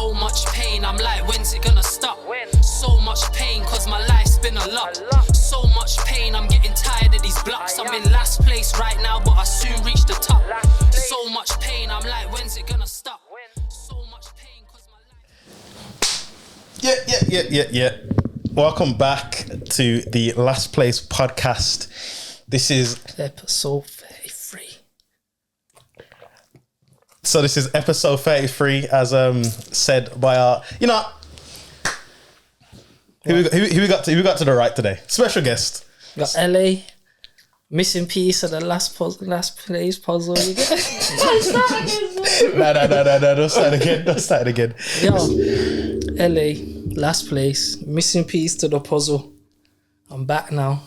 So much pain, I'm like, when's it gonna stop? So much pain, cause my life's been a lot. So much pain, I'm getting tired of these blocks. I'm in last place right now, but I soon reach the top. So much pain, I'm like, when's it gonna stop? So much pain, cause my life... Yeah. Welcome back to the Last Place podcast. This is episode 33. So this is episode 33, as said by our, you know, who we got to the right today? Special guest. We got LA, missing piece of the last place puzzle. You get? No. Don't start again. Yo, LA, last place, missing piece to the puzzle. I'm back now.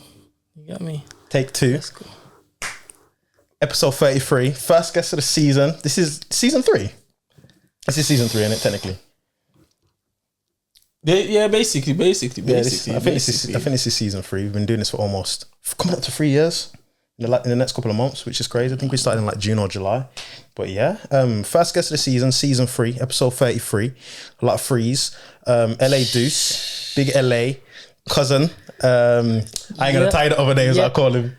You got me? Take 2. Let's go. Episode 33, first guest of the season. This is season 3. This is season 3, isn't it, technically? Yeah, basically. I think this is season 3. We've been doing this for almost coming up to 3 years in the next couple of months, which is crazy. I think we started in like June or July. But yeah, first guest of the season, season 3, episode 33. A lot of threes. LA Deuce, big LA cousin. I ain't gonna tie the other names. I'll call him.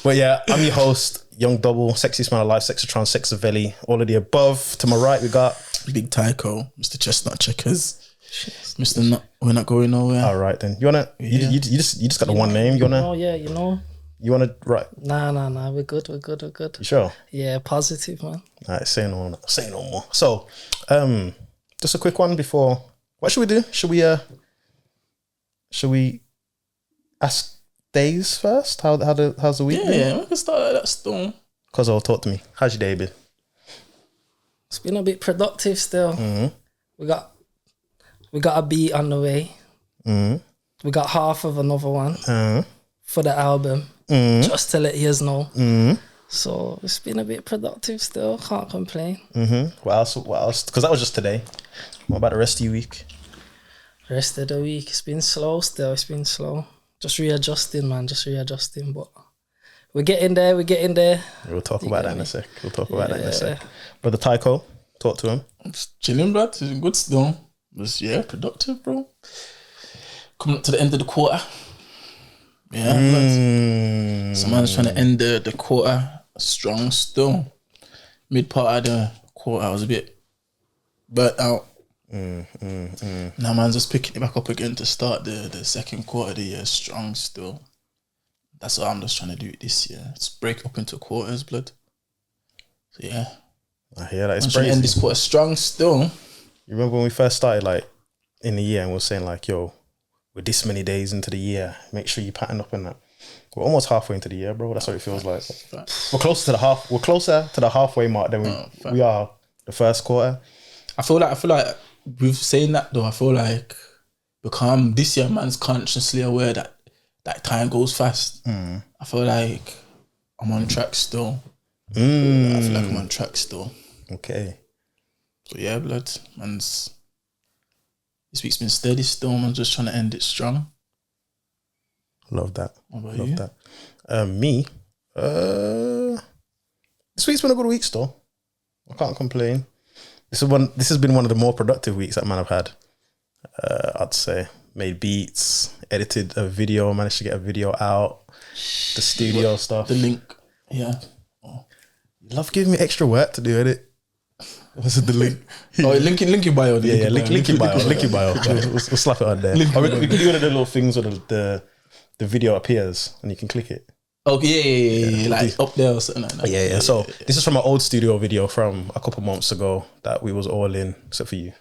But yeah, I'm your host, Young Double, Sexiest Man Alive, Sexatron, Sexavelli, all of the above. To my right, we got Big Tycoon, Mr. Chestnut Checkers, Mr. Not. We're not going nowhere. All right then. You wanna? Yeah. You just got the one name. You wanna? Oh yeah, you know. You wanna? Right. Nah. We're good. You sure? Yeah, positive, man. All right. Say no more. So, just a quick one before. What should we do? Should we ask days first? How's the week been? Yeah, we can start like that still. Cause I'll talk to me. How's your day been? It's been a bit productive still. Mm-hmm. We got a beat on the way. Mm-hmm. We got half of another one for the album. Mm-hmm. Just to let you know. Mm-hmm. So it's been a bit productive still. Can't complain. Mm-hmm. What else? Because that was just today. What about the rest of your week? Rest of the week, it's been slow still. It's been slow. Just readjusting, man. But we're getting there. We'll talk about that in a sec. Brother Tyco, talk to him. Just chilling, blood. It's good still. Just productive, bro. Coming up to the end of the quarter. Yeah, blood. Someone's trying to end the quarter strong still. Mid part of the quarter, I was a bit burnt out. Now man's just picking it back up again to start the second quarter of the year strong still. That's what I'm just trying to do this year. Let's break up into quarters, blood. So yeah. I hear that. It's I'm trying to end this quarter strong still. You remember when we first started like in the year and we were saying like, yo, we're this many days into the year. Make sure you pattern up in that. We're almost halfway into the year, bro. That's what it feels like. We're closer to the halfway mark than we are the first quarter. I feel like with saying that though, I feel like this year man's consciously aware that time goes fast. I feel like I'm on track still. I feel like I'm on track still. Okay. So yeah, blood. This week's been steady still. Man, just trying to end it strong. Love that. What about Love you? that. Me. This week's been a good week still. I can't complain. This has been one of the more productive weeks that man I've had. I'd say made beats, edited a video, managed to get a video out, the studio stuff. The link, yeah. You love giving me extra work to do edit. What's the link? Link in bio. Link in bio. We'll slap it on there. We can do one of the little things where the video appears and you can click it. Oh yeah, like up there or something like that. Yeah. So this is from an old studio video from a couple months ago that we was all in, except for you.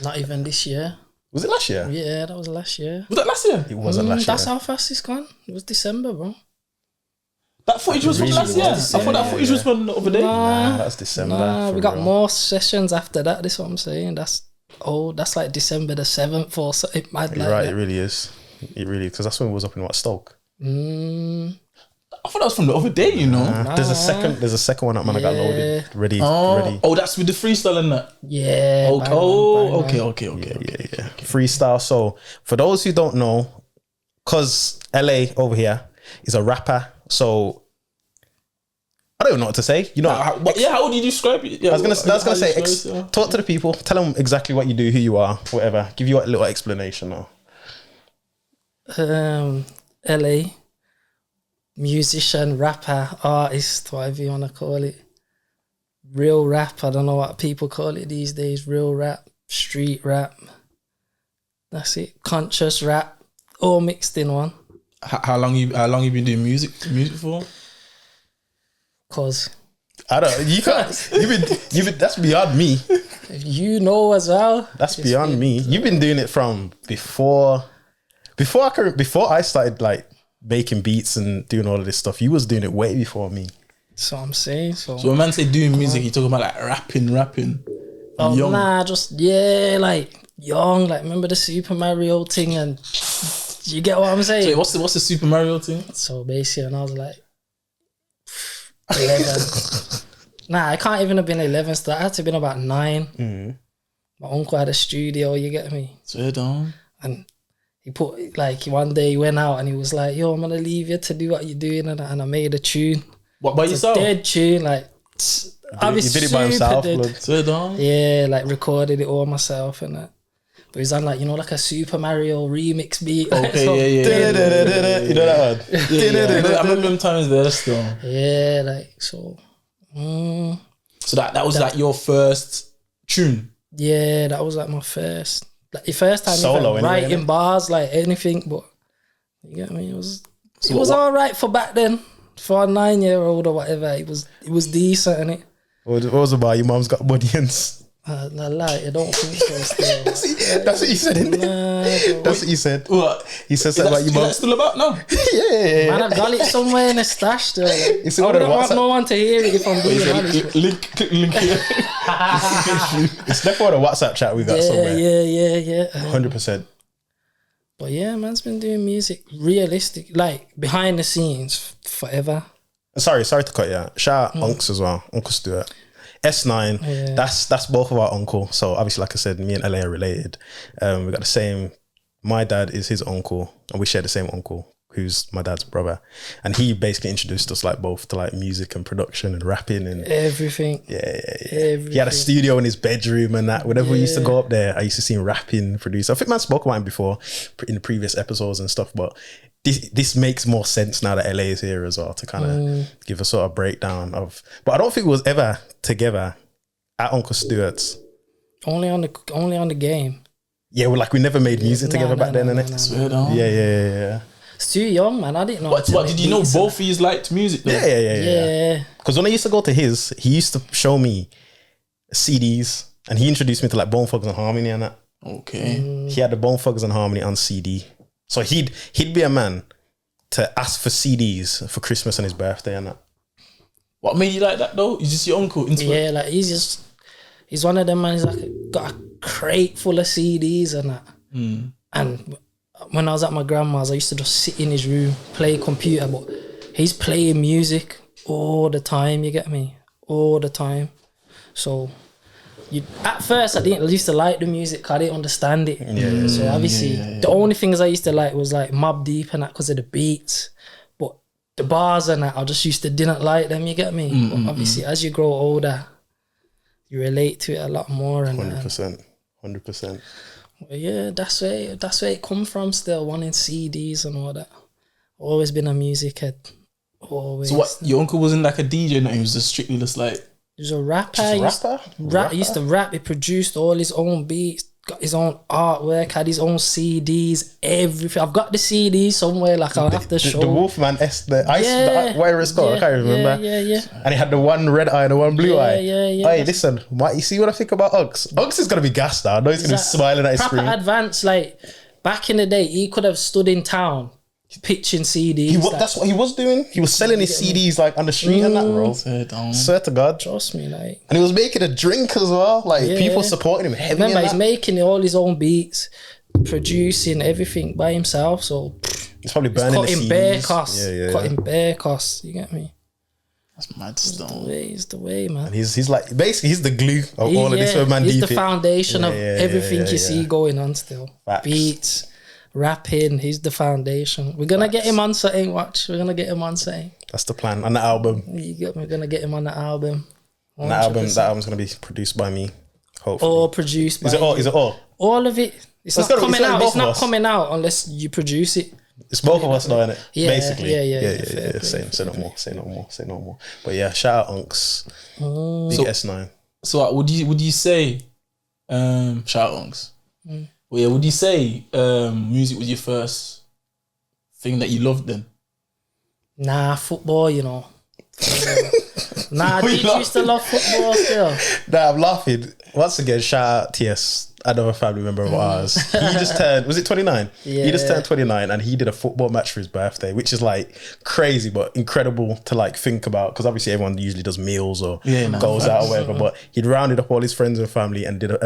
Not even this year. Was it last year? Yeah, that was last year. Was that last year? It wasn't last year. That's how fast it's gone. It was December, bro. That footage was from last year. I thought that footage was from the other day. Nah, that's December. We got more sessions after that. That's what I'm saying. That's like December the 7th or something. You're right, it really is. Because that's when we was up in Stoke. I thought that was from the other day, you know. There's a second one that man I got loaded. Ready. Oh, that's with the freestyle and that. Yeah. Okay. Freestyle. So for those who don't know, because LA over here is a rapper, so I don't even know what to say. You know, how would you describe it? Yeah, I was gonna say, talk to the people, tell them exactly what you do, who you are, whatever. Give you a little explanation now. LA, musician, rapper, artist, whatever you want to call it. Real rap, I don't know what people call it these days. Real rap, street rap. That's it. Conscious rap, all mixed in one. How long you been doing music for? Cause I don't. You can't. You've been. That's beyond me. you know as well. That's beyond me. You've been doing it from before I started like making beats and doing all of this stuff. You was doing it way before me. So I'm saying. So when man say doing music, you talking about like rapping. Oh young. nah, just like young. Like remember the Super Mario thing, and you get what I'm saying. So what's the Super Mario thing? So basically, when I was like 11. Nah, I can't even have been 11. So I had to have been about 9. Mm-hmm. My uncle had a studio. You get me? Swear down. And he put like one day he went out and he was like, "Yo, I'm gonna leave you to do what you're doing," and I made a tune. What by yourself? A dead tune, like. You did it by himself. Swear down. Yeah, like recorded it all myself and that. But it was on like, you know, like a Super Mario remix beat. Okay, yeah. You know that one? Yeah. I remember them times there still. Yeah, like so. So that was like your first tune. Yeah, that was like my first, like the first time Solo even anyway, writing innit? bars, like anything. But you get me? It was all right for back then. For a 9-year-old or whatever, it was decent, innit? What was it about? Your mum's got audience. I lie, I don't think so. Still. That's what you said, innit? Nah, That's what you said. What? He said something about your mum. Is that still about now? Yeah. man, I've got it somewhere in a stash still. Like, It's I one of wouldn't the want WhatsApp- no one to hear it if I'm being honest. Link here. It's definitely a WhatsApp chat we got somewhere. Yeah. 100%. But yeah, man's been doing music realistic, like behind the scenes forever. Sorry to cut you out. Shout out Unks as well. Uncle Stuart. S9, Yeah. that's both of our uncle. So obviously, like I said, me and LA are related. We got the same. My dad is his uncle, and we share the same uncle, who's my dad's brother. And he basically introduced us like both to like music and production and rapping and Everything. yeah. Everything. He had a studio in his bedroom and that. Whenever we used to go up there, I used to see him rapping, produce. I think man spoke about him before in the previous episodes and stuff, but this makes more sense now that LA is here as well to kind of give a sort of breakdown of. But I don't think we was ever together at Uncle Stuart's. Only on the game. Yeah, we never made music together back then, innit? Swear down. Yeah. It's too young, man. I didn't know. What did you know both of you liked music though? Yeah. Because when I used to go to his, he used to show me CDs and he introduced me to like Bone Thugs and Harmony and that. Okay. He had the Bone Thugs and Harmony on CD. So he'd be a man to ask for CDs for Christmas and his birthday and that. What made you like that though? Is just your uncle? Yeah, like he's one of them man. He's like got a crate full of CDs and that. And when I was at my grandma's, I used to just sit in his room, play computer, but he's playing music all the time. You get me? All the time. So at first I used to like the music because I didn't understand it. Yeah. So obviously the only things I used to like was like Mobb Deep and that because of the beats. But the bars and that I just used to didn't like them, you get me? But obviously as you grow older, you relate to it a lot more and 100%. But yeah, that's where it come from still, wanting CDs and all that. Always been a music head. Always. So what? Your uncle wasn't like a DJ, no? He was just strictly just like. He was a rapper. Just a rapper? He used to rap. He produced all his own beats, got his own artwork, had his own CDs, everything. I've got the CDs somewhere, like I'll have to show. The Wolfman S, the ice, whatever it's called, I can't remember. Yeah. And he had the one red eye and the one blue eye. Yeah. Hey, listen, you see what I think about Uggs? Uggs is going to be gassed now. I know he's going to be smiling at his proper screen. advanced, like back in the day, he could have stood in town pitching CDs. That's what he was doing. He was selling his CDs like on the street and that, bro. Swear to God. Trust me, like. And he was making a drink as well. Like people supporting him heavy. Remember, he's that. making all his own beats, producing everything by himself. So he's probably burning the cutting CDs. bare costs. Yeah. Cutting bare costs. You get me? That's mad stuff. It's the way, man. And he's like basically he's the glue of all of this with man he's deep. the foundation of Yeah, everything you see going on still. Facts. Beats, rapping, he's the foundation. We're gonna get him on something, watch. We're gonna get him on something. That's the plan. On the album. We're gonna get him on the album. On the album. That album's gonna be produced by me. Hopefully. Or produced by Is it all? Is it all? all of it. It's not coming out. It's not coming out unless you produce it. It's both of us though, innit? Yeah, Basically. yeah. Say no more. But yeah, shout out Unks. Big S9. So would you say shout out Unks? Well, yeah, would you say music was your first thing that you loved then? Nah, football, you know. Nah, I used to love football still. Nah, I'm laughing. Once again, shout out TS, another family member of ours. He just turned, was it 29? Yeah. He just turned 29 and he did a football match for his birthday, which is like crazy but incredible to like think about, because obviously everyone usually does meals or goes out or whatever, but he'd rounded up all his friends and family and did a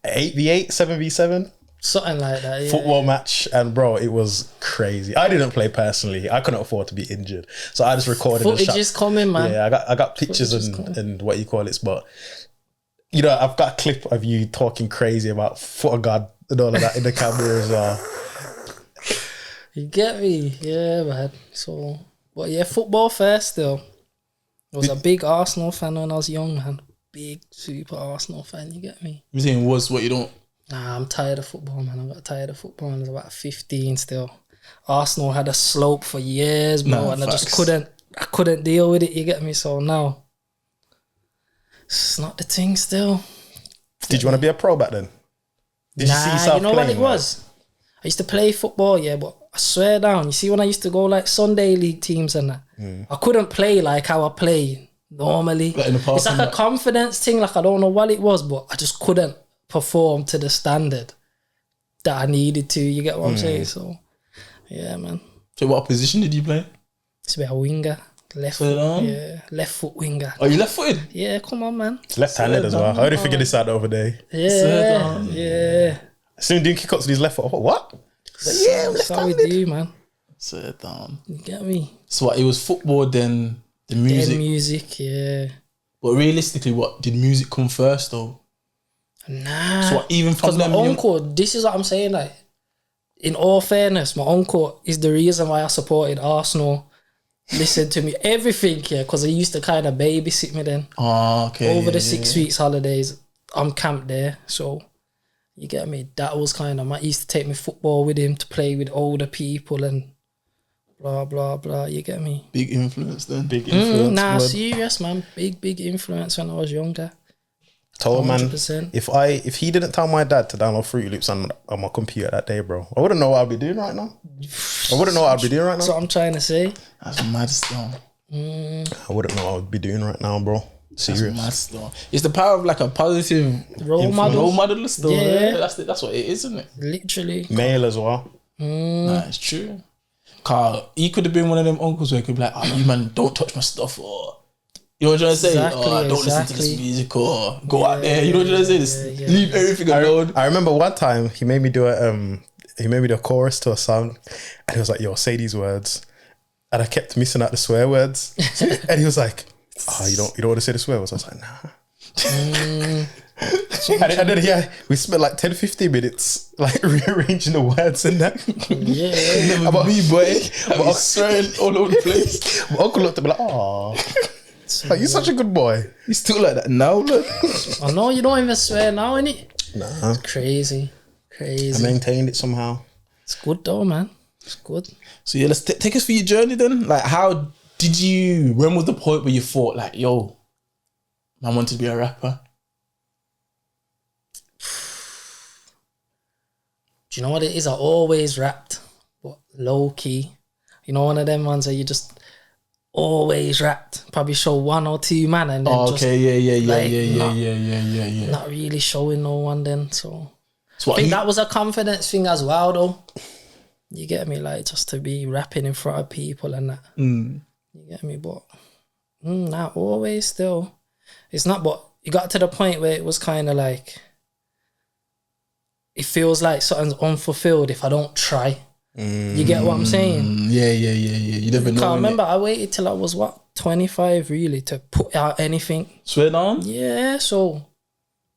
8v8, 7v7 something like that. Yeah. football match, and bro, it was crazy. I didn't play personally. I couldn't afford to be injured, so I just recorded. Footage is coming, man. Yeah, I got pictures and what you call it, but you know, I've got a clip of you talking crazy about foot of God and all of that in the camera as well. You get me? Yeah, man. So, but yeah, football first still. I was a big Arsenal fan when I was young, man. Big, super Arsenal fan, you get me? You saying was what you don't? Nah, I'm tired of football, man. I got tired of football when I was about 15 still. Arsenal had a slope for years, bro, and facts. I couldn't deal with it, you get me? So now, it's not the thing still. Did you want to be a pro back then? Did you see yourself you know what playing, it was? I used to play football, yeah, but I swear down, you see when I used to go like Sunday league teams and that, I couldn't play like how I play normally. Like in the past, it's like a confidence thing, like I don't know what it was, but I just couldn't perform to the standard that I needed to, you get what I'm saying? So, yeah, man. So what position did you play? It's a bit of a winger. Left foot winger. Oh, you left-footed? Yeah, come on, man. It's left-handed as well. I already figured this out the other day. Yeah. Soon doing kick-ups with his left foot. What? Yeah, That's how we do, man. Sit down. You get me? So what, it was football, then the music. Then music, yeah. But realistically, what did music come first though? Nah. So what, even from because my uncle, this is what I'm saying, like, in all fairness, my uncle is the reason why I supported Arsenal. Listen to me, everything, yeah, because he used to kind of babysit me then. Oh, okay. Over the 6 weeks holidays, I'm camped there, so you get me? That was kind of, I used to take me football with him to play with older people and blah, blah, blah, you get me? Big influence then. Big influence. Nah, serious, man. Big influence when I was younger. Told 100%. man, if he didn't tell my dad to download Fruity Loops on my computer that day, bro, I wouldn't know what I'd be doing right now. That's what I'm trying to say. That's mad still. I wouldn't know what I'd be doing right now, bro. Serious. That's mad still. It's the power of like a positive Role model. Role model still. Yeah. That's what it is, isn't it? Literally. Male as well. Nah, it's true. Carl, he could have been one of them uncles where he could be like, oh, you man, don't touch my stuff, or you know what I'm trying to say? Exactly, Don't listen to this music, or go out there. You know what I'm trying to say? Just leave everything alone. I remember one time he made me do a chorus to a song, and he was like, "Yo, say these words," and I kept missing out the swear words, and he was like, "Oh, you don't want to say the swear words?" I was like, "Nah." And then we spent like 10-15 minutes like rearranging the words and that. Yeah. About me, boy. I was swearing all over the place. My uncle looked at me like, "Oh, like, you're such a good boy." He's still like that now, look. I know you don't even swear now, innit? Nah, It's crazy. I maintained it somehow. It's good though, man. It's good. So yeah, let's take us for your journey then. Like, when was the point where you thought like, yo, I want to be a rapper? Do you know what it is? I always rapped, but low key. You know, one of them ones where you just always rapped. Probably show one or two man and then not really showing no one then. So I think that was a confidence thing as well though. You get me? Like, just to be rapping in front of people and that. You get me? But not always still. It's not, but it got to the point where it was kind of like, it feels like something's unfulfilled if I don't try. You get what I'm saying? Yeah. You never know. I remember I waited till I was 25 really to put out anything. Swear down? Yeah, so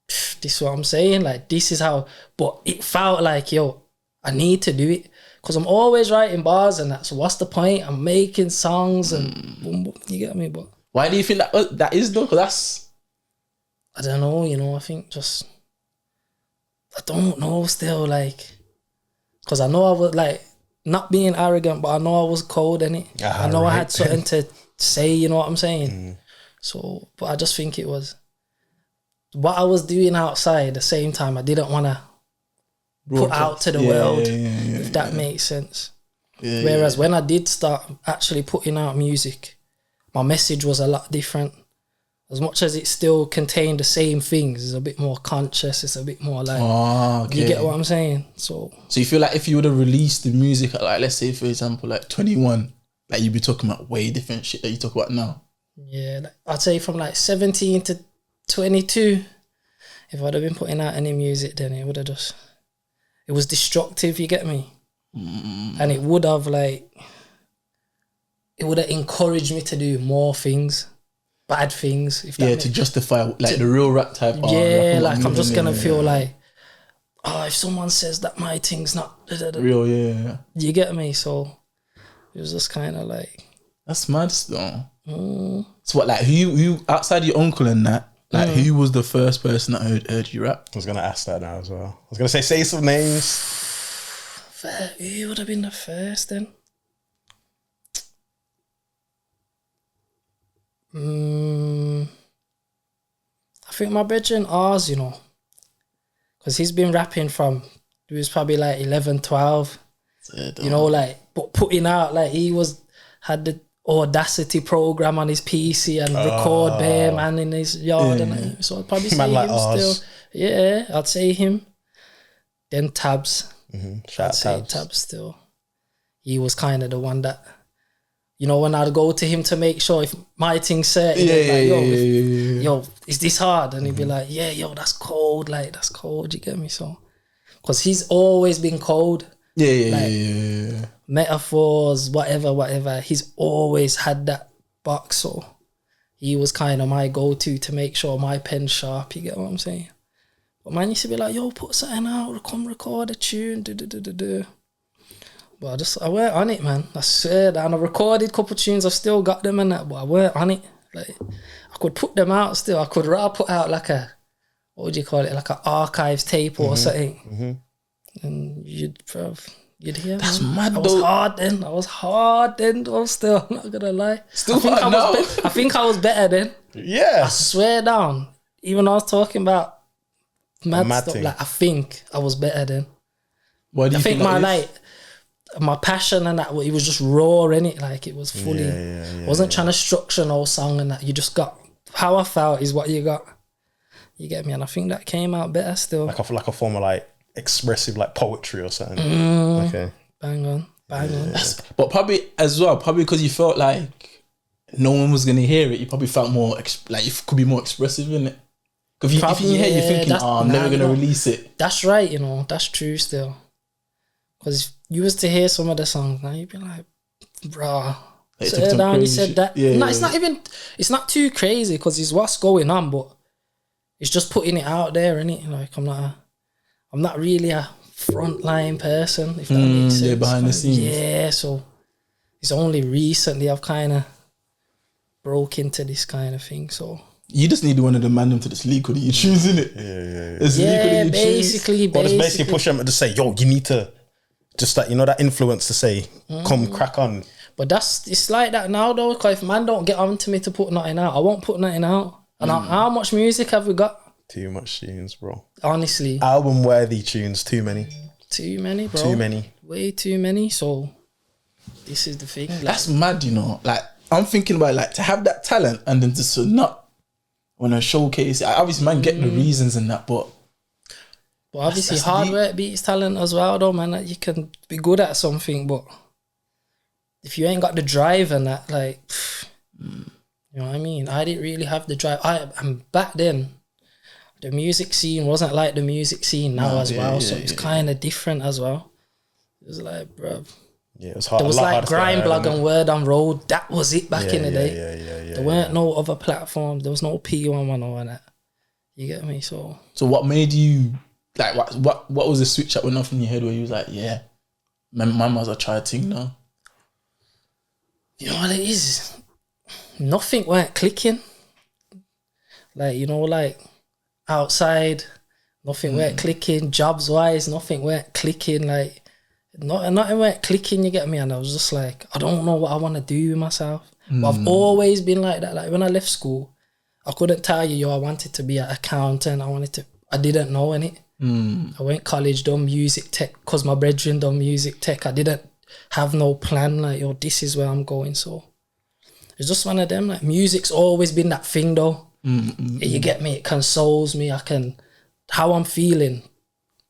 this is what I'm saying. Like, this is how, but it felt like, yo, I need to do it. Because I'm always writing bars and that. So what's the point? I'm making songs and boom, boom, you get me? But why do you think that is though? Because that's, I don't know, you know, I think just, I don't know still, like, because I know I was like, not being arrogant, but I know I was cold in it. I know I had something to say, you know what I'm saying? So, but I just think it was what I was doing outside. At the same time, I didn't want to put out to the world, if that makes sense. Whereas when I did start actually putting out music, my message was a lot different. As much as it still contained the same things, it's a bit more conscious, it's a bit more like, you get what I'm saying? So you feel like if you would have released the music at, like, let's say for example, like 21, like you'd be talking about way different shit that you talk about now. Yeah, like, I'd say from like 17 to 22, if I'd have been putting out any music, then it would have just, it was destructive, you get me? And it would have like, it would have encouraged me to do more things, bad things. If that to justify like the real rap type. Yeah, like I'm just gonna feel like, oh, if someone says that my thing's not real, you get me? So it was just kind of like, that's mad still. So what, like who outside your uncle and that, like who was the first person that heard you rap? I was gonna ask that now as well. I was gonna say some names. Who would have been the first then? I think my brethren ours, you know, because he's been rapping from, he was probably like 11, 12, you know, like, but putting out, like had the Audacity program on his PC and record bare man in his yard, and so I'd probably say him like still. Yeah, I'd say him. Then Tabs. Shout out Tabs still. He was kind of the one that, you know, when I'd go to him to make sure if my thing's certain, yo, is this hard? And he'd be like, yeah, yo, that's cold, like, that's cold, you get me? So, because he's always been cold. Metaphors, whatever, he's always had that box, so he was kind of my go-to to make sure my pen's sharp, you get what I'm saying? But man used to be like, yo, put something out, come record a tune, But I weren't on it, man. I swear, and I recorded a couple of tunes, I've still got them and that, but I weren't on it. Like, I could put them out still. I could rather put out like a, what would you call it, like an archives tape or something. And you'd hear. That's mad though. I was hard then though, still, I'm not gonna lie. Still hard now. I think I was better then. Yeah. I swear down. Even I was talking about mad stuff, thing. like I think I was better then. Why do you I think that my is? my passion and that, it was just raw in it, like it was fully, wasn't trying to structure no song and that, you just got, how I felt is what you got, you get me? And I think that came out better still. Like a form of like expressive like poetry or something. Okay. Bang on. But probably as well, because you felt like no one was going to hear it, you probably felt more, like it could be more expressive, innit? Because if you hear it, you're thinking, I'm never going to release it. That's right, you know, that's true still. Because you was to hear some of the songs, now you'd be like, bruh. So down, you said that. It's not too crazy because it's what's going on, but it's just putting it out there, innit? Like, I'm not really a frontline person, if that makes sense. Yeah, behind the scenes. Yeah, so it's only recently I've kind of broke into this kind of thing, so. You just need one of the man to just leak what you choose, innit? Yeah, basically. But just basically push them to say, yo, you need to, just that, you know, that influence to say, come crack on. But it's like that now though, because if man don't get on to me to put nothing out, I won't put nothing out. And how much music have we got? Too much tunes, bro. Honestly. Album worthy tunes, too many. Too many, bro. Too many. Way too many. So this is the thing. Like, that's mad, you know. Like, I'm thinking about like to have that talent and then to not want to showcase it. Obviously, man, get the reasons and that, but obviously that's hard deep. work beats talent as well, though, man. Like, you can be good at something, but if you ain't got the drive and that, like, you know what I mean? I didn't really have the drive. And back then, the music scene wasn't like the music scene now so it's kind of different as well. It was like, bro. Yeah, it was hard. There was like Grime Blog and Word on Road. That was it back in the day. There weren't no other platforms. There was no P110 and that. You get me? So what made you, like, what was the switch that went off in your head where you was like, yeah, My mother tried thing now. You know what it is? Nothing weren't clicking. Like, you know, like outside, nothing weren't clicking. Jobs wise, nothing weren't clicking. Like, nothing weren't clicking, you get me? And I was just like, I don't know what I want to do with myself. But I've always been like that. Like, when I left school, I couldn't tell you, I wanted to be an accountant. I didn't know any. I went college, done music tech, because my brethren done music tech. I didn't have no plan, like, yo, this is where I'm going. So it's just one of them. Like, music's always been that thing, though. You get me? It consoles me. How I'm feeling.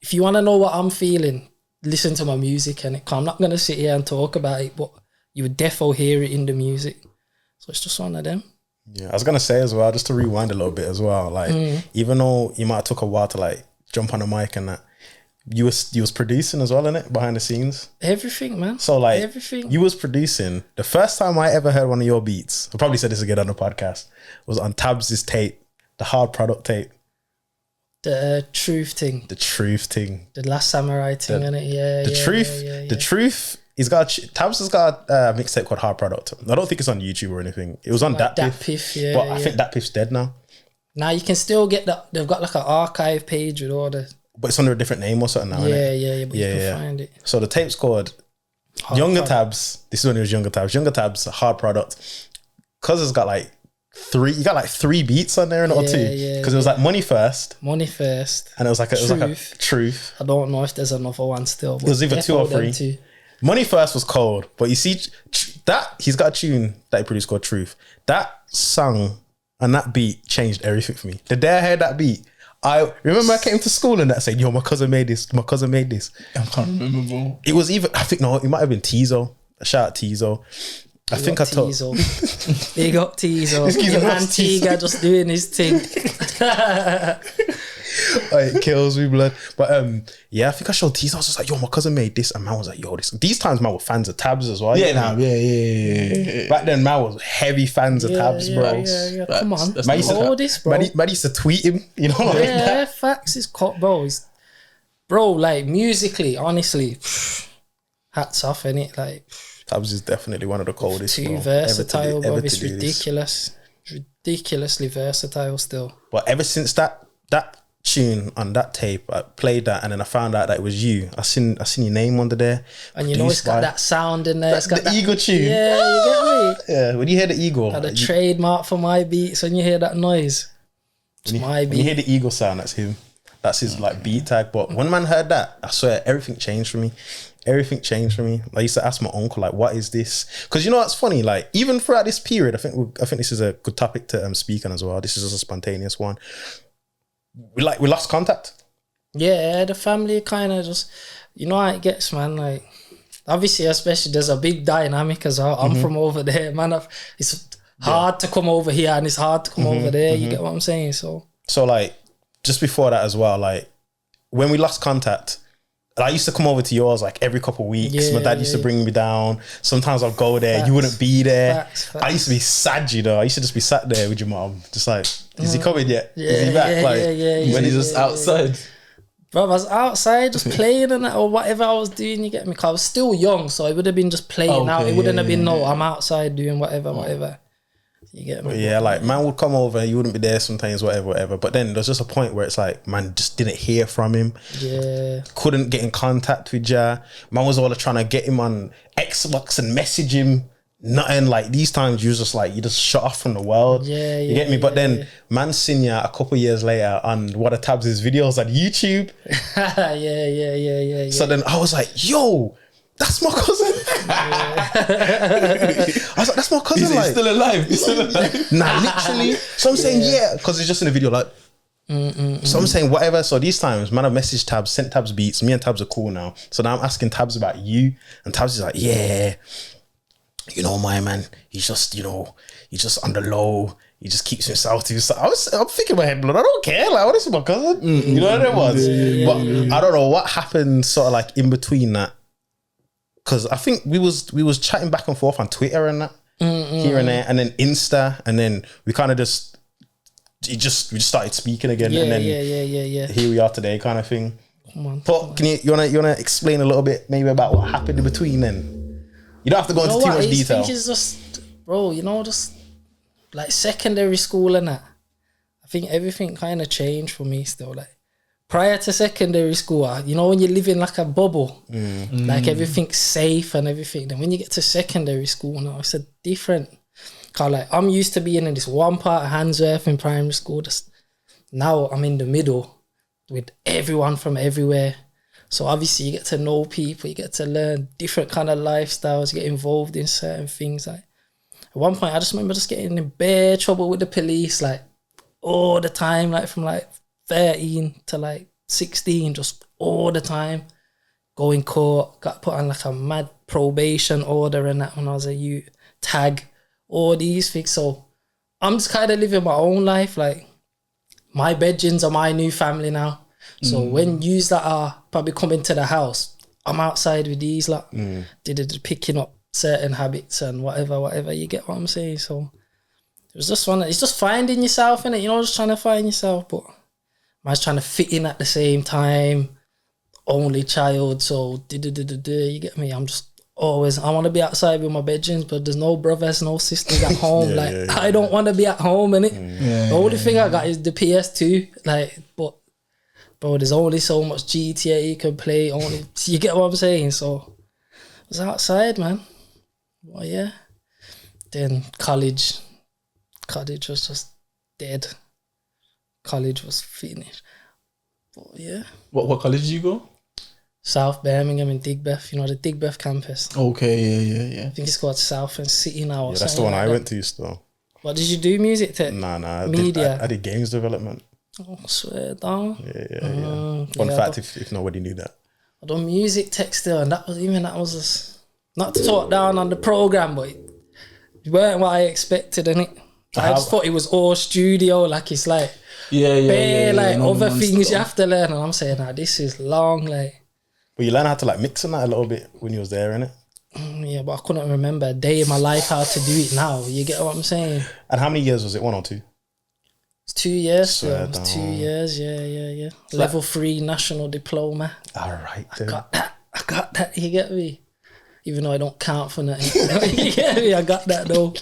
If you want to know what I'm feeling, listen to my music. And I'm not going to sit here and talk about it, but you would definitely hear it in the music. So it's just one of them. Yeah, I was gonna say as well, just to rewind a little bit as well. Like, even though you might have took a while to like jump on the mic and that, you was producing as well, innit, behind the scenes. Everything, man. So like, everything. You was producing. The first time I ever heard one of your beats, I probably said this again on the podcast, was on Tabs' tape, the Hard Product tape. The Truth thing. The Truth thing. The Last Samurai thing, innit? Yeah. The Truth. The Truth. Tabs has got a mixtape called Hard Product. I don't think it's on YouTube or anything. It was on like Dat Piff, but I think Dat Piff's dead now. Now you can still get that. They've got like an archive page with all the. But it's under a different name or something now. Yeah. But you can find it. So the tape's called Younger Tabs. This is when it was Younger Tabs. Younger Tabs, Hard Product. Cause it's got like three beats on there and all too. Because it was like Money First, and it was like a Truth. I don't know if there's another one still. It was either 2 or 3. Money First was cold, but you see that he's got a tune that he produced called Truth. That song and that beat changed everything for me. The day I heard that beat, I remember I came to school and that said, "Yo, my cousin made this. My cousin made this." I can't remember, bro. It was even. I think no, it might have been Tizo. Shout out Tizo. I think I told. Big up Tizo. In Antigua, just doing his thing. It kills me, blood. But yeah, I think I showed Tizo. I was just like, "Yo, my cousin made this," and man was like, "Yo, this." These times, man were fans of Tabs as well. Yeah, yeah. Back then, man was heavy fans of Tabs, bro. Yeah. Come on, man used to tweet him, you know. Like that. Facts is bro. Bro, like musically, honestly, hats off, innit? Like. Tabs is definitely one of the coldest. Too versatile, bro. It's ridiculous. Ridiculously versatile still. But ever since that tune on that tape, I played that and then I found out that it was you. I seen your name under there. And you know it's got that sound in there. It's got the Eagle tune. Yeah, you get me? Yeah, when you hear the Eagle. Got a trademark for my beats when you hear that noise. It's my beat. When you hear the Eagle sound, that's him. That's his like beat tag. But when man heard that, I swear everything changed for me. Everything changed for me. I used to ask my uncle, like, what is this? Because you know what's funny? Like, even throughout this period, I think this is a good topic to speak on as well. This is just a spontaneous one. We lost contact. Yeah, the family kind of just, you know how it gets, man. Like, obviously, especially, there's a big dynamic as well. I'm from over there, man. It's hard to come over here and it's hard to come over there. You get what I'm saying? So like, just before that as well, like, when we lost contact, I used to come over to yours like every couple of weeks. My dad used to bring me down. Sometimes I'd go there. You wouldn't be there. Facts. I used to be sad, you know. I used to just be sat there with your mom. Just like, is he coming yet? Is he back? When he's just outside. Bro, I was outside just playing and that, or whatever I was doing, you get me? Because I was still young, so it would have been just playing out. It wouldn't have been, I'm outside doing whatever. You get me? But yeah, like, man would come over, you wouldn't be there sometimes, whatever. But then there's just a point where it's like, man just didn't hear from him. Yeah. Couldn't get in contact with ya. Man was all trying to get him on Xbox and message him. Nothing. Like, these times you was just like, you just shut off from the world. Yeah. You get me? But then man seen ya a couple years later on one of Tabs' videos on YouTube. Yeah. So then I was like, yo, that's my cousin. I was like, that's my cousin. He's still alive. Nah, literally. So I'm saying, because it's just in a video, like. So I'm saying whatever. So these times, man, I've messaged Tabs, sent Tabs beats. Me and Tabs are cool now. So now I'm asking Tabs about you, and Tabs is like, yeah, you know, my man, he's just, you know, he's just on the low. He just keeps himself to himself. I'm thinking in my head, blood, I don't care. Like, this is my cousin. You know what it was? But I don't know what happened sort of like in between that. Because I think we was chatting back and forth on Twitter and that, here and there, and then Insta, and then we kind of we just started speaking again, and then yeah. here we are today, kind of thing. come on. But can you wanna explain a little bit maybe about what happened in between then? You don't have to go into too much detail. I think it's just, bro, just like secondary school and that. I think everything kind of changed for me still. Like prior to secondary school, when you live in like a bubble, like everything's safe and everything. Then when you get to secondary school now, it's a different. Cause like I'm used to being in this one part of Handsworth in primary school. Now I'm in the middle with everyone from everywhere. So obviously you get to know people, you get to learn different kind of lifestyles, you get involved in certain things. Like at one point I just remember just getting in bare trouble with the police, like all the time, like from like 13 to like 16, just all the time. Go in court, got put on like a mad probation order and that when I was a youth, tag, all these things. So I'm just kind of living my own life. Like my bedrooms are my new family now. So when yous that are probably coming to the house, I'm outside with these like picking up certain habits and whatever, you get what I'm saying? So it was just it's just finding yourself in it, just trying to find yourself, but man's trying to fit in at the same time. Only child, so you get me? I'm just always, I want to be outside with my bedrooms, but there's no brothers, no sisters at home. I don't want to be at home, innit? The only thing I got is the PS2, but bro, there's only so much GTA you can play, you get what I'm saying? So I was outside, man. Well, yeah. Then college was just dead. College was finished. But yeah. What college did you go? South Birmingham in Digbeth, the Digbeth campus. Okay, yeah. I think it's called South and City now. Yeah, that's the one I went to still. What did you do? Music tech? Nah. Media. I did games development. Oh, swear down. Yeah. Fun fact, if nobody knew that. I done music tech still, and that was just, not to talk down on the program, but it weren't what I expected, innit? I just thought it was all studio, like it's like other things you have to learn, and I'm saying, this is long, like. But you learn how to like mix on that a little bit when you was there, innit? Yeah, but I couldn't remember a day in my life how to do it now. You get what I'm saying? And how many years was it? 1 or 2? It's 2 years. So it's 2 years. Yeah. Level 3 national diploma. All right. I got that. You get me? Even though I don't count for nothing. You get me? I got that though.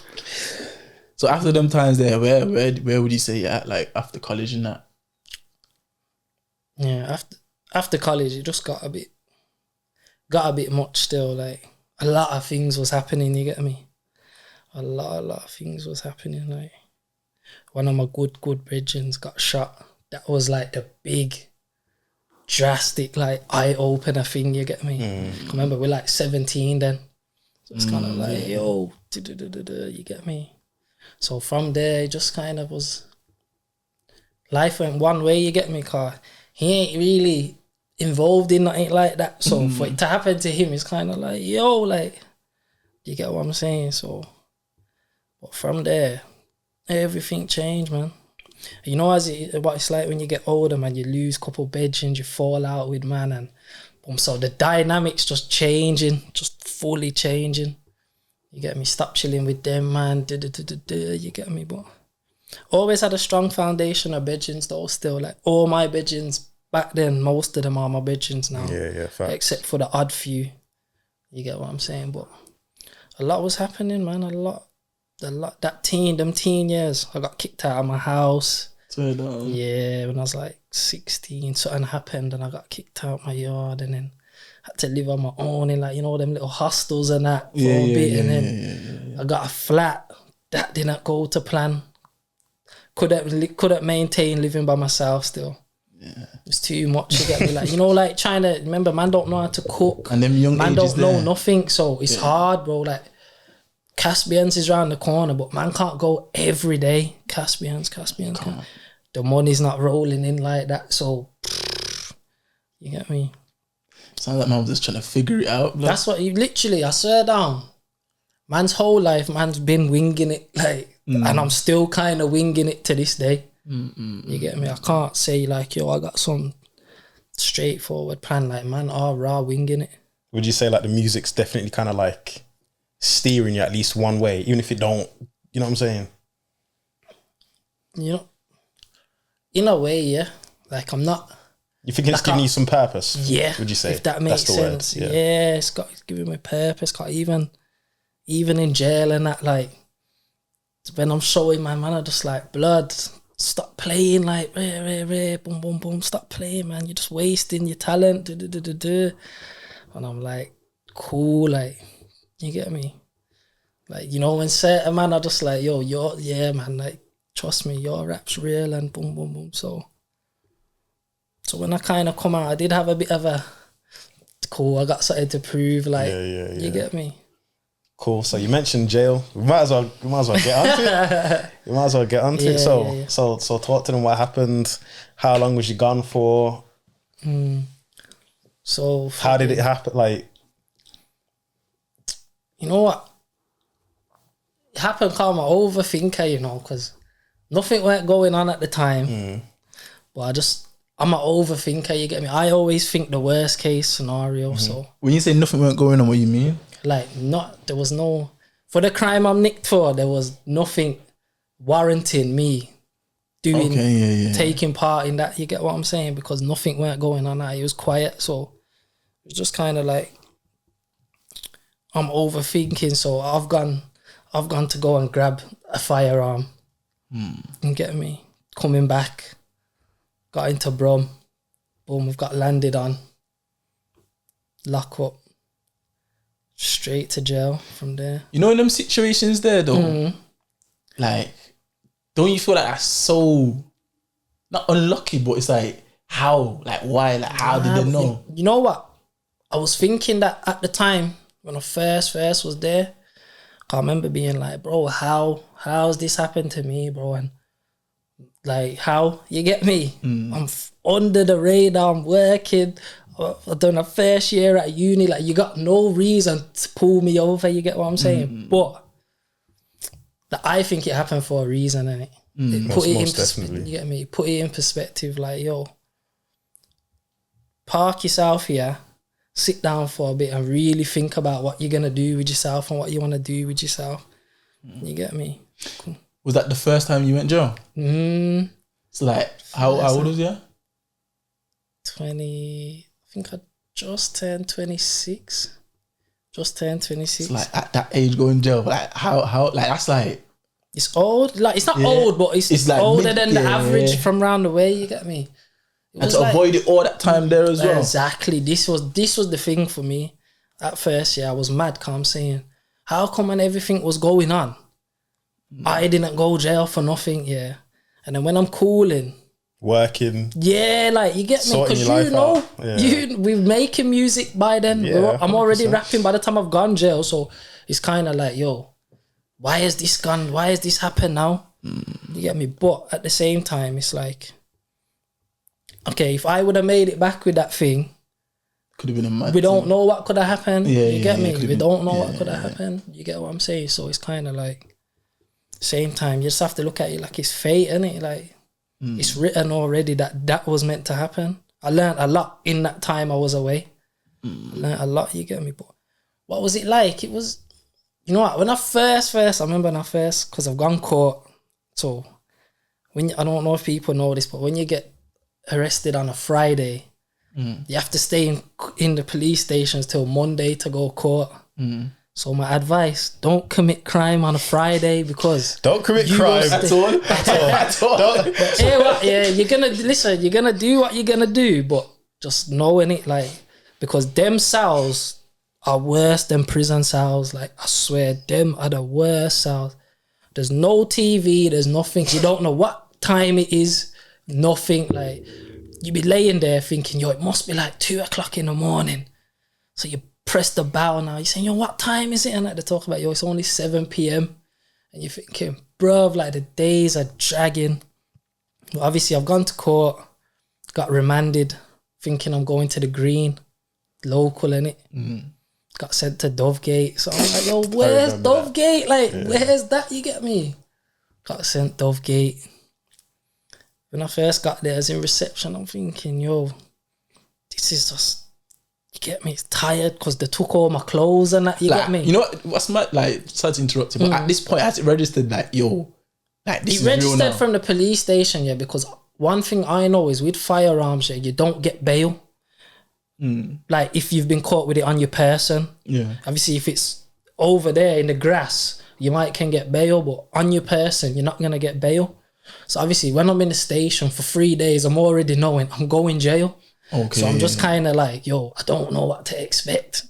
So after them times there, where would you say you're at, like after college and that? Yeah, after college, it just got a bit much still. Like a lot of things was happening. You get me? A lot of things was happening. Like one of my good brethrens got shot. That was like the big, drastic, like eye opener thing. You get me? I remember we're like 17 then. So it's kind of like yo, you get me? So from there, it just kind of was. Life went one way. You get me? Car. He ain't really involved in nothing like that. So for it to happen to him, it's kind of like, yo, like, you get what I'm saying? So, but from there, everything changed, man. What it's like when you get older, man, you lose a couple bedrooms, you fall out with man, and boom. So the dynamics just changing, just fully changing. You get me? Stop chilling with them, man. You get me? But always had a strong foundation of bedrooms though, still. Like all my bedrooms back then, most of them are my bedrooms now. Yeah, facts. Except for the odd few. You get what I'm saying? But a lot was happening, man. A lot. Them teen years, I got kicked out of my house. Yeah, when I was like 16, something happened and I got kicked out of my yard, and then had to live on my own in like, them little hostels and that for a bit. And then I got a flat. That didn't go to plan. Couldn't maintain living by myself still. Yeah. It's too much. You get me? Like, like trying to, remember, man don't know how to cook. And them young man ages don't know nothing. So it's hard, bro. Like, Caspian's is around the corner, but man can't go every day. Caspian's. The money's not rolling in like that. So, you get me? Sounds like man was just trying to figure it out. Bro. That's what I swear down. Man's whole life, man's been winging it, like, and I'm still kind of winging it to this day. You get me? I can't say like, yo, I got some straightforward plan. Like, man, raw winging it. Would you say like the music's definitely kind of like steering you at least one way, even if it don't, you know what I'm saying? In a way, yeah. Like I'm not You think it's giving you some purpose? Yeah. Would you say? If that makes sense. Yeah, it's giving me purpose. Even in jail and that, like, when I'm showing my man, I just like, blood, stop playing, like, boom, boom, boom, stop playing, man. You're just wasting your talent. And I'm like, cool, like, you get me? Like, you know, when certain man are just like, yo, man, like, trust me, your rap's real and boom, boom, boom. So when I kind of come out, I did have a bit of a, cool, I got something to prove, like, you get me? Cool. So you mentioned jail. We might as well get onto it. So talk to them what happened. How long was you gone for? So how did it happen? Like, you know what? It happened because I'm an overthinker, you know, because nothing went going on at the time. But I'm an overthinker, you get me? I always think the worst case scenario. So when you say nothing went going on, what you mean? Like, there was no, for the crime I'm nicked for, there was nothing warranting me doing, taking part in that. You get what I'm saying? Because nothing weren't going on. It was quiet. So it was just kind of like, I'm overthinking. So I've gone to go and grab a firearm. And get me? Coming back, got into Brum. Boom, we've got landed on. Lock up. Straight to jail from there. You know, in them situations there though, like, don't you feel like that's so, not unlucky, but it's like, how? Like, why? Like, how did they know? You know what? I was thinking that at the time, when I first was there, I remember being like, bro, how's this happened to me, bro? And like, how? You get me? I'm under the radar, I'm working, I've done a first year at uni, like, you got no reason to pull me over, you get what I'm saying? But I think it happened for a reason, innit? Put it in perspective, you get me? Put it in perspective, like, yo, park yourself here, sit down for a bit and really think about what you're going to do with yourself and what you want to do with yourself. You get me? Cool. Was that the first time you went jail? So like, how old was you? 20... I think I just turned 26. Just turned 26. So like at that age going jail, like how like that's like, it's old. Like, it's not old, but it's like older than the average from round the way. You get me? And to avoid it all that time there as well. Exactly. This was the thing for me. At first, I was mad. Cause I'm saying, how come when everything was going on, I didn't go jail for nothing? Yeah. And then when I'm cooling. Working, like, you get me, because you know, we're making music by then. I'm already rapping by the time I've gone jail, so it's kind of like, yo, why has this gone? Why has this happened now? You get me? But at the same time, it's like, okay, if I would have made it back with that thing, could have been a mad we don't know what could have happened. You get me? We don't know what could have happened. You get what I'm saying? So it's kind of like, same time, you just have to look at it like it's fate, innit? Like, it's written already that was meant to happen. I learned a lot in that time I was away. I learned a lot, you get me? But what was it like? It was, you know what, when I first, I remember when I first, because I've gone court. So, I don't know if people know this, but when you get arrested on a Friday, you have to stay in the police stations till Monday to go court. So my advice, don't commit crime on a Friday, because don't commit crime at all. You're gonna do what you're gonna do, but just knowing it, like, because them cells are worse than prison cells. Like, I swear, them are the worst cells. There's no TV, there's nothing. You don't know what time it is, nothing. Like, you be laying there thinking, yo, it must be like 2 o'clock in the morning. So you press the bell now. You're saying, yo, what time is it? And like, they talk about, yo, it's only 7 p.m. And you're thinking, bruv, like, the days are dragging. Well, obviously, I've gone to court, got remanded, thinking I'm going to the Green, local, innit? Got sent to Dovegate. So I'm like, yo, where's Dovegate? Like, where's that? You get me? Got sent Dovegate. When I first got there, I was in reception. I'm thinking, yo, this is just, you get me? It's tired because they took all my clothes and that. You like, get me? You know what's my, like, sorry to interrupt you, but at this point, has it registered like, yo, like, this it is real now? registered from the police station, because one thing I know is with firearms, you don't get bail. Like if you've been caught with it on your person. Yeah. Obviously, if it's over there in the grass, you can get bail, but on your person, you're not gonna get bail. So obviously, when I'm in the station for 3 days, I'm already knowing I'm going jail. Okay. So I'm just kind of like, yo, I don't know what to expect.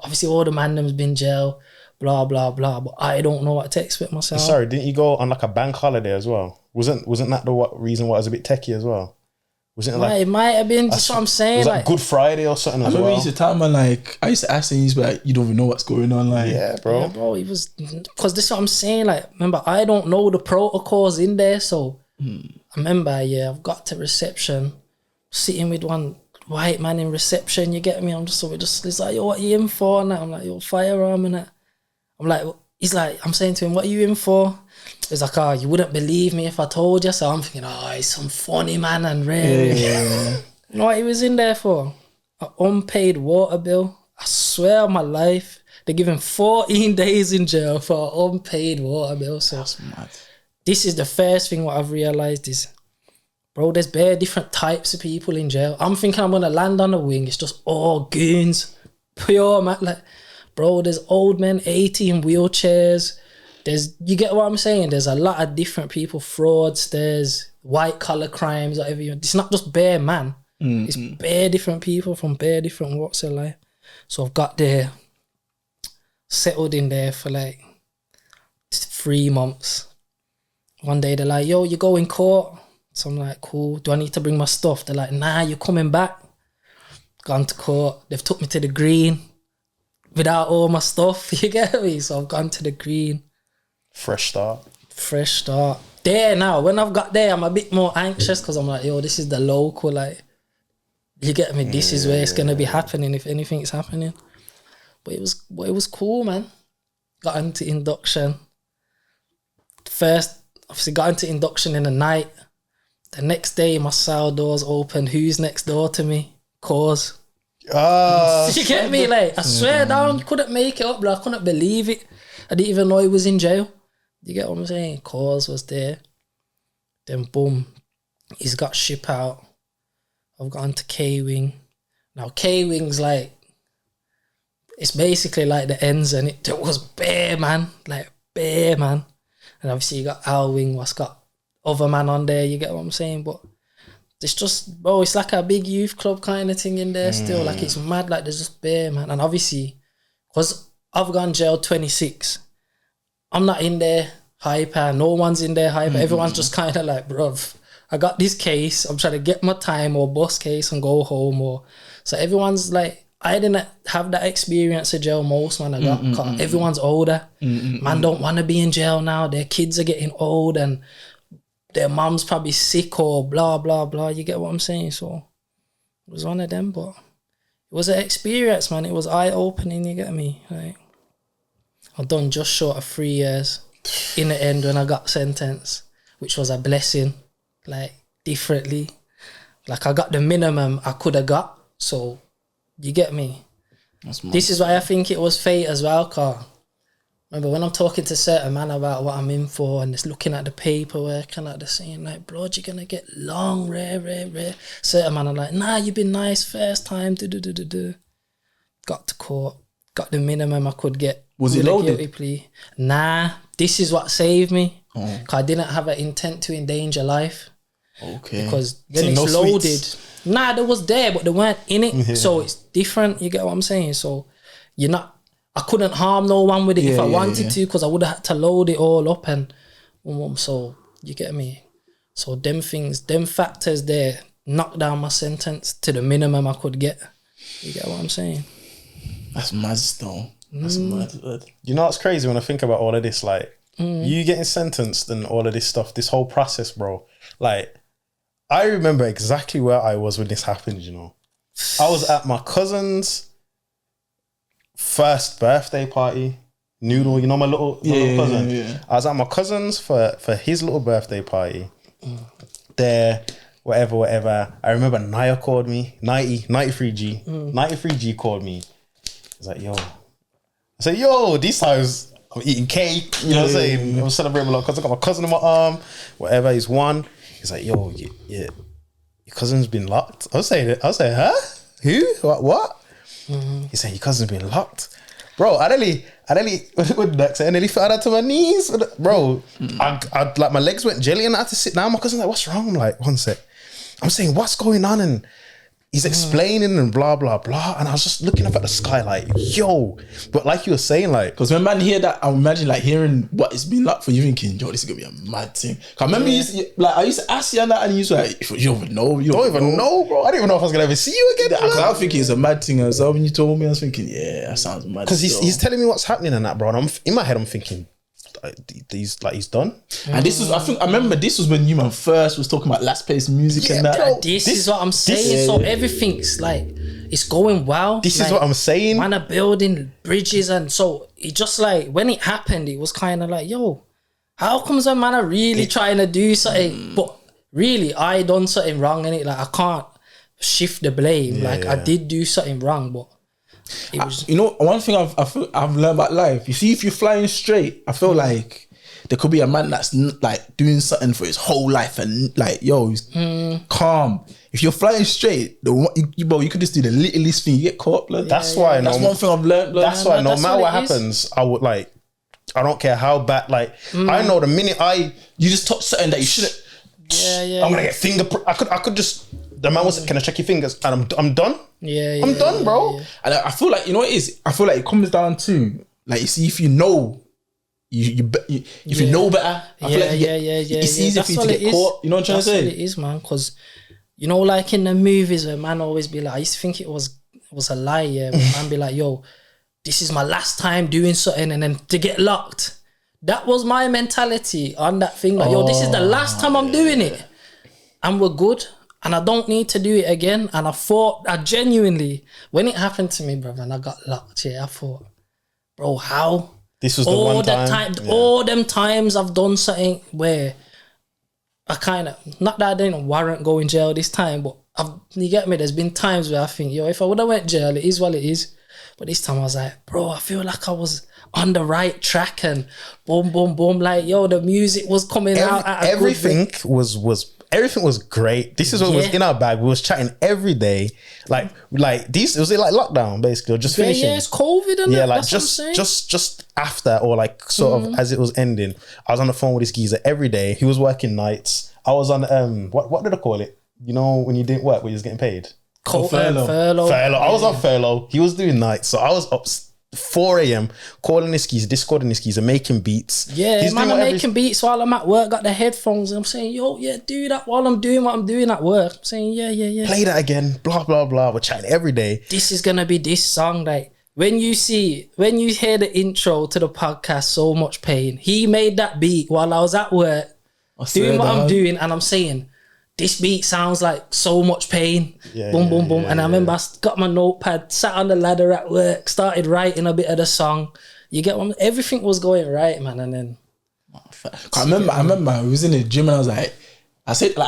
Obviously, all the man them's been jail, blah blah blah, but I don't know what to expect myself. Sorry, didn't you go on like a bank holiday as well? Wasn't that the reason why it was a bit techie as well? Wasn't it like it might have been. That's what I'm saying. Was like Good Friday or something I as remember well? you used to tell man, like, I used to ask him, he's like, you don't even know what's going on. Like, Yeah, bro. Yeah, bro, it was because this is what I'm saying. Like, remember, I don't know the protocols in there, so I remember, I've got to reception, sitting with one white man in reception. You get me? I'm just he's like, yo, what you in for? And I'm like, yo, firearm and that. I'm like, he's like, I'm saying to him, what are you in for? He's like, oh, you wouldn't believe me if I told you. So I'm thinking, oh, he's some funny man and rare. yeah. You know what he was in there for? An unpaid water bill. I swear on my life, they give him 14 days in jail for an unpaid water bill. So That's mad. this is the first thing what I've realised is, bro, there's bare different types of people in jail. I'm thinking I'm going to land on a wing. It's just all goons. Pure, man. Like, bro, there's old men, 80 in wheelchairs. You get what I'm saying? There's a lot of different people, frauds, there's white collar crimes, whatever. It's not just bare man. It's bare different people from bare different walks of life. So I've got there, settled in there for like 3 months. One day they're like, yo, you go in court. So I'm like, cool. Do I need to bring my stuff? They're like, nah, you're coming back. Gone to court. They've took me to the green without all my stuff. You get me? So I've gone to the green. Fresh start. There now, when I've got there, I'm a bit more anxious because I'm like, yo, this is the local, like, you get me? This is where it's gonna be happening if anything's happening. But it was cool, man. Got into induction. First, obviously got into induction in the night. The next day, my cell doors open. Who's next door to me? Cause. You get me? Like, I swear down, couldn't make it up, bro. I couldn't believe it. I didn't even know he was in jail. You get what I'm saying? Cause was there. Then boom, he's got ship out. I've gone to K-Wing. Now K-Wing's like, it's basically like the ends, and it was bare man. Like bare man. And obviously you got L-Wing, what's got other man on there, you get what I'm saying? But it's just, bro, it's like a big youth club kind of thing in there still. Like it's mad, like there's just bare man. And obviously, because I've gone jail 26, I'm not in there hyper. No one's in there hyper. Everyone's just kind of like, bruv, I got this case. I'm trying to get my time or bus case and go home. Or so everyone's like, I didn't have that experience of jail most, man. I got caught. Everyone's older. Man don't want to be in jail now. Their kids are getting old and their mum's probably sick or blah, blah, blah. You get what I'm saying? So it was one of them, but it was an experience, man. It was eye-opening, you get me? Like, I've done just short of 3 years in the end when I got sentenced, which was a blessing, like, differently. Like, I got the minimum I could have got, so you get me? This is why I think it was fate as well, cause remember when I'm talking to certain man about what I'm in for and just looking at the paperwork and like they're saying like, bro, you're gonna get long, rare. Certain man are like, nah, you've been nice first time, Got to court, got the minimum I could get. Was it loaded? Guilty plea. Nah, this is what saved me. Cause I didn't have an intent to endanger life. Okay. Because when it's no loaded, sweets? nah, they was there, but they weren't in it. So it's different. You get what I'm saying? So I couldn't harm no one with it if I wanted to, because I would have had to load it all up and so you get me? So them factors there knocked down my sentence to the minimum I could get. You get what I'm saying? That's mad still. That's mad. You know what's crazy when I think about all of this? Like, you getting sentenced and all of this stuff, this whole process, bro. Like, I remember exactly where I was when this happened, you know. I was at my cousin's first birthday party. Noodle, you know my little cousin? Yeah. I was at my cousin's for his little birthday party. There, whatever. I remember Naya called me, 93G. 93G called me. He's like, yo. I said, yo, these times I'm eating cake. You know what I'm saying? I'm celebrating my little cousin. I got my cousin in my arm. Whatever, he's one. He's like, yo, your cousin's been locked. I was saying, huh? Who? What? He said, your cousin's been locked. Bro, I nearly fell down to my knees. Bro, I like, my legs went jelly and I had to sit down. My cousin's like, what's wrong? I'm like, one sec. I'm saying, what's going on? And he's explaining and blah, blah, blah. And I was just looking up at the sky like, yo. But like you were saying, like... Because when man hear that, I imagine like hearing what it's been like for you thinking, yo, this is going to be a mad thing. Because I remember I used to ask you that and you was like, you don't even know. You don't even know, bro. I didn't even know if I was going to ever see you again. Because I was thinking it's a mad thing. And so when you told me, I was thinking, yeah, that sounds mad. Because he's telling me what's happening and that, bro. And in my head, I'm thinking... he's done. And this was, I remember this was when you man first was talking about last place music and that. Bro, this is what I'm saying. So everything's like, it's going well. This like, is what I'm saying. Man are building bridges, and so it just like, when it happened, it was kind of like, yo, how comes a man are really trying to do something, but really I done something wrong in it. Like, I can't shift the blame. I did do something wrong, but it was, you know, one thing I've learned about life. You see, if you're flying straight, I feel like there could be a man that's like doing something for his whole life and like, yo, he's calm. If you're flying straight, you could just do the littlest thing, you get caught. Blood. That's one thing I've learned. Blood. That's why no matter what happens, I would like. I don't care how bad. Like I know the minute you just touch something that you shouldn't. I'm gonna get fingerprint. I could just. The man was, can I check your fingers? And I'm done. I'm done, bro. Yeah. And I feel like, you know what it is? I feel like it comes down to, like, you see, if you know, if you know better, I feel like it's easier for you to get caught. You know what I'm trying to say? That's what it is, man. Because, you know, like in the movies where man always be like, I used to think it was a lie, yeah. When man be like, yo, this is my last time doing something, and then to get locked. That was my mentality on that thing. Like, yo, this is the last time I'm doing it. And we're good. And I don't need to do it again. And I genuinely, when it happened to me, brother, and I got locked, I thought, bro, how? This was the one time. All them times I've done something where I kind of, not that I didn't warrant going jail this time, but you get me? There's been times where I think, yo, if I would have went jail, it is what it is. But this time I was like, bro, I feel like I was on the right track, and boom, boom, boom. Like, yo, the music was coming out. Everything was great. This is what was in our bag. We was chatting every day. Like these, it was like lockdown basically, or just finishing. Yeah, it's COVID and like just after, or like sort of as it was ending. I was on the phone with this geezer every day. He was working nights. I was on what did I call it? You know, when you didn't work, when you was getting paid. Furlough. I was on furlough. He was doing nights, so I was up 4 a.m. calling his keys, discording his keys, and making beats. Yeah, man, I'm making beats while I'm at work. Got the headphones, and I'm saying, yo, do that while I'm doing what I'm doing at work. I'm saying, yeah. Play that again. Blah blah blah. We're chatting every day. This is gonna be this song. Like when you hear the intro to the podcast, So Much Pain. He made that beat while I was at work doing what I'm doing, and I'm saying, this beat sounds like So Much Pain. Boom, boom, boom. And I remember I got my notepad, sat on the ladder at work, started writing a bit of the song. You get one. Everything was going right, man. And then I remember I was in the gym and I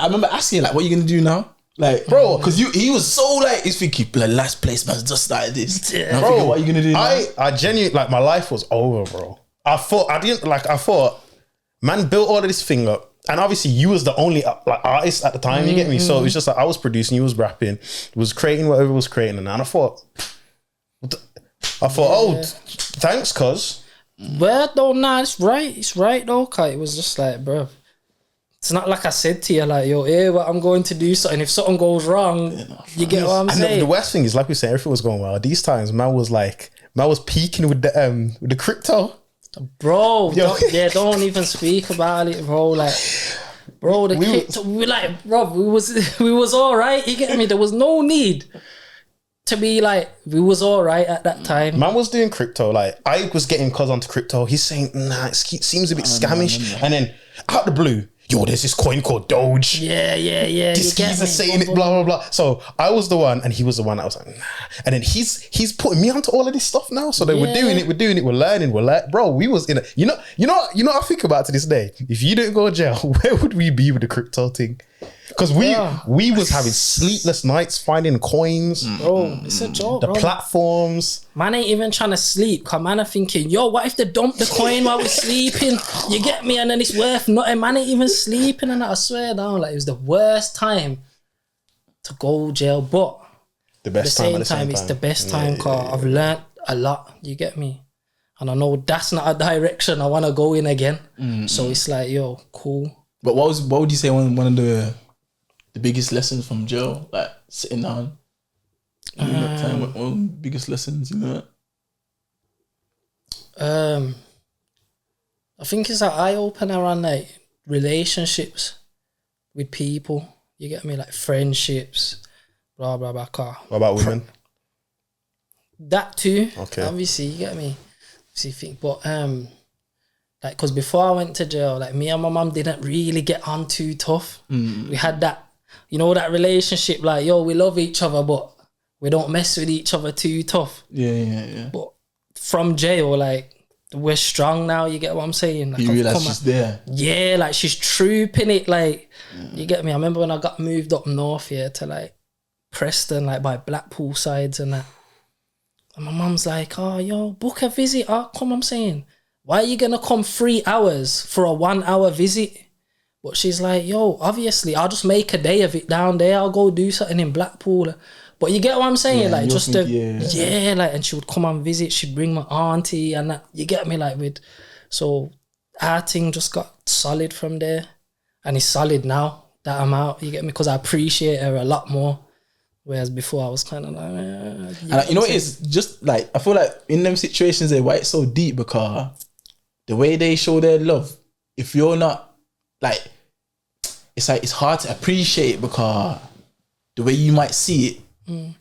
remember asking, like, what are you gonna do now? Like, bro, because he was so like, he's thinking, the last place man just started this. Yeah. Bro, thinking, what are you gonna do now? I genuinely, like, my life was over, bro. I thought man built all of this thing up. And obviously you was the only like artist at the time, you get me? So it was just like I was producing, you was rapping, was creating whatever was creating. And I thought, thanks, cuz. Well, though, nah, it's right though, cause it was just like, bro, it's not like I said to you, like, yo, but I'm going to do something. If something goes wrong, you get what I'm saying? The worst thing is, like we said, everything was going well. These times, man was peaking with the crypto. Bro, don't even speak about it, bro. Like, bro, we was all right. You get me? There was no need to be like, we was all right at that time. Man was doing crypto. Like, I was getting cuz onto crypto. He's saying, nah, it seems a bit scammish. And then out the blue, yo, there's this coin called Doge. Yeah. This geezer saying it, blah, blah, blah. So I was the one, and he was the one that was like, nah. And then he's putting me onto all of this stuff now. So then we're doing it, we're learning, bro, we was you know what I think about to this day? If you didn't go to jail, where would we be with the crypto thing? Because we was having sleepless nights finding coins, Bro, it's a joke, the bro. platforms. Man ain't even trying to sleep. Cause man are thinking, yo, what if they dump the coin while we're sleeping? You get me? And then it's worth nothing. Man ain't even sleeping. And I swear down, like it was the worst time to go jail. But The best time. At the same time, it's the best time. Cause I've learned a lot. You get me? And I know that's not a direction I want to go in again. So it's like, yo, cool. But what would you say one of the biggest lessons from jail? Like sitting down during that time, what one of the biggest lessons, you know? I think it's an eye opener on like relationships with people. You get me? Like friendships, blah blah blah. What about women? That too. Okay. Obviously, you get me. But like, cause before I went to jail, like me and my mum didn't really get on too tough. We had that, you know, that relationship. Like, yo, we love each other, but we don't mess with each other too tough. Yeah. But from jail, like, we're strong now. You get what I'm saying? Like, You realise she's there. Yeah, like she's trooping it. Like, you get me? I remember when I got moved up north here to like Preston, like by Blackpool sides and that. And my mum's like, oh, yo, book a visit. Oh, come, I'm saying, why are you going to come 3 hours for a 1 hour visit? But she's like, yo, obviously, I'll just make a day of it down there. I'll go do something in Blackpool. But you get what I'm saying? Like, just like, and she would come and visit. She'd bring my auntie and that. You get me? Like, so our thing just got solid from there. And it's solid now that I'm out. You get me? Because I appreciate her a lot more. Whereas before I was kind of like, and you know what it is? Just like, I feel like in them situations there, why it's so deep, because the way they show their love, if you're not like, it's like, it's hard to appreciate because the way you might see it,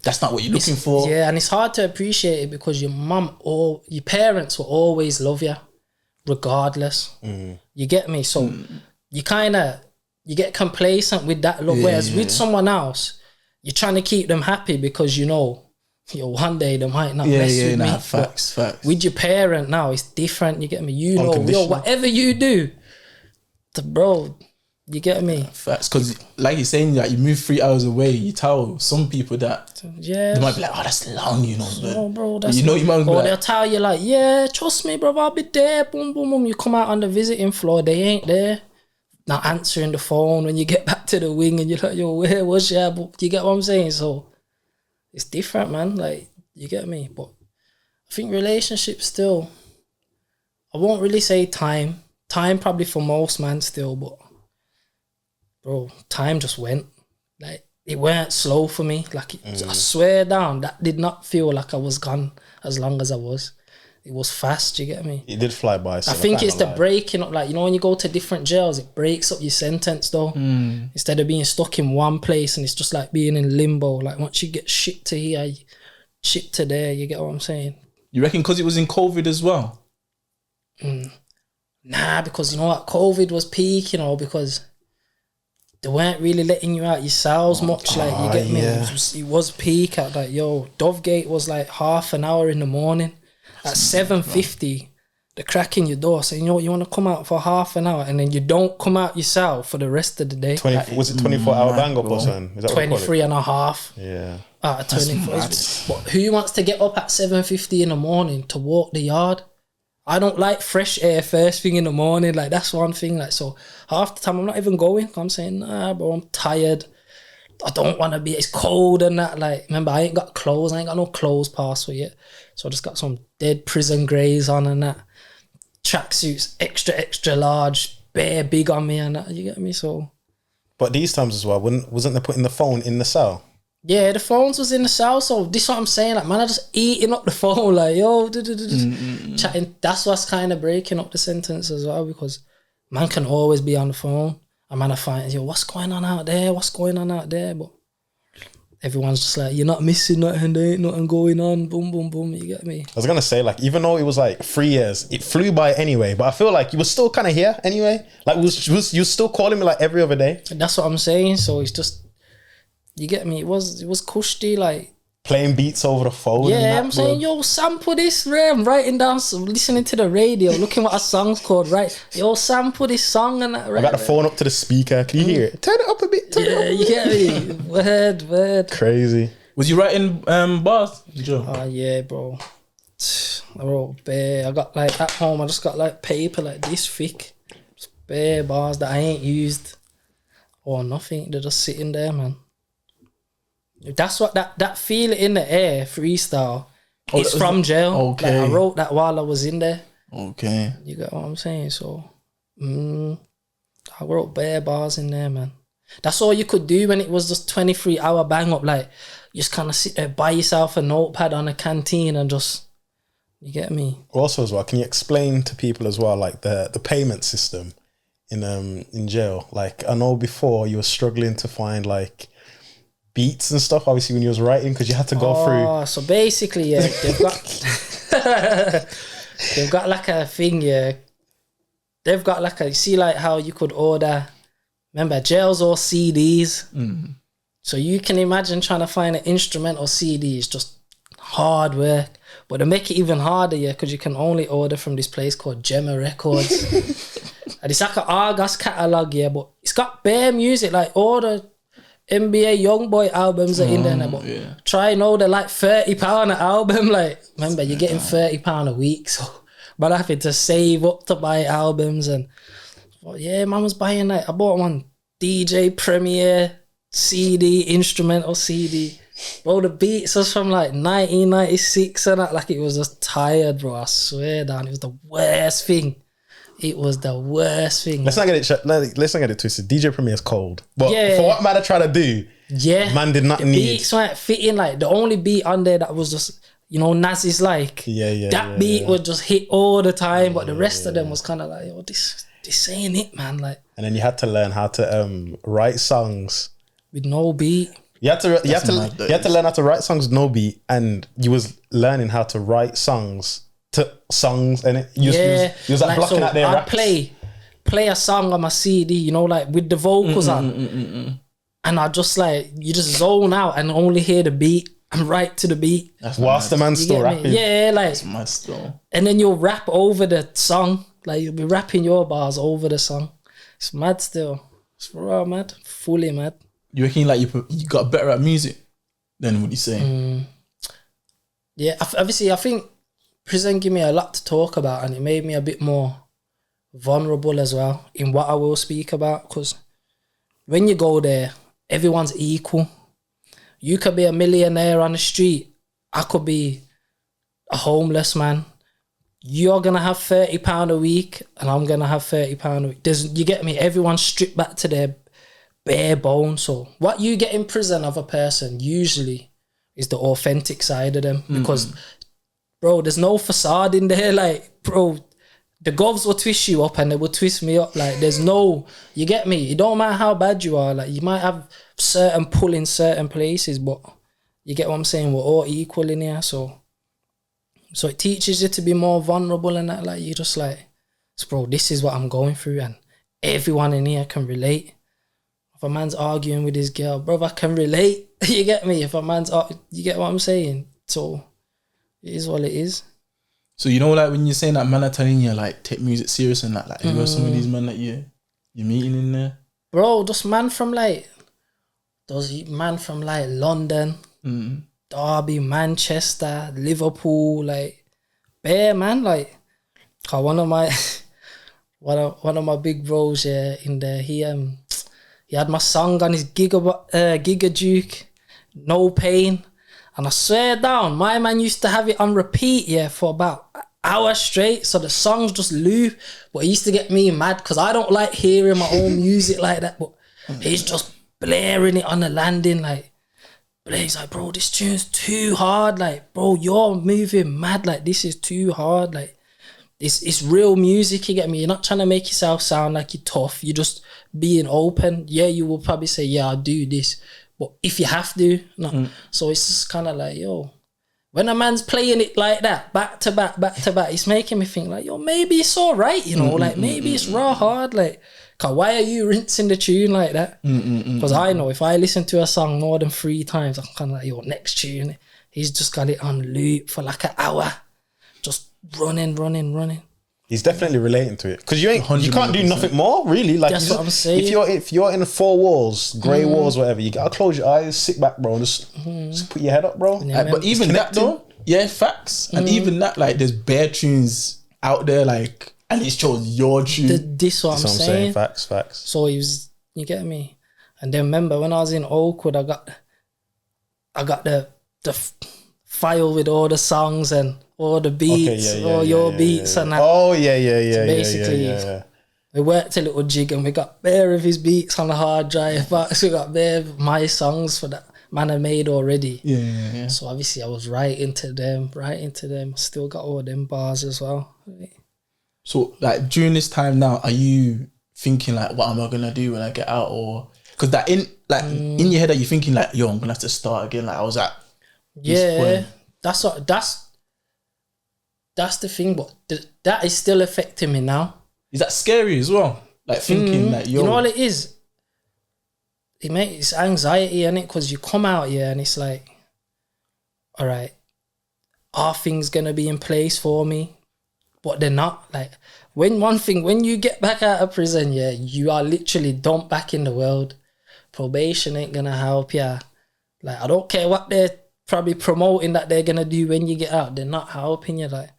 that's not what you're looking for. Yeah, and it's hard to appreciate it because your mum or your parents will always love you regardless. You get me? So you get complacent with that love. Whereas with someone else, you're trying to keep them happy because you know, one day they might not mess with me. Facts. With your parent now, it's different. You get me? You know, yo, whatever you do, bro, you get me? Facts. Because like you're saying, like you move 3 hours away, you tell some people that they might be like, oh, that's long, you know. No, bro, that's you know, you might be or they'll tell you like, yeah, trust me, bro, I'll be there. Boom, boom, boom. You come out on the visiting floor, they ain't there. Not answering the phone when you get back to the wing and you're like, yo, where was you? But you get what I'm saying? So it's different, man. Like, you get me? But I think relationships still, I won't really say time. Time probably for most man still, but bro, time just went. Like, it weren't slow for me. Like, I swear down, that did not feel like I was gone as long as I was. It was fast, you get me? It did fly by. I think it's the breaking up, like, you know, when you go to different jails, it breaks up your sentence though. Instead of being stuck in one place and it's just like being in limbo. Like, once you get shipped to here, you shipped to there, you get what I'm saying? You reckon because it was in COVID as well? Nah, because you know what? COVID was peak, you know, because they weren't really letting you out your cells much. Like, you get me? It was peak at like, yo, Dovegate was like half an hour in the morning. At 7:50, they're cracking your door saying, you know what, you want to come out for half an hour, and then you don't come out yourself for the rest of the day. Was it 24-hour bang up or something? Is that 23 and a half. Yeah. 24. But who wants to get up at 7:50 in the morning to walk the yard? I don't like fresh air first thing in the morning. Like, that's one thing. Like, so half the time I'm not even going. I'm saying, nah, bro, I'm tired. I don't want to be, it's cold and that. Like, remember, I ain't got clothes. I ain't got no clothes passport yet. So I just got some dead prison greys on and that. Tracksuits, extra large, bare big on me and that. You get me? So. But these times as well, wasn't they putting the phone in the cell? Yeah, the phones was in the cell. So this is what I'm saying. Like, man, I just eating up the phone. Like, yo, chatting. That's what's kind of breaking up the sentence as well, because man can always be on the phone. And man, I find, yo, what's going on out there? What's going on out there? But everyone's just like, you're not missing nothing. There ain't nothing going on. Boom, boom, boom. You get me? I was going to say, like, even though it was like 3 years, it flew by anyway. But I feel like you were still kind of here anyway. Like, you still calling me like every other day. And that's what I'm saying. So it's just, you get me? It was cushy, like. playing beats over the phone. Yeah, I'm saying, yo, sample this, Ray. I'm writing down, listening to the radio, looking what a song's called, right? Yo, sample this song and that, right? I got the phone up to the speaker. Can you hear it? Turn it up a bit. Turn it up. You get me? Word. Crazy. Was you writing bars, Joe? Oh, yeah, bro. I wrote bare. I got like at home, I just got like paper like this thick. Just bare bars that I ain't used or nothing. They're just sitting there, man. That's what that feel in the air freestyle. It's from jail. Okay. Like, I wrote that while I was in there. Okay. You get what I'm saying? So, I wrote bare bars in there, man. That's all you could do when it was just 23-hour bang up. Like, you just kind of sit there, buy yourself a notepad on a canteen and just, you get me? Also, as well, can you explain to people as well, like the payment system in jail? Like, I know before you were struggling to find like beats and stuff. Obviously, when you was writing, because you had to go through. Oh, so basically, yeah, they've got like a thing, yeah. They've got like you see like how you could order. Remember, jails or CDs. So you can imagine trying to find an instrumental CD is just hard work. But they make it even harder, yeah, because you can only order from this place called Gemma Records. And it's like an Argos catalogue, yeah, but it's got bare music, like all the NBA Youngboy albums are in there now, but try and order like £30 an album. Like, remember, you're getting £30 a week, so but having to save up to buy albums. And but yeah, man was buying like, I bought one DJ Premier CD, instrumental CD. Bro, the beats was from like 1996 and that, like it was just tired, bro. I swear down, it was the worst thing. It was the worst thing. Let's not get it twisted. DJ Premier is cold, but for what man I try to do, man did not the need. Beats weren't fitting. Like the only beat on there that was just, you know, Nazi's like that beat would just hit all the time, but the rest of them was kind of like, yo, this ain't it, man. Like, and then you had to learn how to write songs with no beat. You had to learn how to write songs with no beat, and you was learning how to write songs to songs, and you was like blocking out their raps. I'd play a song on my CD, you know, like with the vocals on, and I just like, you just zone out and only hear the beat and write to the beat. Whilst the man's still rapping. Yeah, like, that's my style. And then you'll rap over the song, like you'll be rapping your bars over the song. It's mad still. It's raw mad, fully mad. You reckon like you got better at music than what you say? Yeah, obviously I think prison gave me a lot to talk about, and it made me a bit more vulnerable as well in what I will speak about, because when you go there, everyone's equal. You could be a millionaire on the street. I could be a homeless man. You're going to have £30 a week and I'm going to have £30 a week. You get me? Everyone's stripped back to their bare bones. So what you get in prison of a person usually is the authentic side of them, because bro, there's no facade in there. Like, bro, the govs will twist you up and they will twist me up. Like, there's no, you get me? It don't matter how bad you are. Like, you might have certain pull in certain places, but you get what I'm saying? We're all equal in here. So it teaches you to be more vulnerable and that. Like, you just like, bro, this is what I'm going through, and everyone in here can relate. If a man's arguing with his girl, bro, I can relate. You get me? If a man's, you get what I'm saying? So it is what it is. So, you know, like when you're saying that man are telling you like take music serious and that, like you got some of these men that you're meeting in there? Bro, those man from like London, Derby, Manchester, Liverpool, like bare man, like one of my big bros in there, he had my song on his Giga Duke, No Pain. And I swear down, my man used to have it on repeat, for about an hour straight. So the songs just loop. But it used to get me mad because I don't like hearing my own music like that. But he's just blaring it on the landing. Like, he's like, bro, this tune's too hard. Like, bro, you're moving mad. Like, this is too hard. Like, it's real music, you get me? You're not trying to make yourself sound like you're tough. You're just being open. Yeah, you will probably say, yeah, I'll do this. But if you have to, no. So it's just kind of like, yo, when a man's playing it like that, back to back, it's making me think like, yo, maybe it's all right, you know, like maybe it's raw hard, like, Cause why are you rinsing the tune like that? Because I know if I listen to a song more than 3 times, I'm kind of like, yo, next tune. He's just got it on loop for like an hour, just running. He's definitely relating to it because you can't do nothing more really. Like That's what I'm saying. If you're in 4 walls, grey walls, whatever, you gotta close your eyes, sit back, bro, and just put your head up, bro. Yeah, but even that though, yeah, facts. And even that, like, there's bare tunes out there, like, and it's chose your tune. This what I'm saying. Facts. So you get me? And then remember when I was in Oakwood, I got the file with all the songs and all the beats, your beats and that. Oh yeah. Basically, we worked a little jig and we got bare of his beats on the hard drive, but we got bare of my songs for that man I made already. Yeah. So obviously I was right into them. Still got all them bars as well. So like during this time now, are you thinking like, what am I gonna do when I get out? Or because that in your head, are you thinking like, yo, I'm gonna have to start again? Like I was at this point. That's the thing, but that is still affecting me now. Is that scary as well? Like thinking that, yo, you know what it is? It's anxiety, innit? Because you come out here and it's like, all right, are things gonna be in place for me? But they're not. Like when you get back out of prison, yeah, you are literally dumped back in the world. Probation ain't gonna help you. Like I don't care what they're probably promoting that they're gonna do when you get out. They're not helping you. Like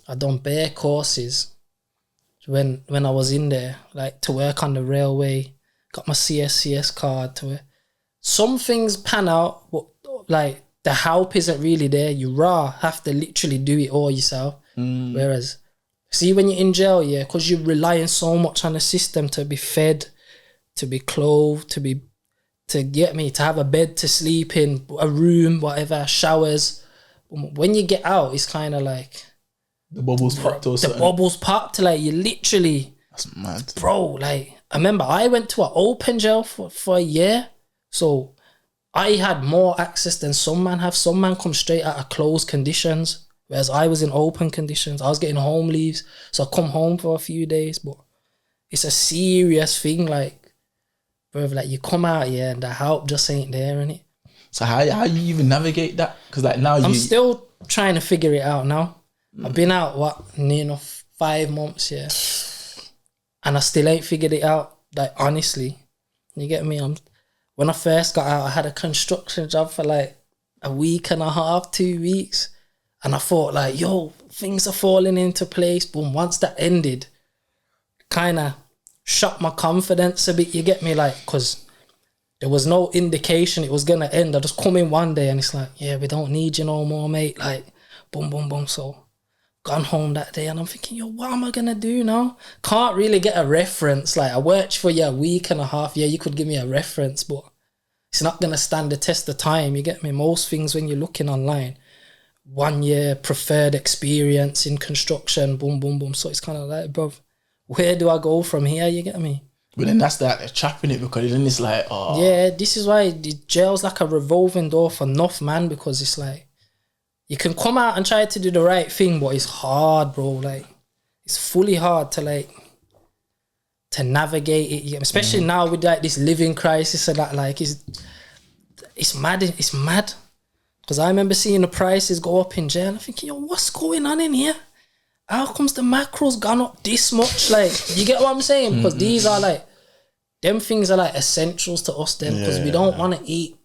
I done bare courses when I was in there, like to work on the railway. Got my CSCS card to it. Some things pan out, but like the help isn't really there. You have to literally do it all yourself. Whereas, see when you're in jail, yeah, because you're relying so much on the system to be fed, to be clothed, to have a bed to sleep in, a room, whatever, showers. When you get out, it's kind of like the bubbles popped or something. The bubbles popped, like you literally. That's mad, bro. Like I remember, I went to an open jail for a year, so I had more access than some man have. Some man come straight out of closed conditions, whereas I was in open conditions. I was getting home leaves, so I come home for a few days. But it's a serious thing, like, bro. Like you come out here and the help just ain't there, innit? So how you even navigate that? Because like now I'm still trying to figure it out now. I've been out near enough 5 months, yeah, and I still ain't figured it out. Like honestly, you get me? When I first got out, I had a construction job for like a week and a half, 2 weeks, and I thought like, yo, things are falling into place. Boom. Once that ended, kind of shot my confidence a bit. You get me? Like, cause there was no indication it was gonna end. I just come in one day and it's like, yeah, we don't need you no more, mate. Like, boom, boom, boom. So gone home that day and I'm thinking, yo, what am I gonna do now? Can't really get a reference. Like I worked for you a week and a half. Yeah, you could give me a reference, but it's not gonna stand the test of time. You get me? Most things when you're looking online, 1 year preferred experience in construction, boom, boom, boom. So it's kind of like, bro, where do I go from here? You get me? But then that's that they're trapping it, because then it's like, oh yeah, this is why the jail's like a revolving door for enough, man, because it's like you can come out and try to do the right thing, but it's hard, bro. Like it's fully hard to navigate it, especially now with like this living crisis and that. Like it's mad. It's mad because I remember seeing the prices go up in jail. I'm thinking, yo, what's going on in here? How comes the macro's gone up this much? Like, you get what I'm saying? Because these are like, them things are like essentials to us then, because we don't want to eat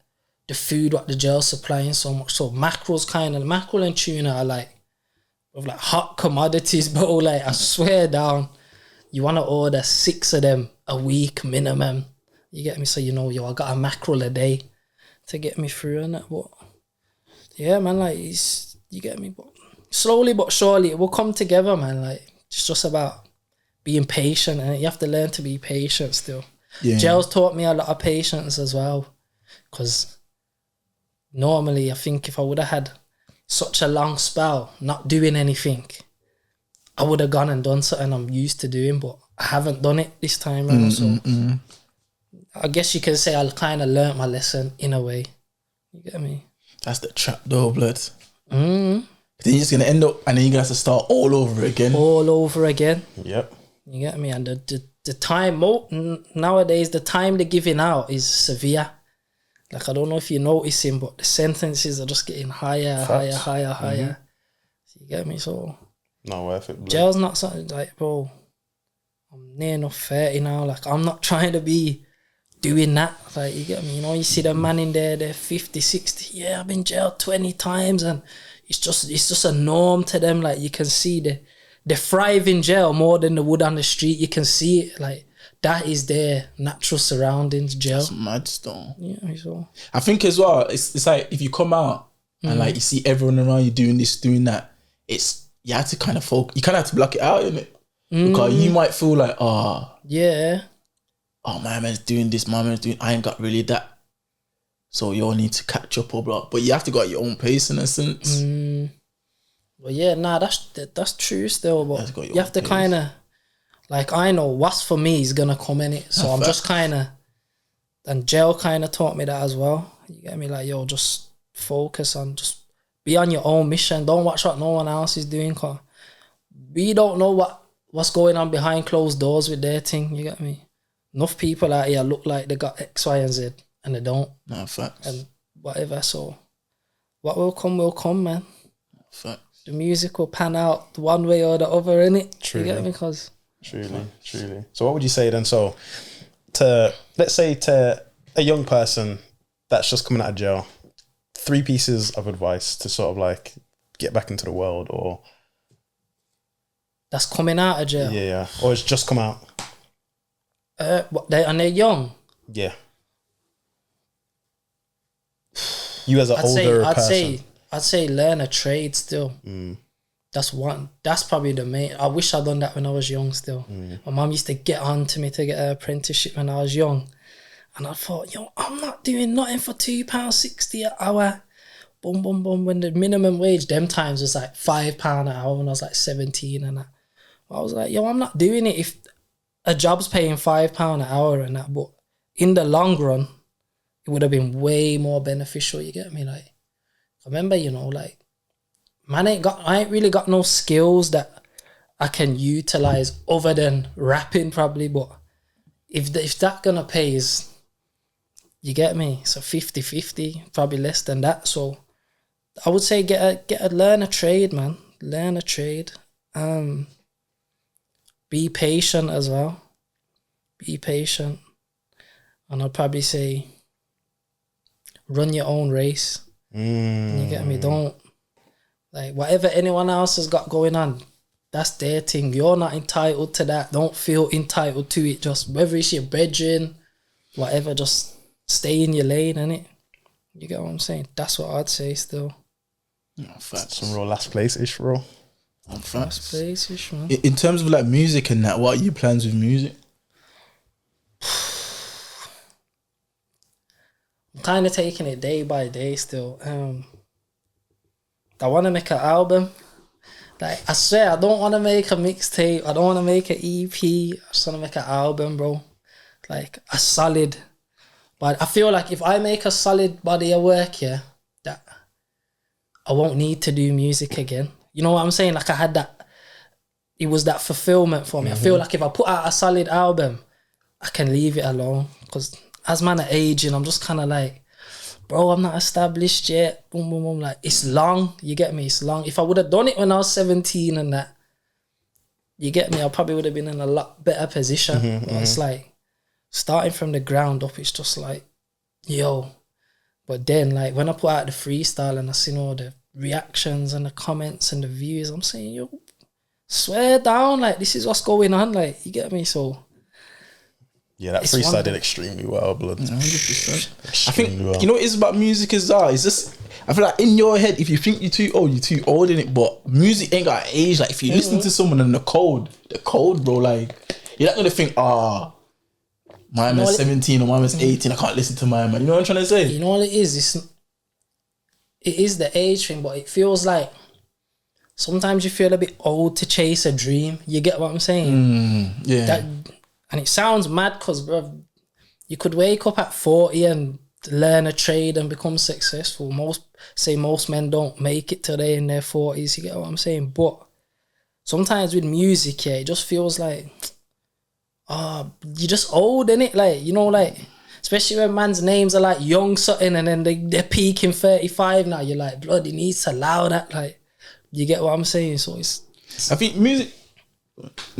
the food what the jail's supplying so much. So mackerel and tuna are like hot commodities, bro. Like I swear down, you want to order 6 of them a week minimum. You get me? So you know, yo, I got a mackerel a day to get me through and that. But yeah, man, like you get me? But slowly but surely it will come together, man. Like it's just about being patient, and you have to learn to be patient still. Yeah. Jail's taught me a lot of patience as well, because normally I think if I would have had such a long spell not doing anything, I would have gone and done something I'm used to doing, but I haven't done it this time around. So I guess you can say I kind of learnt my lesson in a way. You get me? That's the trap though, blood. Then you're just going to end up, and then you're going to have to start all over again. Yep. You get me? And the time nowadays, the time they're giving out is severe. Like, I don't know if you're noticing, but the sentences are just getting higher. So you get me? So not worth it, bro. jail's not something like, bro, I'm near enough 30 now. Like, I'm not trying to be doing that. Like, you get me? You know, you see the man in there, they're 50, 60. Yeah, I've been jailed 20 times, and it's just a norm to them. Like, you can see they thrive in jail more than they would on the street. You can see it. Like, that is their natural surroundings, jail. That's mad stuff. Yeah, so. I think as well, it's like if you come out and like you see everyone around you doing this, doing that, you have to kind of focus. You kind of have to block it out, innit? Because you might feel like, yeah, my man's doing this, my man's doing, I ain't got really that. So you all need to catch up or blah. But you have to go at your own pace in a sense. Well, yeah, that's true still. But you have to kind of, like, I know what's for me is gonna come in it. So I'm just kind of, and jail kind of taught me that as well. You get me? Like, yo, just focus on, just be on your own mission. Don't watch what no one else is doing. Cause we don't know what's going on behind closed doors with their thing. You get me? Enough people out here look like they got X, Y, and Z, and they don't. No, facts. And whatever. So what will come, man. Facts. The music will pan out one way or the other, innit? Truly. You get me? Because Truly. So what would you say then? So let's say to a young person that's just coming out of jail, 3 pieces of advice to sort of like get back into the world, or that's coming out of jail. Yeah. Or it's just come out. And they're young. Yeah. You as an older person. I'd say learn a trade still. That's one. That's probably the main. I wish I'd done that when I was young still. My mum used to get on to me to get an apprenticeship when I was young. And I thought, yo, I'm not doing nothing for £2.60 an hour. Boom, boom, boom. When the minimum wage them times was like £5 an hour when I was like 17 and that. I was like, yo, I'm not doing it if a job's paying £5 an hour and that. But in the long run, it would have been way more beneficial. You get me? Like, I remember, you know, like, man, I ain't really got no skills that I can utilize other than rapping probably. But if that gonna pay is, you get me? So 50-50, probably less than that. So I would say learn a trade, man. Learn a trade. Be patient as well. Be patient. And I'd probably say run your own race. You get me? Don't, like, whatever anyone else has got going on, that's their thing. You're not entitled to that. Don't feel entitled to it. Just whether it's your bedroom, whatever, just stay in your lane, innit? You get what I'm saying? That's what I'd say still. No, facts. Some real last place-ish, bro. Facts. Place-ish, man. In terms of like music and that, what are your plans with music? I'm kind of taking it day by day still. I want to make an album. Like, I swear, I don't want to make a mixtape. I don't want to make an EP. I just want to make an album, bro. Like, a solid. But I feel like if I make a solid body of work, that I won't need to do music again. You know what I'm saying? Like, I had that. It was that fulfillment for me. I feel like if I put out a solid album, I can leave it alone. Because as man are aging, I'm just kind of like, bro, I'm not established yet. Boom, boom, boom. Like, it's long. You get me? It's long. If I would have done it when I was 17 and that, you get me? I probably would have been in a lot better position. It's like, starting from the ground up, it's just like, yo. But then, like, when I put out the freestyle and I seen all the reactions and the comments and the views, I'm saying, yo, swear down. Like, this is what's going on. Like, you get me? So, yeah, that freestyle did extremely well, blood. 100%. I think, you know what it is about music as well? It's just, I feel like in your head, if you think you're too old in it, but music ain't got age. Like, if you listen to someone in the code, bro, like, you're not going to think, my man's 17 or my man's 18, I can't listen to my man. You know what I'm trying to say? You know what it is? It is the age thing, but it feels like sometimes you feel a bit old to chase a dream. You get what I'm saying? Yeah. And it sounds mad because, bro, you could wake up at 40 and learn a trade and become successful. Most men don't make it till they're in their 40s. You get what I'm saying? But sometimes with music, it just feels like you're just old, innit? Like, you know, like, especially when man's names are like young something and then they're peaking 35 now. You're like, blood, he needs to allow that. Like, you get what I'm saying? So it's... I think music...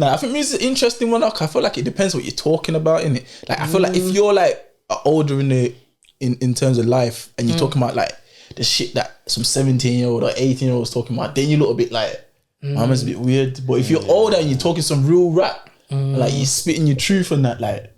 I think music is an interesting one. I feel like it depends what you're talking about, innit? Like, I feel like if you're like older in terms of life and you're talking about like the shit that some 17-year-old or 18-year-old is talking about, then you look a bit like, it's a bit weird. But if you're older and you're talking some real rap, like you're spitting your truth on that, like...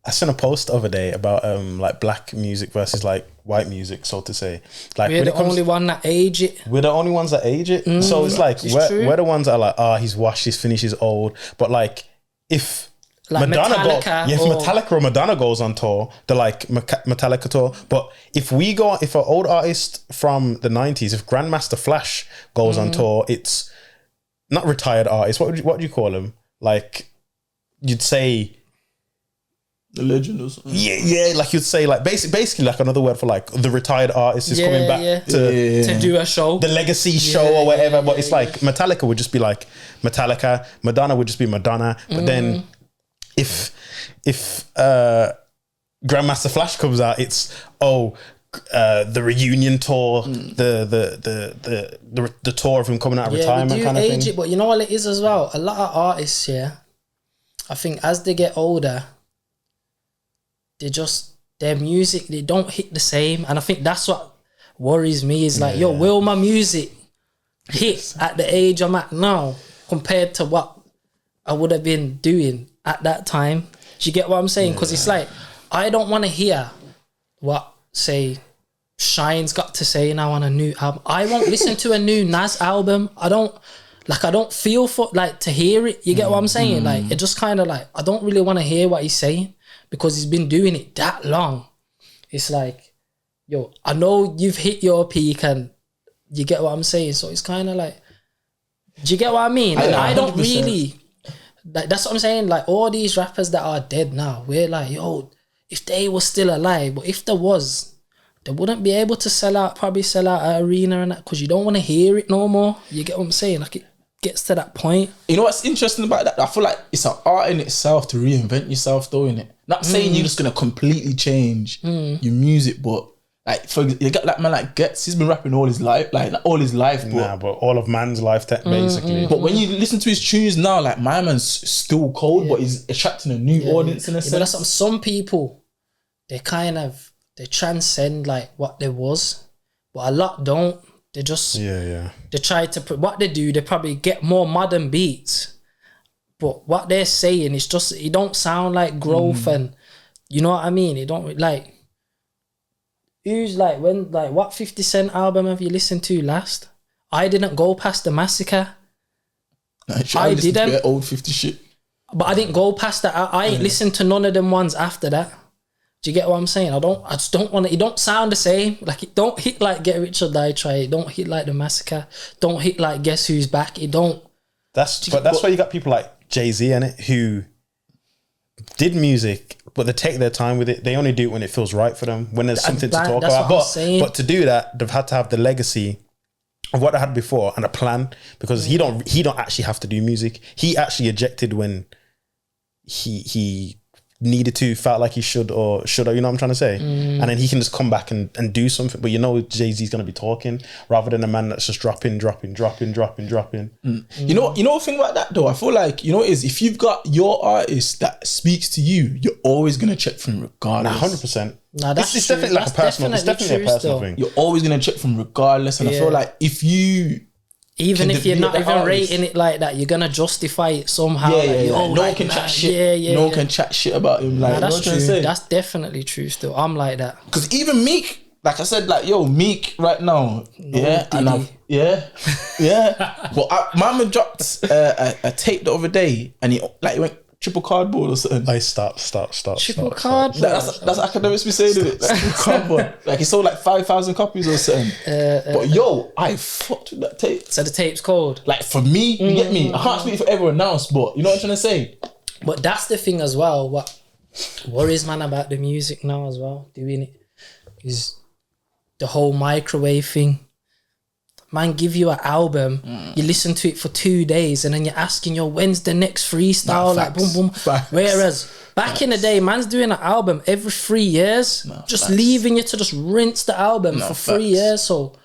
I sent a post the other day about like black music versus like white music, so to say. Like we're the only one that age it. We're the only ones that age it. So it's like we're the ones that are like, he's washed, his finish is old. But like if like Metallica or Madonna goes on tour, they're like Metallica tour. But if an old artist from the 90s, if Grandmaster Flash goes on tour, it's not retired artist. What do you call him? Like you'd say the legend or something. Yeah, like you'd say like basically like another word for like the retired artist is coming back to do a show. The legacy show or whatever. But it's like Metallica would just be like Metallica, Madonna would just be Madonna. But then if Grandmaster Flash comes out, it's the reunion tour, the tour of him coming out of retirement kind of thing. It, but you know what it is as well? A lot of artists, I think as they get older, their music, they don't hit the same. And I think that's what worries me is like, will my music hit at the age I'm at now compared to what I would have been doing at that time? Do you get what I'm saying? Because it's like, I don't want to hear what, say, Shine's got to say now on a new album. I won't listen to a new Nas album. I don't feel for like to hear it. You get what I'm saying? Like, it just kind of like, I don't really want to hear what he's saying because he's been doing it that long. It's like, I know you've hit your peak and you get what I'm saying. So it's kind of like, do you get what I mean? And I don't really, like, that's what I'm saying. Like all these rappers that are dead now, we're like, if they were still alive, but if there was, they wouldn't be able to probably sell out an arena and that because you don't want to hear it no more. You get what I'm saying? Like it gets to that point. You know what's interesting about that? I feel like it's an art in itself to reinvent yourself, though, innit? Not saying you're just gonna completely change your music, but like you got that man like Gets, he's been rapping all his life, like not all his life, but all of man's life, basically. But when you listen to his tunes now, like my man's still cold, but he's attracting a new audience in a sense. But that's some people, they transcend like what there was, but a lot don't. They just they try to what they do. They probably get more modern beats, but what they're saying is just it don't sound like growth, and you know what I mean. It don't like. Who's like what 50 Cent album have you listened to last? I didn't go past the Massacre. I didn't to old 50 shit, but I didn't go past that. I ain't listened to none of them ones after that. Do you get what I'm saying? I just don't want it. It don't sound the same. Like it don't hit like Get Rich or Die Try. It don't hit like the Massacre. Don't hit like Guess Who's Back. It don't. That's why you got people like Jay-Z in it who did music, but they take their time with it. They only do it when it feels right for them, when there's something to talk about. But to do that, they've had to have the legacy of what they had before and a plan, because he don't actually have to do music. He actually ejected when he needed to, felt like he should, or you know what I'm trying to say? And then he can just come back and do something. But Jay-Z's going to be talking rather than a man that's just dropping. You know the thing about that though? I feel like, you know, is if you've got your artist that speaks to you, you're always going to check from regardless. 100%. It's definitely like a personal thing. You're always going to check from regardless. And I feel like if you... Even if you're not even rating it like that, you're gonna justify it somehow. No one can chat shit. No one can chat shit about him. Like, that's true. That's definitely true. Still, I'm like that. Because even Meek, like I said, like Meek right now, Well, Mama dropped a tape the other day, and he went triple cardboard or something. I stop. Triple cardboard. That's academics be saying it. Like, triple cardboard. Like he sold like 5,000 copies or something. But I fucked with that tape. So the tape's cold. Like for me, you get me. I can't speak for everyone else, but you know what I'm trying to say. But that's the thing as well. What worries man about the music now as well, doing it, is the whole microwave thing. man give you an album, you listen to it for 2 days, and then you're asking, yo, when's the next freestyle? Like, boom, boom. Whereas back in the day, man's doing an album every 3 years, just leaving you to just rinse the album for 3 years. So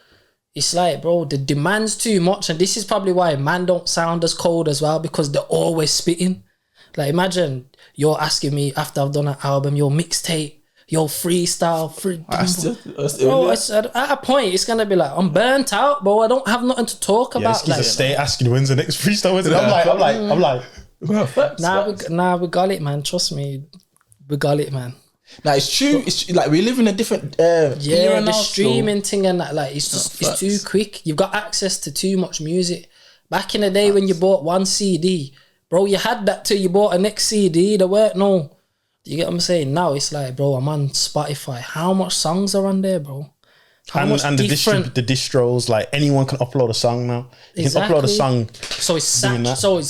it's like, bro, the demand's too much, and this is probably why man don't sound as cold as well, because they're always spitting. Like, imagine you're asking me after I've done an album, your mixtape, your freestyle, bro, it's, at a point it's gonna be like, I'm burnt out, bro. I don't have nothing to talk about. Like, stay asking when's the next freestyle. I'm like, we got it, man. Trust me, we got it, man. Now it's true. It's like we live in a different era now, the streaming thing and that, like, it's just it's too quick. You've got access to too much music. Back in the day when you bought one CD, bro, you had that till you bought a next CD. There weren't no. You get what I'm saying? Now it's like, bro, I'm on Spotify. How much songs are on there, bro? And the distros, like, anyone can upload a song now. You can upload a song. So it's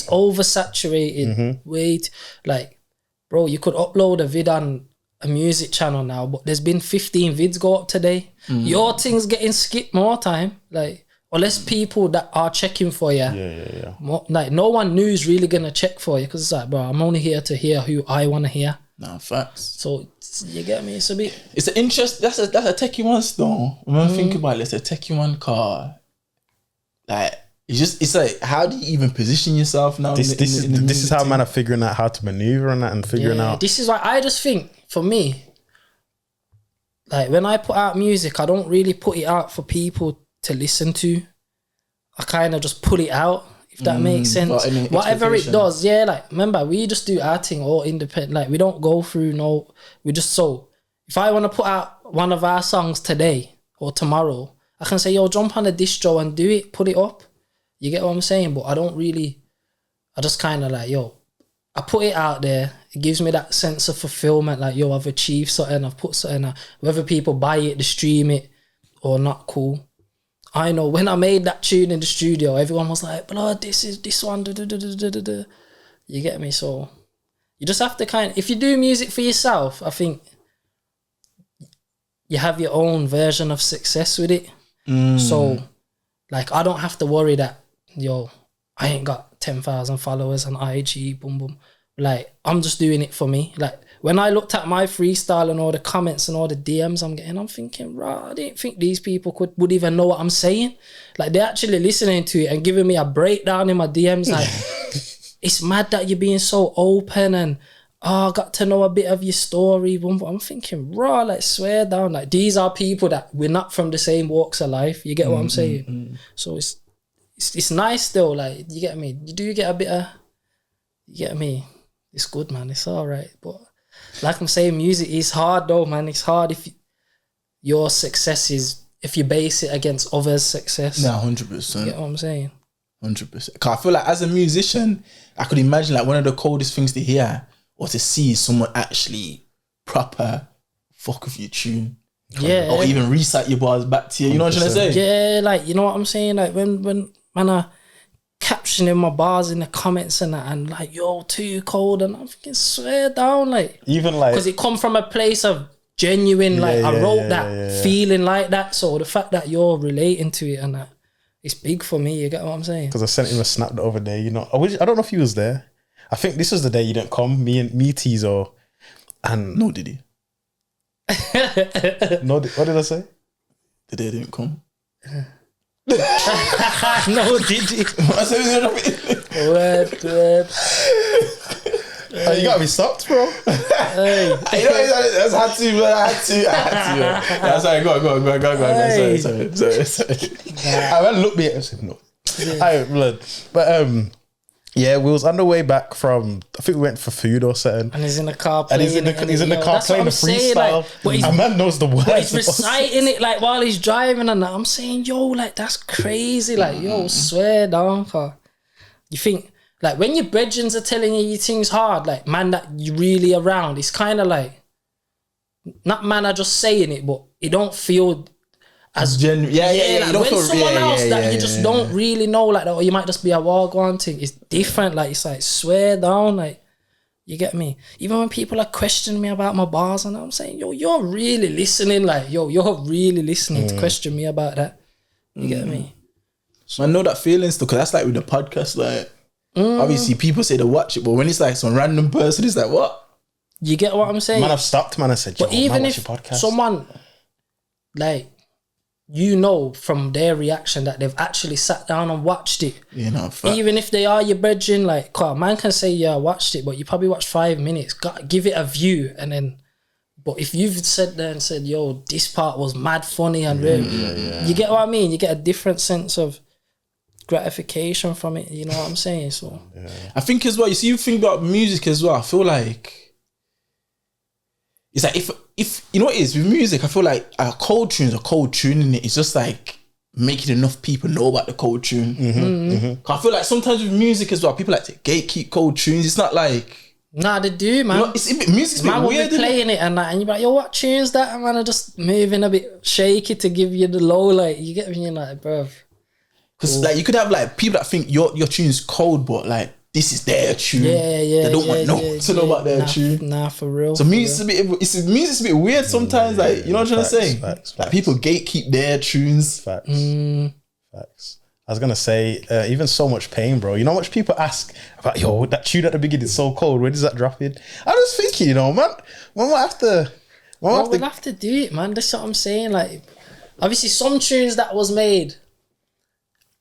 oversaturated. Wait, like, bro, you could upload a vid on a music channel now, but there's been 15 vids go up today. Your thing's getting skipped more time, like, unless people that are checking for you. More, like, no one new's really gonna check for you, because it's like, bro, I'm only here to hear who I want to hear. No, facts. So you get me? It's a bit. It's an interest. That's a techie one still. When I think about it, it's a techie one car. Like, it's like, how do you even position yourself now? This is how man are figuring out how to maneuver and that, and figuring out. This is why I just think, for me, like, when I put out music, I don't really put it out for people to listen to. I kind of just put it out, if that makes sense. Whatever it does, like, remember, we just do our thing all independent. Like, we don't go through we just, so if I want to put out one of our songs today or tomorrow, I can say, yo, jump on a distro and do it, put it up. You get what I'm saying? But I just kind of like, yo, I put it out there. It gives me that sense of fulfillment, like, yo, I've achieved something, I've put something out. Whether people buy it, they stream it or not, cool. I know when I made that tune in the studio, everyone was like, blood, this one, You get me? So you just have to if you do music for yourself, I think you have your own version of success with it. So, like, I don't have to worry that, yo, I ain't got 10,000 followers on IG, boom, boom. Like, I'm just doing it for me. Like, when I looked at my freestyle and all the comments and all the DMs I'm getting, I'm thinking, right, I didn't think these people would even know what I'm saying. Like, they're actually listening to it and giving me a breakdown in my DMs. Like, it's mad that you're being so open and, I got to know a bit of your story. I'm thinking, raw, like, swear down. Like, these are people that we're not from the same walks of life. You get what I'm saying? So it's nice still. Like, you get me? You do get a bit of, you get me? It's good, man. It's all right. But like I'm saying, music is hard though, man. It's hard if your success is, if you base it against others' success. No, 100%. You get what I'm saying? 100%. Cause I feel like as a musician, I could imagine, like, one of the coldest things to hear or to see is someone actually proper fuck with your tune. Yeah. Or even recite your bars back to you. You know what I'm trying to say? Yeah, like, you know what I'm saying? Like, when man are captioning my bars in the comments and that, and like, yo, too cold, and I'm fucking swear down, like, even like, because it come from a place of genuine, like, I wrote that feeling like that. So the fact that you're relating to it and that, it's big for me. You get what I'm saying? Because I sent him a snap the other day. You know, I don't know if he was there. I think this was the day you didn't come. Me, Teezo, and no, did he? No, what did I say? The day I didn't come. No, did he? Word. You gotta be sucked, bro. Hey. You know, I had to. Yeah, sorry, go on. Sorry. I went look me. I said no. Alright, blood. But yeah, we was on the way back from, I think we went for food or something. And he's in the car playing. And he's in the car playing the freestyle. Like, a man knows the words. But he's reciting it, like, while he's driving, and I'm saying, yo, like, that's crazy. Like, yo, swear down, car. You think, like, when your brethrens are telling you things hard, like, man that you really around, it's kind of like, not man are just saying it, but it don't feel as genuine. Like, when someone else that you just don't really know, like that, or you might just be a wagwan thing, it's different. Like, it's like, swear down, like, you get me? Even when people are questioning me about my bars, and I'm saying, yo, you're really listening, like, yo, you're really listening to question me about that. You get me? I know that feeling still, because that's like with the podcast, like obviously people say they watch it, but when it's like some random person, it's like, what? You get what I'm saying? Man, I've stopped, man. I said, but even if someone, like, you know from their reaction that they've actually sat down and watched it. You know, even if they are your brethren, like, man can say, yeah, I watched it, but you probably watched 5 minutes. Give it a view, and then. But if you've said there and said, yo, this part was mad funny and you get what I mean? You get a different sense of gratification from it. You know what I'm saying? So I think as well, you see, you think about music as well. I feel like it's like if you know what it is with music, I feel like a cold tune is a cold tune, and it's just like making enough people know about the cold tune. I feel like sometimes with music as well, people like to gatekeep cold tunes. It's not like. Nah, they do, man. You know, music's a bit man weird. Will be playing it and that, and you're like, yo, what tune's that? And man, are just moving a bit shaky to give you the low, like, you get me? You're like, bruv. Because like you could have like people that think your tune's cold, but like this is their tune. They don't want to know about their tune. Nah, for real. So music's a bit weird sometimes. Like, you know what I'm trying to say? Facts. Like people gatekeep their tunes. Facts. Facts. I was gonna say, even So Much Pain, bro. You know how much people ask about, yo, that tune at the beginning is so cold. When does that drop in? I was thinking, you know, man, we'll have to do it, man. That's what I'm saying. Like, obviously, some tunes that was made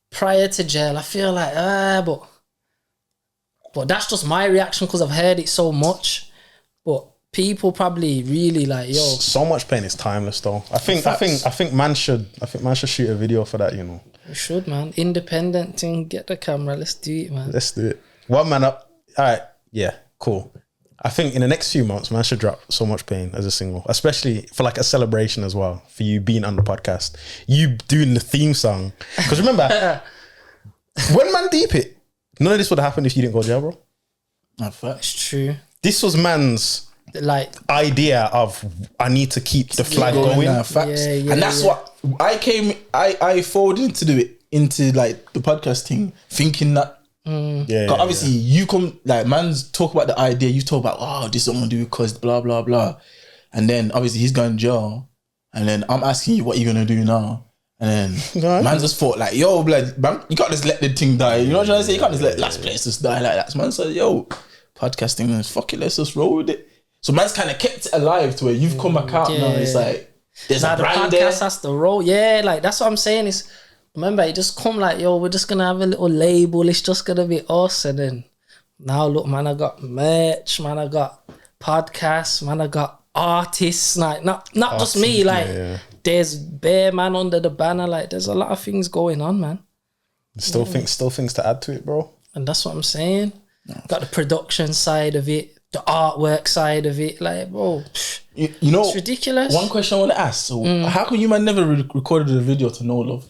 prior to jail, I feel like, but that's just my reaction because I've heard it so much. But people probably really like, yo. So Much Pain is timeless, though. I think man should shoot a video for that, you know. We should, man. Independent thing. Get the camera. Let's do it, man. Let's do it. One man up. All right. Yeah. Cool. I think in the next few months, man should drop So Much Pain as a single, especially for like a celebration as well. For you being on the podcast, you doing the theme song. Because remember, when man deep it, none of this would have happened if you didn't go to jail, bro. It's true. This was man's like idea of I need to keep the flag going. Facts. And that's what I forwarded into like the podcast thing, thinking that obviously you come like man's talk about the idea, you talk about this is what I'm gonna do because blah blah blah, and then obviously he's going to jail, and then I'm asking you what you're gonna do now, and then man just thought like, yo, blood, man, you can't just let the thing die. You know what I'm trying to say? You can't just let Last Place just die like that. So man said, yo, podcasting, fuck it, let's just roll with it. So man's kind of kept it alive to where you've come back out now. It's like there's a brand the podcast there. has to roll. Yeah, like that's what I'm saying. Is remember, it just come like, yo, we're just gonna have a little label. It's just gonna be us, and then now look, man, I got merch, man, I got podcasts, man, I got artists. Like not just me. Like there's Bear Man under the banner. Like there's a lot of things going on, man. Still things to add to it, bro. And that's what I'm saying. Got the production side of it. The artwork side of it, like, bro, you know, it's ridiculous. One question I want to ask: so, how come you man never recorded a video to No Love?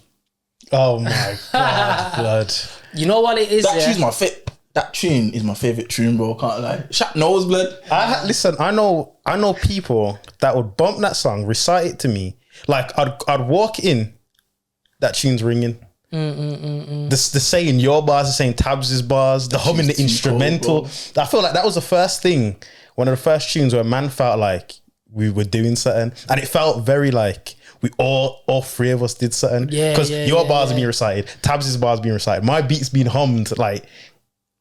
Oh my god, blood! You know what it is? That tune is my favorite tune, bro. Can't lie. Shaq knows, blood. Listen, I know people that would bump that song, recite it to me. Like I'd walk in, that tune's ringing. The saying your bars, the saying Tabs' bars, the humming, the instrumental. Cold, I feel like that was the first thing, one of the first tunes where man felt like we were doing something, and it felt very like we all three of us did something. Because your bars are being recited, Tabs' bars being recited, my beats being hummed, like.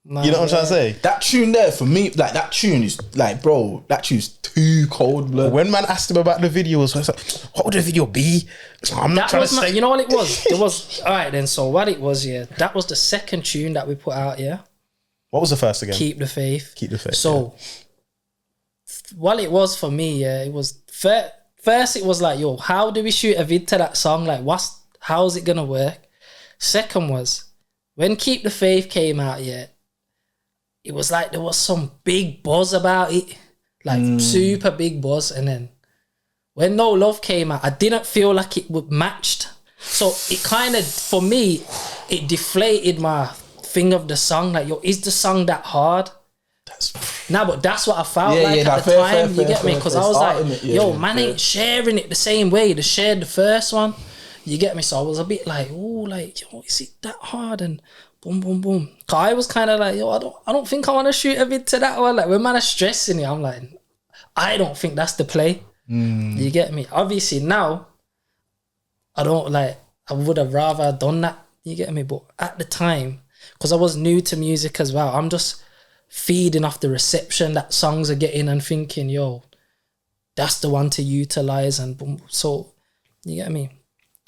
You know what I'm trying to say? That tune there, for me, like that tune is like, bro, that tune's too cold, blood. When man asked him about the videos, I was like, what would the video be? I'm not trying to say. You know what it was? It was, all right then, so what it was, that was the second tune that we put out, What was the first again? Keep the Faith. Keep the Faith. So, what it was for me, it was, first it was like, yo, how do we shoot a vid to that song? Like, how's it gonna work? Second was, when Keep the Faith came out, it was like there was some big buzz about it, like super big buzz. And then when No Love came out, I didn't feel like it would matched. So it kind of, for me, it deflated my thing of the song. Like, yo, is the song that hard? But that's what I felt at the time. You get me? Because I was like, yo, man ain't sharing it the same way they shared the first one. You get me? So I was a bit like, oh, like, yo, is it that hard? And boom, boom, boom. Cause I was kind of like, yo, I don't think I want to shoot a bit to that one. Like, when man is stressing it, I'm like, I don't think that's the play. You get me? Obviously now, I don't like, I would have rather done that You get me? But at the time, because I was new to music as well, I'm just feeding off the reception that songs are getting and thinking, yo, that's the one to utilize. And boom. So, you get me?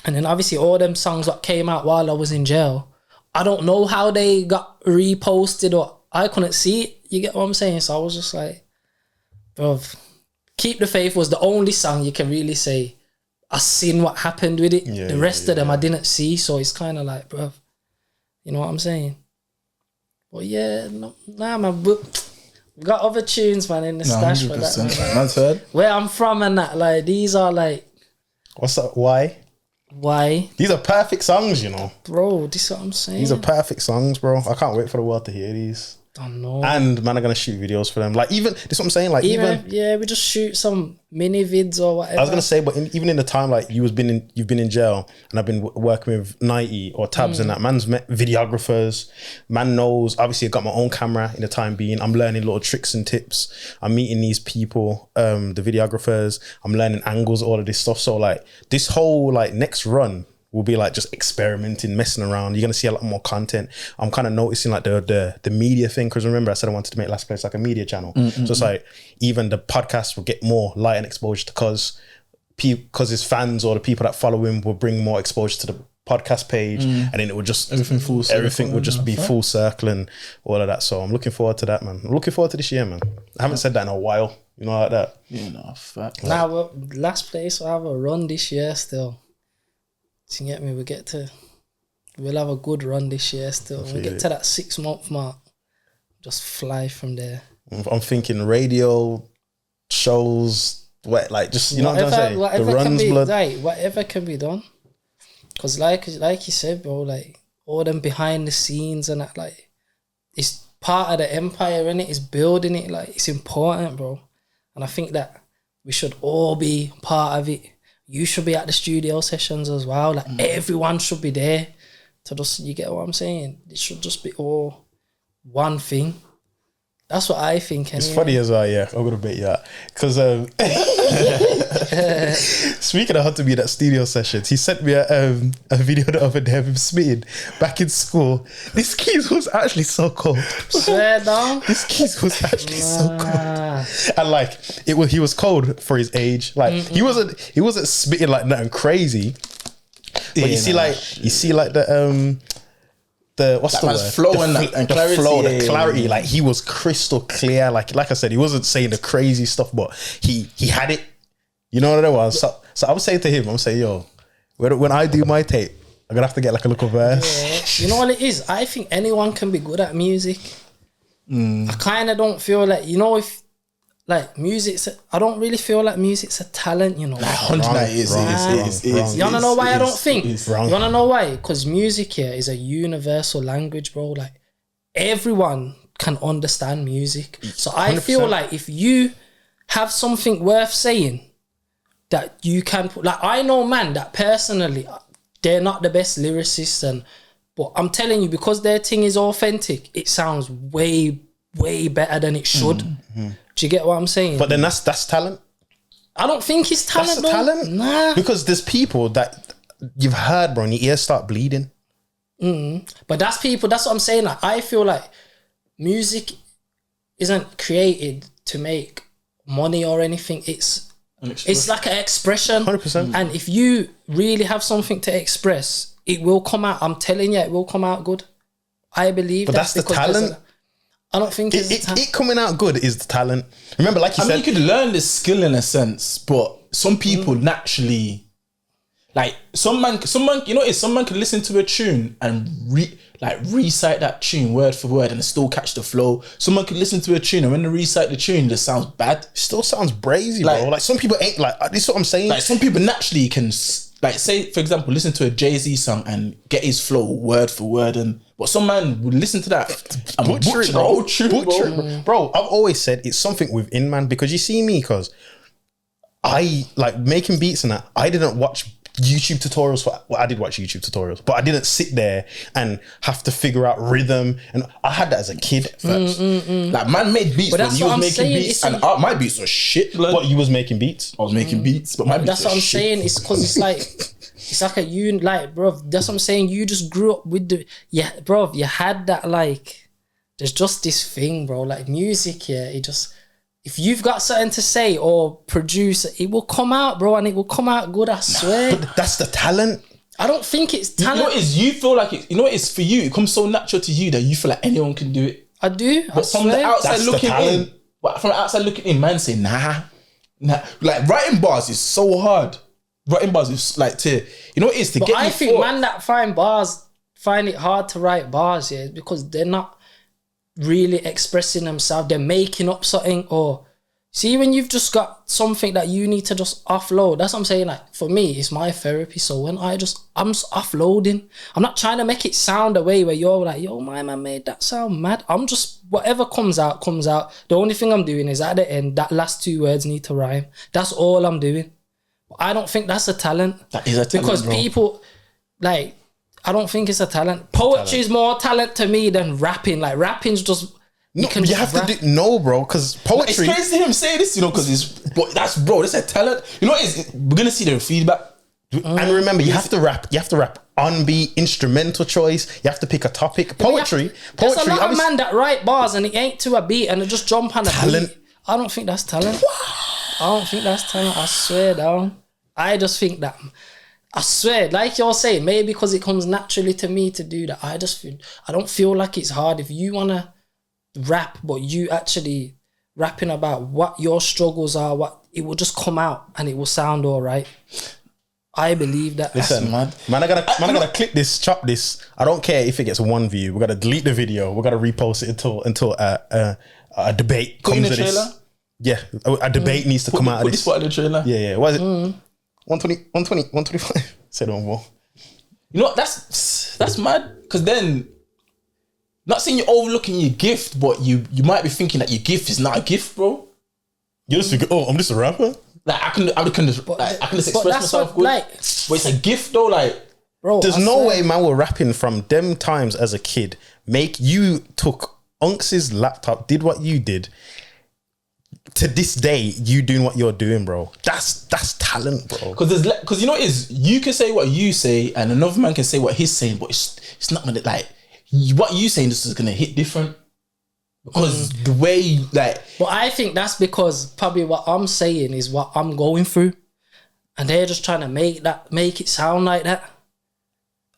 And then obviously all them songs that came out while I was in jail, I don't know how they got reposted or I couldn't see it. You get what I'm saying? So I was just like, bro, Keep the Faith was the only song you can really say I seen what happened with it. The rest of them I didn't see. So it's kind of like, bro, you know what I'm saying? But yeah, nah, man. We got other tunes, man, in the stash for that. Man. Man's heard. Where I'm from and that, like, these are like... What's that? Why? These are perfect songs, you know. Bro, this is what I'm saying. These are perfect songs, bro. I can't wait for the world to hear these. I know. And man, are gonna shoot videos for them. Like even this is what I'm saying. Like even yeah, we just shoot some mini vids or whatever. I was gonna say, but even in the time like you've been in jail, and I've been working with 90 or Tabs and that man's met videographers. Man knows. Obviously, I got my own camera in the time being. I'm learning little tricks and tips. I'm meeting these people, the videographers. I'm learning angles, all of this stuff. So like this whole like next run will be like just experimenting, messing around. You're gonna see a lot more content. I'm kind of noticing like the media thing, because remember I said I wanted to make Last Place like a media channel. So it's like even the podcast will get more light and exposure because his fans or the people that follow him will bring more exposure to the podcast page, and then it will just everything will just be full circle and all of that. So I'm looking forward to that, man. I'm looking forward to this year, man. I haven't said that in a while, you know, like that. You know, fact. Nah, well, Last Place will have a run this year still. You get me? We'll have a good run this year still. We'll get to that 6 month mark. Just fly from there. I'm thinking radio shows, like just you know what I'm saying. The runs, blood. Right, whatever can be done. Cause like you said, bro, like all them behind the scenes and that, like it's part of the empire, innit? It's building it. Like it's important, bro. And I think that we should all be part of it. You should be at the studio sessions as well. Like everyone should be there to just, you get what I'm saying? It should just be all one thing. That's what I think. Anyway. It's funny as well, yeah. I'm gonna bet you that because speaking of how to be at that studio sessions, he sent me a video the other day of him spitting back in school. This keys was actually so cold. Swear down. This keys was actually so cold, and like he was cold for his age. Like he wasn't spitting like nothing crazy. But you see the what's the word? Flow and clarity. The clarity. Like he was crystal clear. Like I said, he wasn't saying the crazy stuff, but he had it. You know what it was. So I was saying to him, I'm saying, yo, when I do my tape, I'm gonna have to get like a little verse. Yeah. You know what it is? I think anyone can be good at music. I kind of don't feel like, you know, if like I don't really feel like music's a talent, you know. Like 100 is. You wanna know why I don't think? You wanna know why? Because music here is a universal language, bro. Like everyone can understand music. So I 100%. Feel like if you have something worth saying that you can put, like I know man that personally they're not the best lyricists, but I'm telling you, because their thing is authentic, it sounds way better than it should. Do you get what I'm saying? But then that's talent. I don't think it's talent. That's talent. Nah. Because there's people that you've heard, bro, and your ears start bleeding. But that's people. That's what I'm saying. Like I feel like music isn't created to make money or anything. It's like an expression. 100%. And if you really have something to express, it will come out. I'm telling you, it will come out good. I believe. But that's the talent. I don't think it coming out good is the talent. Remember, like you said, you could learn this skill in a sense, but some people naturally, like someone, you know, someone can listen to a tune and recite that tune word for word and still catch the flow. Someone could listen to a tune and when they recite the tune, it just sounds bad. It still sounds brazy, bro. Like some people ain't like this. Is what I'm saying. Like some people naturally can, like say for example, listen to a Jay-Z song and get his flow word for word, but some man would listen to that and butcher the whole tune, bro. I've always said it's something within man, because you see me, because I like making beats and that. I didn't watch YouTube tutorials for. Well, I did watch YouTube tutorials, but I didn't sit there and have to figure out rhythm. And I had that as a kid first. Like man made beats But when that's you what was I'm making saying, beats, it's and my beats were shit. Like, But you was making beats. I was making beats, but my beats That's were what I'm shit. saying. It's because it's like a you like, bro. That's what I'm saying. You just grew up with bro. You had that like. There's just this thing, bro. Like music, yeah. It just if you've got something to say or produce, it will come out, bro, and it will come out good. I swear. But that's the talent. I don't think it's You talent. know what it is? You feel like it. You know what it is for you? It comes so natural to you that you feel like anyone can do it. I do. But from the outside That's the looking in, talent. but from the outside looking in, man say nah. Like writing bars is so hard. Writing bars is like to you know what it is to But get. I you think thought- man that find bars find it hard to write bars, yeah, because they're not really expressing themselves. They're making up something, or see when you've just got something that you need to just offload. That's what I'm saying. Like for me, it's my therapy. So when I'm just offloading. I'm not trying to make it sound a way where you're like, yo, my man made that sound mad. I'm just whatever comes out, comes out. The only thing I'm doing is at the end, that last 2 words need to rhyme. That's all I'm doing. I don't think that's a talent. That is a talent, because bro. people like. I don't think it's a talent. Poetry is more talent to me than rapping. Like rapping's just You just have rap. to do bro, because It's poetry. crazy to him say this, you know, because that's a talent. You know what it is? We're gonna see their feedback. And remember, you have to rap. You have to rap on beat, instrumental choice. You have to pick a topic. Poetry. There's a lot of obviously- man that write bars and it ain't to a beat and they just jump on a Talent. beat. I don't think that's talent. I don't think that's talent. I swear down. I just think that. I swear, like you're saying, maybe because it comes naturally to me to do that. I don't feel like it's hard. If you wanna rap, but you actually rapping about what your struggles are, it will just come out and it will sound all right. I believe that. Listen, man, I gotta clip this, chop this. I don't care if it gets 1 view. We gotta delete the video. We gotta repost it until a debate Put in comes the of trailer. this. Yeah, a debate needs to come out of Put this. this part in the trailer. Yeah. What is it? 120, 125. Say no more. You know what? That's mad. Because then, not saying you're overlooking your gift, but you might be thinking that your gift is not a gift, bro. You just think, I'm just a rapper. Like I can just express myself good. Like, But it's a gift though, like. bro, There's I no swear. way man were rapping from them times as a kid. You took Unks's laptop, did what you did. To this day, you doing what you're doing, bro. That's talent, bro. Because you know what it is, you can say what you say, and another man can say what he's saying, but it's not gonna like what you saying. This is gonna hit different because the way like. But I think that's because probably what I'm saying is what I'm going through, and they're just trying to make it sound like that.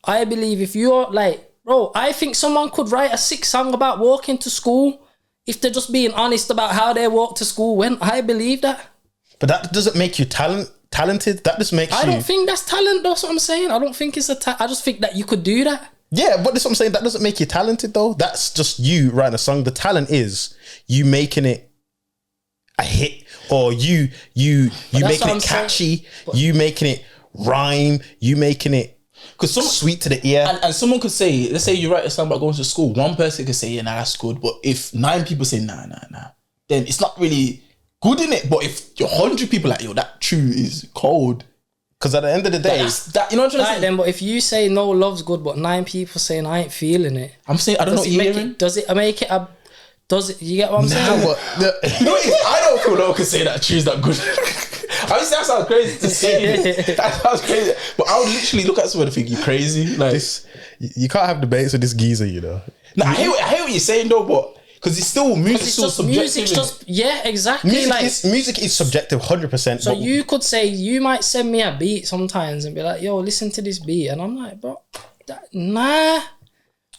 I believe if you're like, bro, I think someone could write a sick song about walking to school if they're just being honest about how they walk to school. When I believe that. But that doesn't make you talented. That just makes you. I don't think that's talent. That's what I'm saying. I don't think it's I just think that you could do that. Yeah, but that's what I'm saying. That doesn't make you talented, though. That's just you writing a song. The talent is you making it a hit, or you making it catchy. You making it rhyme. You making it sweet to the ear. And someone could say, let's say you write a song about going to school. One person could say, yeah, nah, that's good. But if 9 people say, nah, then it's not really good in it. But if 100 people like, yo, that true is cold. Because at the end of the day, That you know what I'm trying to Right say? then, but if you say no love's good, but 9 people saying I ain't feeling it, I'm saying I don't know what you're hearing. does it make it a? Does it? You get what I'm saying? but You know what it is? I don't feel no one can say that true is not good. Obviously, that sounds crazy to say. That sounds crazy. But I would literally look at someone and think you're crazy. Like, you can't have debates with this geezer, you know. nah, I hear what you're saying though, but because it's still music's still subjective. Music's just exactly. Music is subjective, 100%. So you could say, you might send me a beat sometimes and be like, yo, listen to this beat, and I'm like, bro, nah,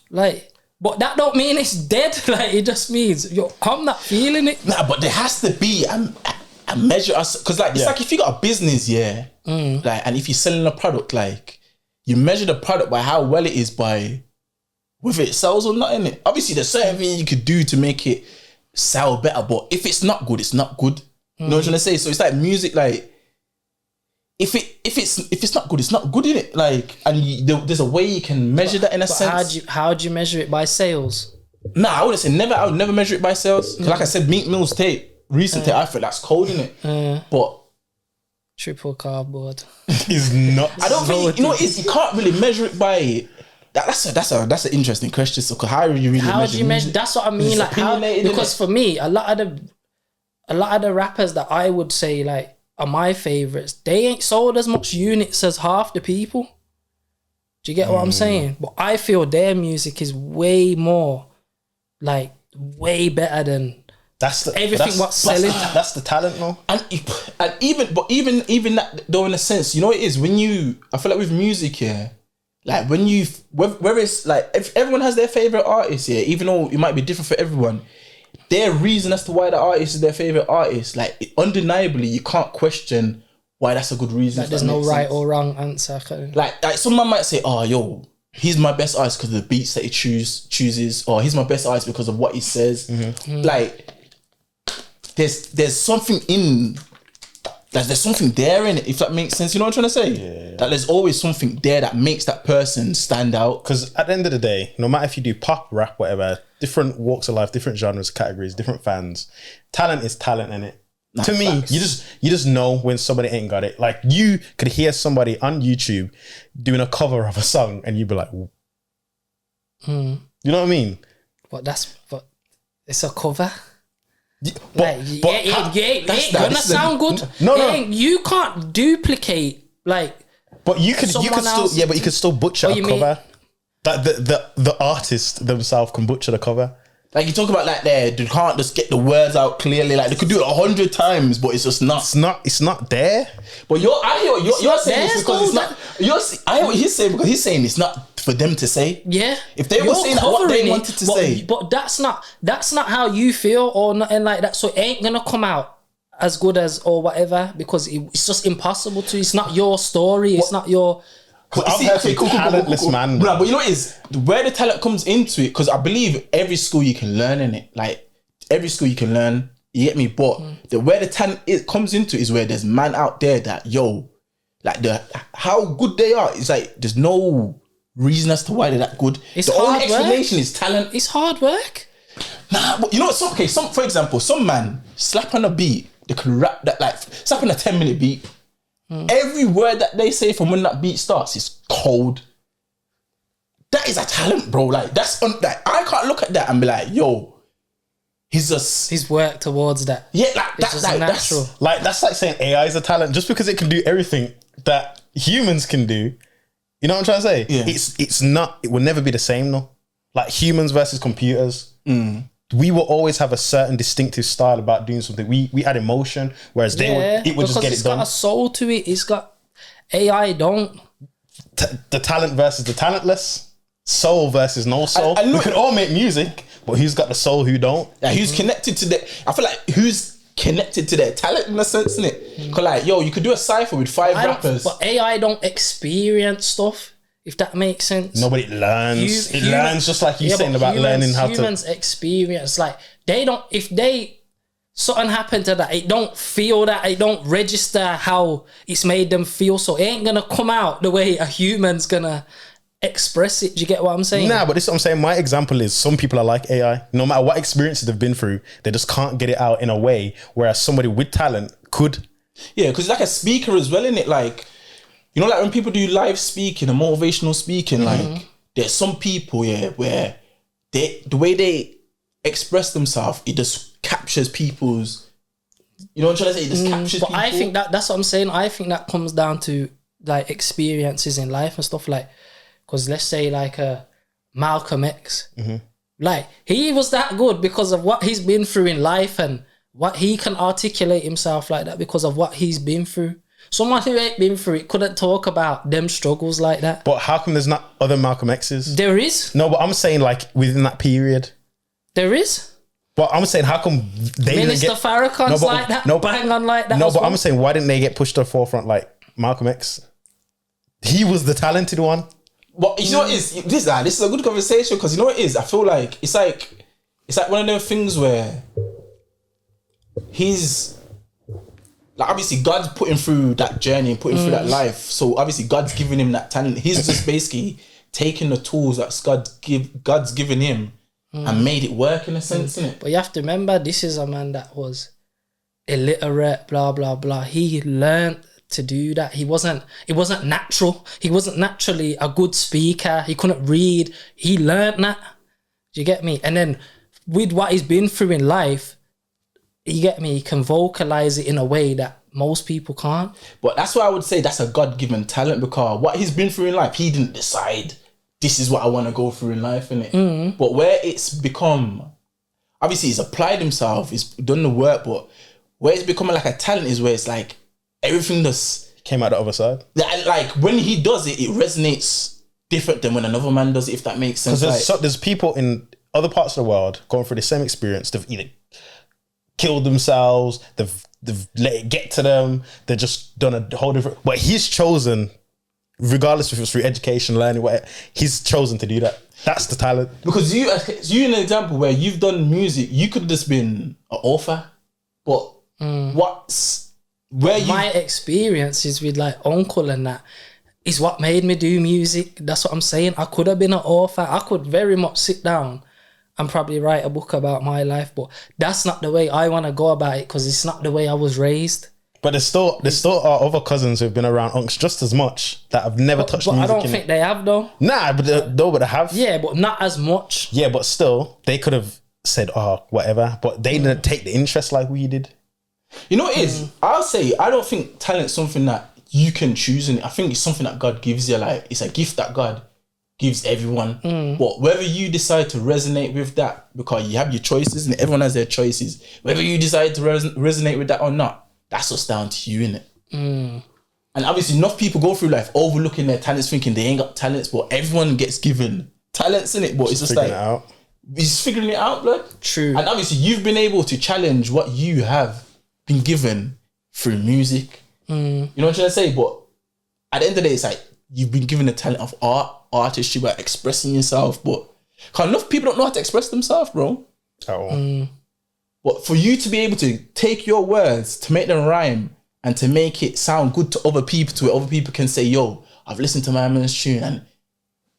like. But that don't mean it's dead. Like, it just means, yo, I'm not feeling it. Nah, but there has to be a measure, because like it's like if you got a business, like, and if you're selling a product, like you measure the product by how well it is by whether it sells or not. In it, obviously, there's certain things you could do to make it sell better, but if it's not good, it's not good. You know what I'm trying to say? So it's like music, like if it's not good, it's not good in it. Like, and there's a way you can measure that in a sense. How do you measure it by sales? Nah, I wouldn't say never. I would never measure it by sales. 'Cause like I said, Meek Mill's tape, recent tape, I feel that's cold in it. But Triple cardboard. Is not. I don't think you know what it is. You can't really measure it by. That's an interesting question. So how do you really? How measure do you measure? music? That's what I mean. It's Like how? opinionated, Because innit? for me, a lot of the rappers that I would say like are my favorites, they ain't sold as much units as half the people. Do you get what I'm saying? But I feel their music is way more, like way better than everything what's selling. That's the talent, no. And even that though, in a sense, you know what it is when you. I feel like with music, yeah, like when you whether it's like if everyone has their favorite artist, yeah, even though it might be different for everyone, their reason as to why the artist is their favorite artist, like undeniably, you can't question why that's a good reason. Like there's no right or wrong answer. Like someone might say, oh, yo, he's my best artist because of the beats that he chooses, or he's my best artist because of what he says. Like, there's something in, like, there's something there in it, if that makes sense. You know what I'm trying to say? Yeah. That there's always something there that makes that person stand out. Because at the end of the day, no matter if you do pop, rap, whatever, different walks of life, different genres, categories, different fans, talent is talent, innit? To me, you just know when somebody ain't got it. Like, you could hear somebody on YouTube doing a cover of a song and you'd be like, you know what I mean? But it's a cover. But It's gonna sound good. No. You can't duplicate like. But you could else. still, but you could still butcher a cover. That the artist themselves can butcher the cover. Like you talk about, like they can't just get the words out clearly. Like they could do it 100 times, but it's just not. It's not there. But I hear what you're saying this because it's not. I hear what he's saying because he's saying it's not for them to say. Yeah. If they were saying what they wanted to say, but that's not how you feel or nothing like that. So it ain't gonna come out as good as or whatever because it's just impossible to. It's not your story. It's not your. I've heard some talentless man. But you know what it is? Where the talent comes into it, because I believe every school you can learn in it. Like, every school you can learn, you get me? But where the talent comes into is where there's man out there that, yo, like how good they are, it's like, there's no reason as to why they're that good. It's the hard only explanation work. is talent. It's hard work. Nah, but you know what? For example, some man slap on a beat, they can rap that, like, slap on a 10-minute beat. Every word that they say from when that beat starts is cold. That is a talent, bro. Like like I can't look at that and be like, yo, he's worked towards that. Yeah, like it's that's natural. That's like saying AI is a talent just because it can do everything that humans can do. You know what I'm trying to say? Yeah. It's not. It will never be the same, though. Like humans versus computers. We will always have a certain distinctive style about doing something. We add emotion, whereas it would just get it done. It's got a soul to it. It's got AI don't. The talent versus the talentless, soul versus no soul. We could all make music, but who's got the soul? Who don't? Like, who's connected to that? I feel like who's connected to their talent in a sense, innit? Because like, yo, you could do a cipher with 5 rappers, but AI don't experience stuff. If that makes sense. Nobody learns. It learns just like you saying about learning how to. Humans experience, like, they don't, if something happened to that, it don't feel that, it don't register how it's made them feel, so it ain't gonna come out the way a human's gonna express it. Do you get what I'm saying? Nah, but this is what I'm saying. My example is some people are like AI. No matter what experiences they've been through, they just can't get it out in a way whereas somebody with talent could. Yeah, because it's like a speaker as well, innit? Like, you know, like when people do live speaking and motivational speaking, like there's some people, where the way they express themselves, it just captures people's, you know what I'm trying to say? It just captures people. I think that's what I'm saying. I think that comes down to like experiences in life and stuff, like, because let's say like Malcolm X, like he was that good because of what he's been through in life and what he can articulate himself like that because of what he's been through. Someone who ain't been through it couldn't talk about them struggles like that. But how come there's not other Malcolm X's? There is. No, but I'm saying like within that period. There is. But I'm saying how come they Minister didn't get... Farrakhan's like that, bang on like that. No, but I'm saying why didn't they get pushed to the forefront like Malcolm X? He was the talented one. But you know what it is? This is a good conversation because you know what it is? I feel like it's like one of those things where he's... Like, obviously, God's putting through that journey and putting through that life. So, obviously, God's giving him that talent. He's just basically taking the tools that God's given him and made it work in a sense, innit? But you have to remember, this is a man that was illiterate, blah, blah, blah. He learned to do that. It wasn't natural. He wasn't naturally a good speaker. He couldn't read. He learned that. Do you get me? And then with what he's been through in life, you get me, he can vocalize it in a way that most people can't. But that's why I would say that's a God-given talent, because what he's been through in life, he didn't decide this is what I want to go through in life, innit? But where it's become, obviously he's applied himself, he's done the work, but where it's becoming like a talent is where it's like everything just came out the other side. Like when he does it, it resonates different than when another man does it, if that makes sense. Because there's people in other parts of the world going through the same experience. They've either killed themselves, they've let it get to them, they've just done a whole different, but he's chosen, regardless if it's through education, learning, whatever, he's chosen to do that. That's the talent. Because you an example where you've done music, you could have just been an author, but my experiences with like uncle and that is what made me do music. That's what I'm saying. I could have been an author. I could very much sit down and probably write a book about my life, but that's not the way I want to go about it, because it's not the way I was raised. But there still are other cousins who've been around unks just as much that have never touched music. But I don't think they have though. Nah, but they have. Yeah, but not as much. Yeah, but still, they could have said, oh, whatever, but they didn't take the interest like we did. You know what it is? I'll say, I don't think talent's something that you can choose, and I think it's something that God gives you. Like, it's a gift that God gives everyone. But whether you decide to resonate with that, because you have your choices and everyone has their choices, whether you decide to resonate with that or not, that's what's down to you, innit? And obviously enough people go through life overlooking their talents, thinking they ain't got talents, but everyone gets given talents, innit? But it's just like, he's figuring it out, blood. True. And obviously you've been able to challenge what you have been given through music. You know what I'm trying to say? But at the end of the day, it's like you've been given the talent of artistry by expressing yourself. But enough people don't know how to express themselves, bro. At all. But for you to be able to take your words, to make them rhyme, and to make it sound good to other people, to where other people can say, yo, I've listened to my man's tune, and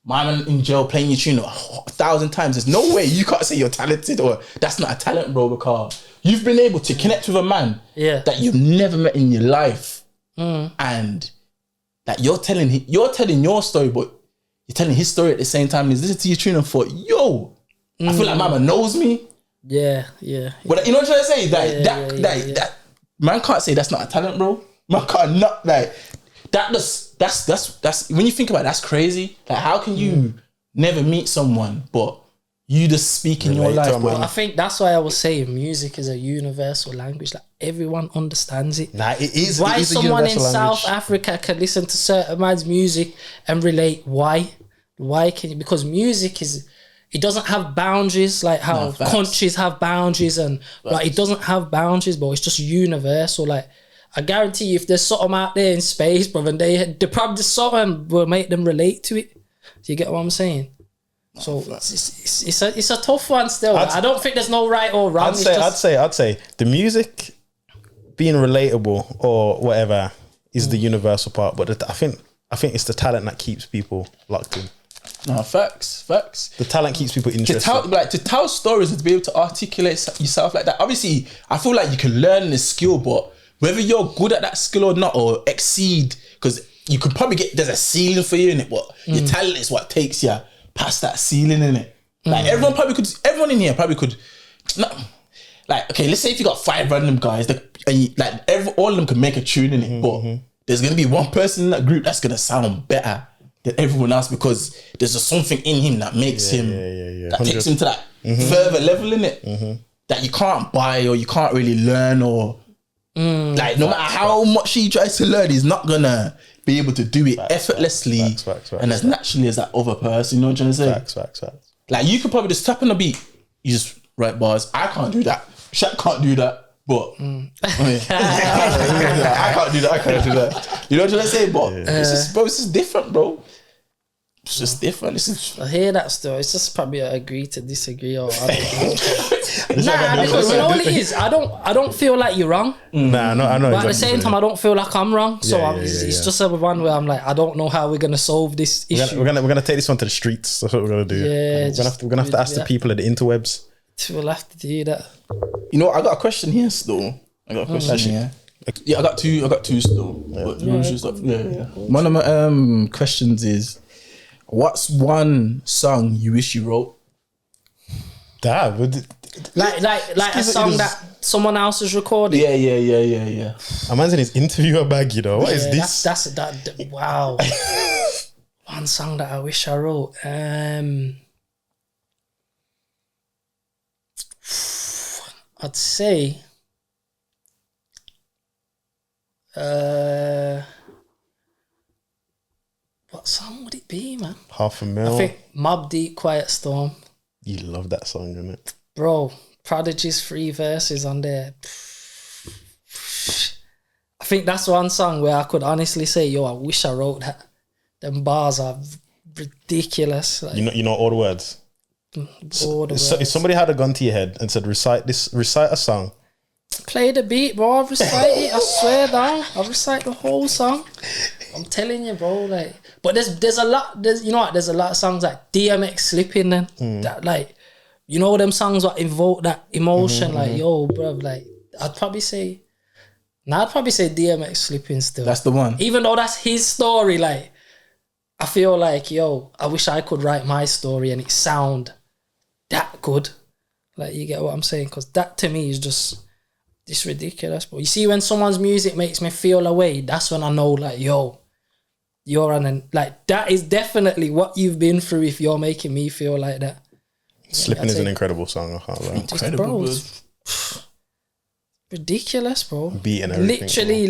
my man in jail playing your tune 1,000 times. There's no way you can't say you're talented, or that's not a talent, bro, because you've been able to connect with a man that you've never met in your life. And that you're telling your story, but you're telling his story at the same time. He's listening to your tune and thought, yo, I feel like mama knows me. Yeah. But you know what I'm trying to say? That man can't say that's not a talent, bro. Man can't not like that's when you think about it, that's crazy. Like, how can you never meet someone but you just speak in your life? I think that's why I was saying music is a universal language. Like, everyone understands it. Nah, it is. Why it is someone in language. South Africa can listen to certain man's music and relate? Why can you? Because music it doesn't have boundaries like how countries have boundaries, and like it doesn't have boundaries, but it's just universal. Like, I guarantee you, if there's something out there in space, brother, they probably something will make them relate to it. Do you get what I'm saying? So it's a tough one still. I don't think there's no right or wrong. I'd say the music being relatable or whatever is the universal part, but I think it's the talent that keeps people locked in. No, facts. The talent keeps people interested. To tell stories and to be able to articulate yourself like that. Obviously, I feel like you can learn this skill, but whether you're good at that skill or not, or exceed, because you could probably there's a ceiling for you in it, but your talent is what takes you past that ceiling, in it. Like, everyone in here probably could. Like, okay, let's say if you got 5 random guys, all of them can make a tune in it, but there's gonna be one person in that group that's gonna sound better than everyone else, because there's just something in him that makes him that takes him to that further level in it that you can't buy or you can't really learn, or like, no matter how much he tries to learn, he's not gonna be able to do it effortlessly and as naturally as that other person. You know what I'm trying to say? Facts. Like, you could probably just tap on a beat, you just write bars. I can't do that. Shaq can't do that. But I can't do that. You know what I'm trying to say? But it's just different, bro. It's just different. I hear that still. It's just probably a agree to disagree, or I don't know. Because you know what it is? I don't feel like you're wrong. Nah, no, I know. But at the same time, I don't feel like I'm wrong. So it's just a one where I'm like, I don't know how we're gonna solve this issue. We're gonna take this one to the streets. That's what we're gonna do. Yeah, we're gonna have to ask the people at the interwebs. We'll have to do that. You know, I got a question here still. Here. Yeah, I got two still. But yeah. One of my questions is, what's one song you wish you wrote? That would like a song that someone else has recorded. Yeah. a man's in his interviewer bag, you know. What is this? That's wow. One song that I wish I wrote. I'd say what song would it be, man? Half a Mil. I think Mobb Deep, Quiet Storm. You love that song, isn't it? Bro, Prodigy's 3 verses on there. I think that's one song where I could honestly say, yo, I wish I wrote that. Them bars are ridiculous. Like, You know all the words. all the So if words. somebody had a gun to your head and said, recite a song, Play the beat, bro. I recite it. I swear down. I recite the whole song. I'm telling you, bro. Like, but there's a lot. You know what? There's a lot of songs like DMX Slipping. Then that, like, you know, them songs that invoke that emotion. Like, yo, bro. Like, I'd probably say DMX Slipping still. That's the one. Even though that's his story, like, I feel like, yo, I wish I could write my story and it sound that good. Like, you get what I'm saying? Because that to me is just it's ridiculous. But you see, when someone's music makes me feel a way, that's when I know, like, yo, you're on an, like, that is definitely what you've been through if you're making me feel like that. Slipping I'd is an say- incredible song. I can't lie. Incredible, bro, bro. it's ridiculous, bro. Beat and everything,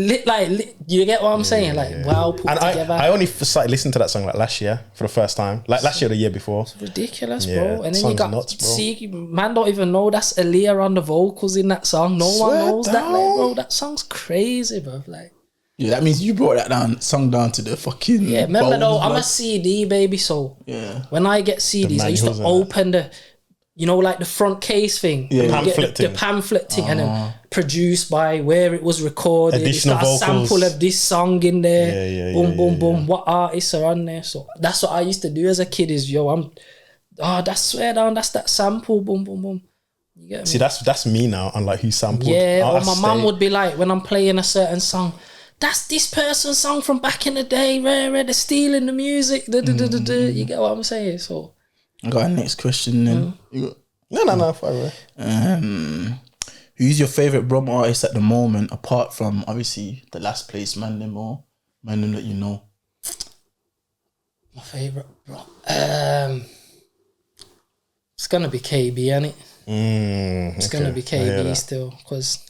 Literally, you get what I'm saying? Like, well put And together. I only started listening to that song like last year for the first time. Like last year or the year before. Ridiculous, Yeah, bro. And then you song's got nuts, bro. see, man don't even know that's Aaliyah on the vocals in that song. No one Swear knows that, like, down. bro. That song's crazy, bro. Like, Yeah, that means you brought that song down to the fucking. yeah. Remember though, bones, I'm a blood. CD baby, so Yeah. when I get CDs, I used to manuals and open the, you know, like the front case thing, Yeah. You get Pamphlet the thing. pamphlet thing, and then produced by where it was recorded. Additional it's got a vocals. sample of this song in there. Yeah, boom, yeah, boom, yeah, boom. What artists are on there? So that's what I used to do as a kid. Is that's swear down. That's that sample. Boom, boom, boom. You get me? See, that's me now on like who sampled. Yeah, Oh, or that's my mum state. would be like, when I'm playing a certain song, that's this person's song from back in the day, where they're stealing the music. You get what I'm saying? So, I got a next question then. You No, far away. got, who's your favourite Brum artist at the moment, apart from obviously the last place man them that you know? my favourite, bro. It's gonna be KB, innit? It's gonna be KB still, because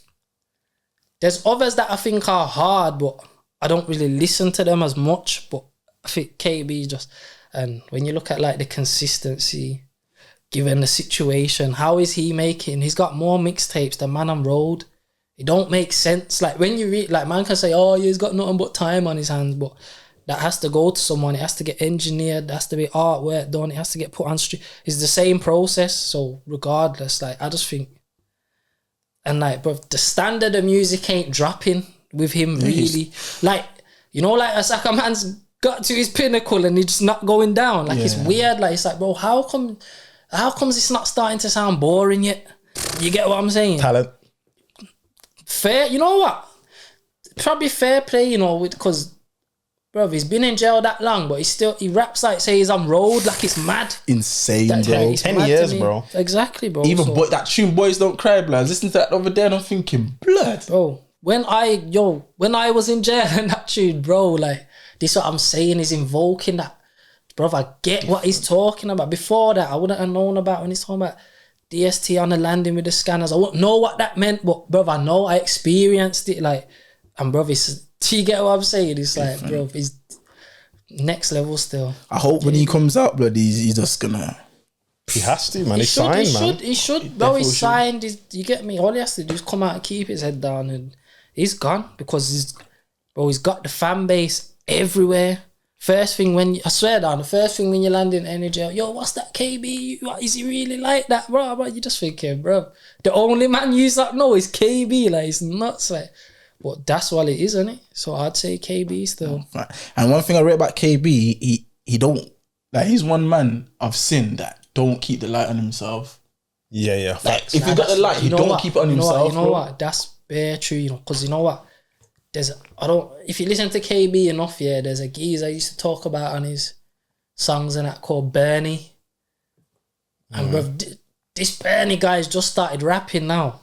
there's others that I think are hard, but I don't really listen to them as much. But I think KB just, and when you look at like the consistency, given the situation, how is he making? He's got more mixtapes than Man on Road. It don't make sense. Like when you read, like man can say, oh, yeah, he's got nothing but time on his hands, but that has to go to someone. It has to get engineered. There has to be artwork done. It has to get put on street. It's the same process. So regardless, like I just think, and like, bro, the standard of music ain't dropping with him really. Like, you know, like it's like a man's got to his pinnacle and he's just not going down. Like it's weird. Like it's like, bro, how comes it's not starting to sound boring yet? You get what I'm saying? Talent. Fair, you know what? Probably fair play, you know, because bro, he's been in jail that long, but he raps like say he's on road, like it's mad. Insane, That- bro. it's 10 mad to years, me. bro. Exactly, bro. Even So, that tune "Boys Don't Cry," blood. Listen to that over there, and I'm thinking, blood. bro, when I was in jail and that tune, bro, like this what I'm saying is invoking that. Bro, I get what he's talking about. Before that, I wouldn't have known about when he's talking about DST on the landing with the scanners. I wouldn't know what that meant, but bro, I know I experienced it. Like, and bro, do you get what I'm saying? It's like, bro, he's next level still. I hope when he comes out, blood, he's just gonna. He has to, man. He's signed, man. He should. Bro, he's signed. You get me? All he has to do is come out and keep his head down, and he's gone because he's got the fan base everywhere. First thing I swear down, the first thing when you land in any jail, yo, what's that KB? What, is he really like that, bro? But you just thinking, bro, the only man you know is KB. Like, it's nuts, like. But that's what it is, isn't it? So I'd say KB still. And one thing I read about KB, he don't, like, he's one man I've seen that don't keep the light on himself. Yeah. Like, if he got the light, he don't keep it on himself. You know what? That's bare true, you know, because you know what? if you listen to KB enough, yeah, there's a geezer I used to talk about on his songs and that called Bernie. And bro, this Bernie guy's just started rapping now.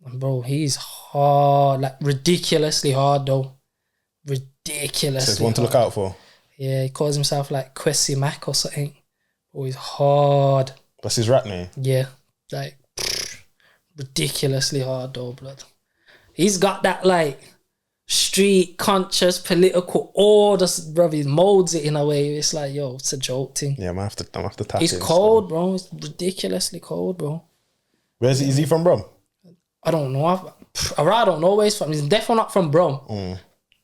And bro, he's hard, like ridiculously hard though. Ridiculously. So it's one to look out for. Yeah, he calls himself like Kwesi Mac or something. Oh, he's hard. That's his rap name. Yeah, like ridiculously hard though, blood. He's got that like street conscious political order, bro. He molds it in a way. It's like, yo, it's a joke thing. Yeah, I'm gonna have to tap He's it. cold, bro. It's ridiculously cold, bro. Where's is he from, bro? I don't know. I don't know where he's from. He's definitely not from Brum.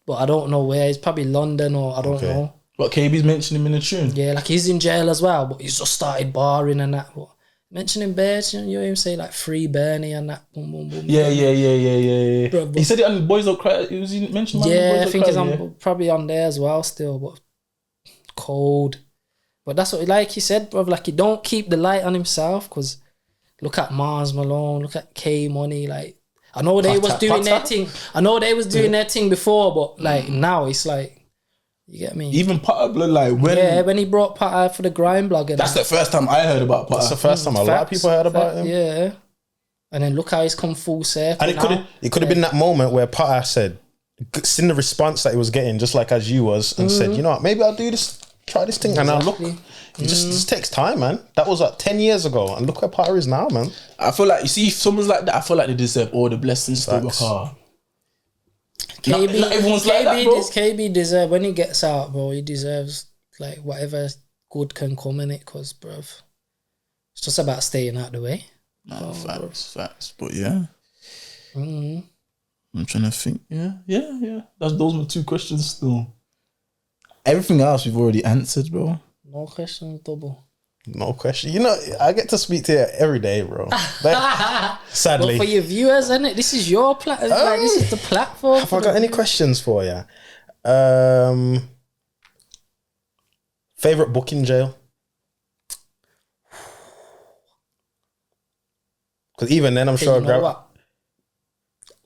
But I don't know where. He's probably London or I don't know. But KB's mentioned him in a tune. Yeah, like he's in jail as well, but he's just started barring and that. But mentioning Bears, you hear him say like free Bernie and that. Boom, boom, boom. Yeah. Bro, He said it on Boys Don't Cry. Was he mentioned? Yeah, I think he's probably on there as well still, but cold. But that's what, like he said, bro, like he don't keep the light on himself because look at Mars Malone, look at K Money, like I know they was doing their thing. I know they was doing their thing before, but like now it's like, you get me? Even Potter, blood, like when he brought Potter for the grime blog. And that's the first time I heard about Potter. That's the first time a lot of people heard about him. Yeah. And then look how he's come full circle. And it could have been that moment where Potter said, seen the response that he was getting, just like as you was, and said, you know what, maybe I'll do this, try this thing. And now look, it just takes time, man. That was like 10 years ago, and look where Potter is now, man. I feel like, you see, if someone's like that, I feel like they deserve all the blessings to work hard. KB, not everyone's like that, bro. KB deserves, when he gets out, bro, he deserves like whatever good can come in it, because, bruv, it's just about staying out the way. No, facts. But yeah. I'm trying to think. Yeah. Those are my two questions still. Everything else we've already answered, bro. No questions, double. No question. You know, I get to speak to you every day, bro. Sadly. But for your viewers, isn't it? This is your platform. Like, this is the platform. Have I got any questions for you? Favorite book in jail? Because even then, I'm sure.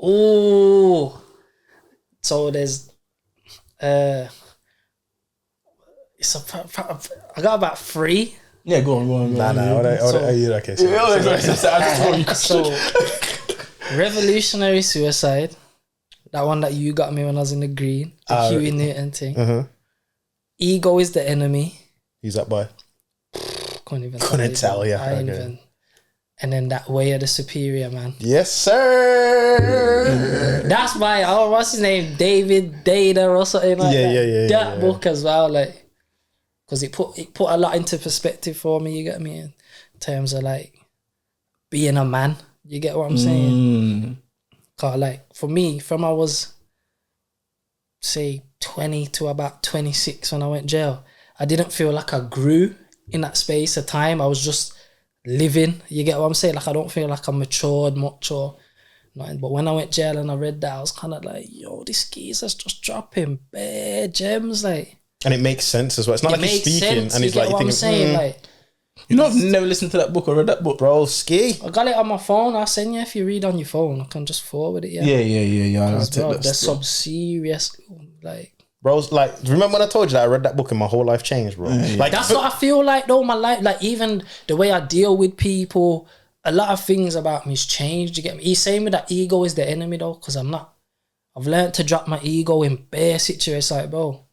Oh, so there's I got about 3. Yeah, go on. Nah. Okay. So, Revolutionary Suicide, that one that you got me when I was in the green, the Huey Newton thing. Ego is the Enemy. Who's that by? Couldn't tell. Yeah. And then that Way of the Superior Man. Yes, sir. That's by what's his name, David Data or something like that. That book as well, like. Because it put a lot into perspective for me, you get me, in terms of like being a man. You get what I'm saying? Cause like for me, from I was say 20 to about 26 when I went jail, I didn't feel like I grew in that space of time. I was just living. You get what I'm saying? Like I don't feel like I matured much or nothing. But when I went jail and I read that, I was kind of like, yo, this geezer's just dropping bare gems, like. And it makes sense as well. It's not like he's speaking and he's like, what I'm saying, like, you know, I've never listened to that book or read that book, bro. Ski. I got it on my phone. I'll send you if you read on your phone. I can just forward it. Yeah. Bro, there's some serious, like, bro. Like, remember when I told you that I read that book and my whole life changed, bro? Like that's what I feel like though. My life, like even the way I deal with people, a lot of things about me's changed. You get me? He's saying me that ego is the enemy though, because I'm not. I've learned to drop my ego in bare situations. Like, bro,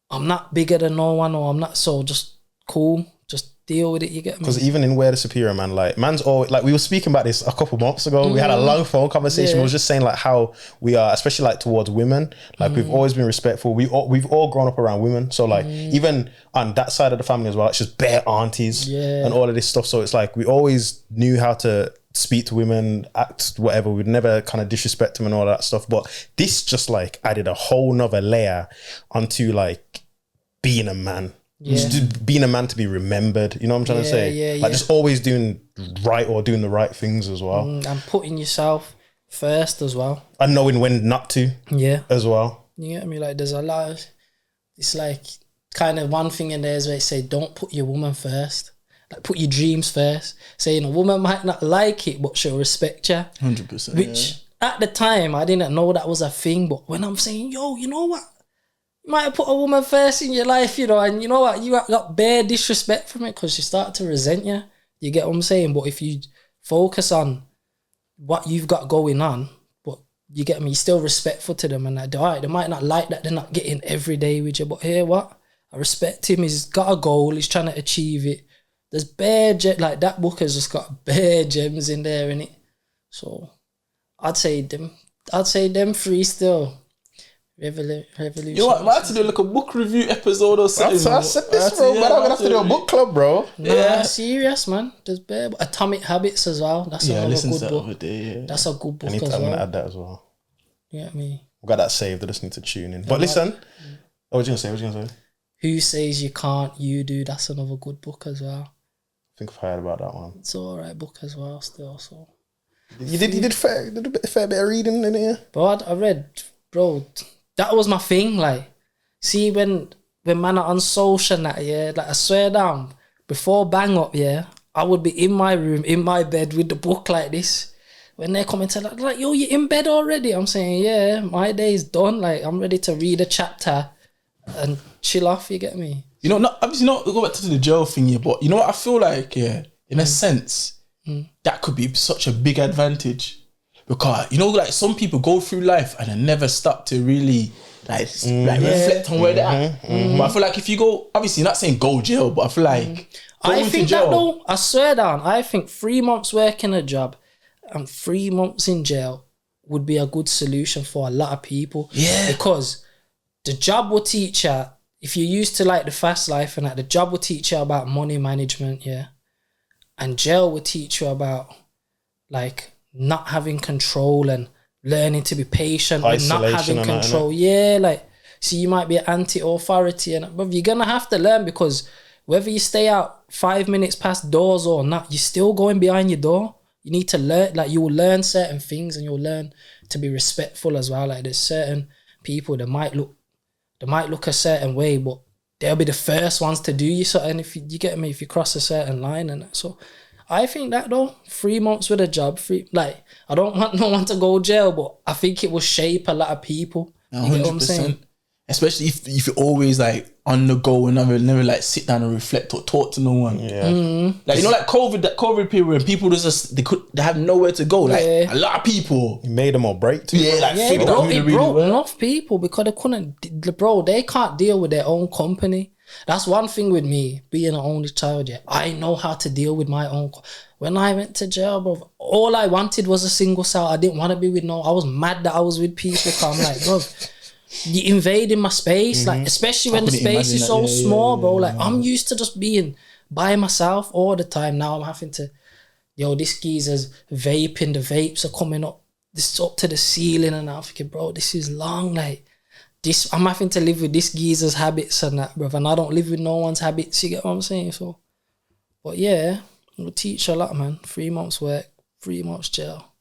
I'm not bigger than no one, or I'm not, so just cool. Just deal with it, you get me? Because even in Where the Superior Man, like, man's always, like, we were speaking about this a couple months ago. We had a long phone conversation. We was just saying, like, how we are, especially, like, towards women. Like, we've always been respectful. We've all grown up around women. So, like, even on that side of the family as well, it's just bare aunties and all of this stuff. So, it's like, we always knew how to speak to women, act whatever. We'd never kind of disrespect them and all that stuff. But this just, like, added a whole nother layer onto, like, being a man. Just being a man to be remembered, you know what I'm trying to say? Like just always doing right or doing the right things as well. And putting yourself first as well. And knowing when not to as well. You get me? Like there's a lot of, it's like kind of one thing in there is where they say don't put your woman first. Like put your dreams first. Saying a woman might not like it, but she'll respect you. 100%. Which at the time, I didn't know that was a thing. But when I'm saying, yo, you know what? You might have put a woman first in your life, you know, and you know what? You got bare disrespect from it because she started to resent you. You get what I'm saying? But if you focus on what you've got going on, but you get me, you're still respectful to them, and all right, they might not like that they're not getting every day with you, but here, what? I respect him. He's got a goal. He's trying to achieve it. There's bare like that book has just got bare gems in there, innit? So I'd say them three still. Revolution. You know what? I might have to do like a book review episode or something. I said this, bro, but I'm gonna have to do a book club, bro. Nah, serious, man. There's bare Atomic Habits as well. That's another good book. That's a good book as well. I'm gonna add that as well. Yeah, me. I've got that saved. I just need to tune in. But listen, what was you gonna say? Who Says You Can't, You Do. That's another good book as well. I think I've heard about that one. It's an alright book as well, still. So you did a fair bit of reading in here. But I read, bro. That was my thing. Like, see when man are on social and that, yeah. Like I swear down, before bang up, yeah, I would be in my room, in my bed with the book like this. When they're commenting like, yo, you in bed already? I'm saying, yeah, my day's done. Like, I'm ready to read a chapter and chill off, you get me? You know, obviously not go back to the jail thing here, but you know what I feel like, yeah, in a sense, that could be such a big advantage. Because, you know, like some people go through life and they never stop to really reflect on where they're at. But I feel like if you go, obviously not saying go jail, but I feel like I think that though, I swear down, I think 3 months working a job and 3 months in jail would be a good solution for a lot of people. Yeah. Because the job will teach you, if you're used to like the fast life and that, the job will teach you about money management, yeah. And jail will teach you about like not having control and learning to be patient and not having control. Yeah, like, see, you might be an anti-authority, but you're gonna have to learn, because whether you stay out 5 minutes past doors or not, you're still going behind your door. You need to learn, like, you will learn certain things and you'll learn to be respectful as well. Like, there's certain people that might look a certain way, but they'll be the first ones to do you something if you get me, if you cross a certain line and that. So I think that though, 3 months with a job, like, I don't want no one to go jail, but I think it will shape a lot of people. 100%. You know what I'm saying? Especially if you're always like on the go and never like sit down and reflect or talk to no one. Yeah. Like, you know, like that COVID period when people just they have nowhere to go. Like a lot of people. It made them all break too. Yeah, like it broke enough people because they couldn't, bro, they can't deal with their own company. That's one thing with me, being an only child, yeah. I know how to deal with my own. When I went to jail, bro, all I wanted was a single cell. I didn't want to be with I was mad that I was with people. Cause I'm like, bro, you invading my space, like, especially when the space is so small, bro. Like, I'm used to just being by myself all the time. Now I'm having to, this geezer's vaping, the vapes are coming up, this up to the ceiling, and I'm thinking, bro, this is long, like, this, I'm having to live with this geezer's habits and that, bro, and I don't live with no one's habits, you get what I'm saying? So, but yeah, it'll teach a lot, man. 3 months work, 3 months jail.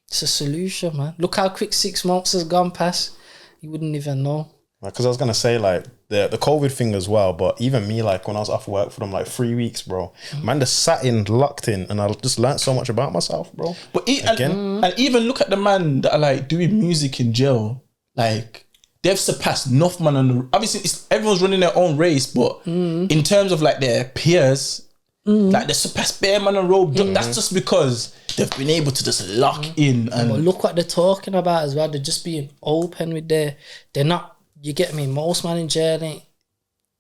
It's a solution, man. Look how quick 6 months has gone past. You wouldn't even know. Because I was going to say, like, the COVID thing as well, but even me, like, when I was off work for them, like, 3 weeks, bro, man, just sat in, locked in, and I just learned so much about myself, bro. But and even look at the man that are, like, doing music in jail. Like, they've surpassed enough man on the... Obviously, everyone's running their own race, but in terms of, like, their peers, like, they surpassed bare man on the road. That's just because they've been able to just lock in. And but look what they're talking about as well. They're just being open with they're not... You get me? Most man in jail ain't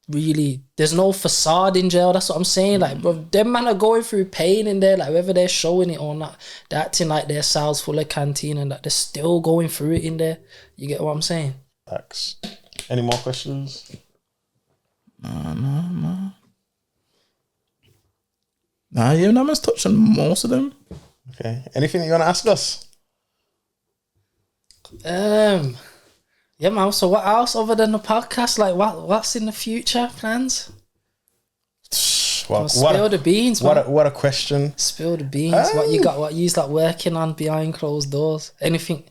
really... There's no facade in jail. That's what I'm saying. Like, bro, them man are going through pain in there. Like, whether they're showing it or not, they're acting like their cells full of canteen and that they're still going through it in there. You get what I'm saying? Thanks. Any more questions? No. Nah, yeah, I must touch on most of them. Okay. Anything you want to ask us? Yeah, man. So what else other than the podcast? Like, what's in the future plans? Spill the beans, man. What a question. Spill the beans. What you got? What you's like working on behind closed doors? Anything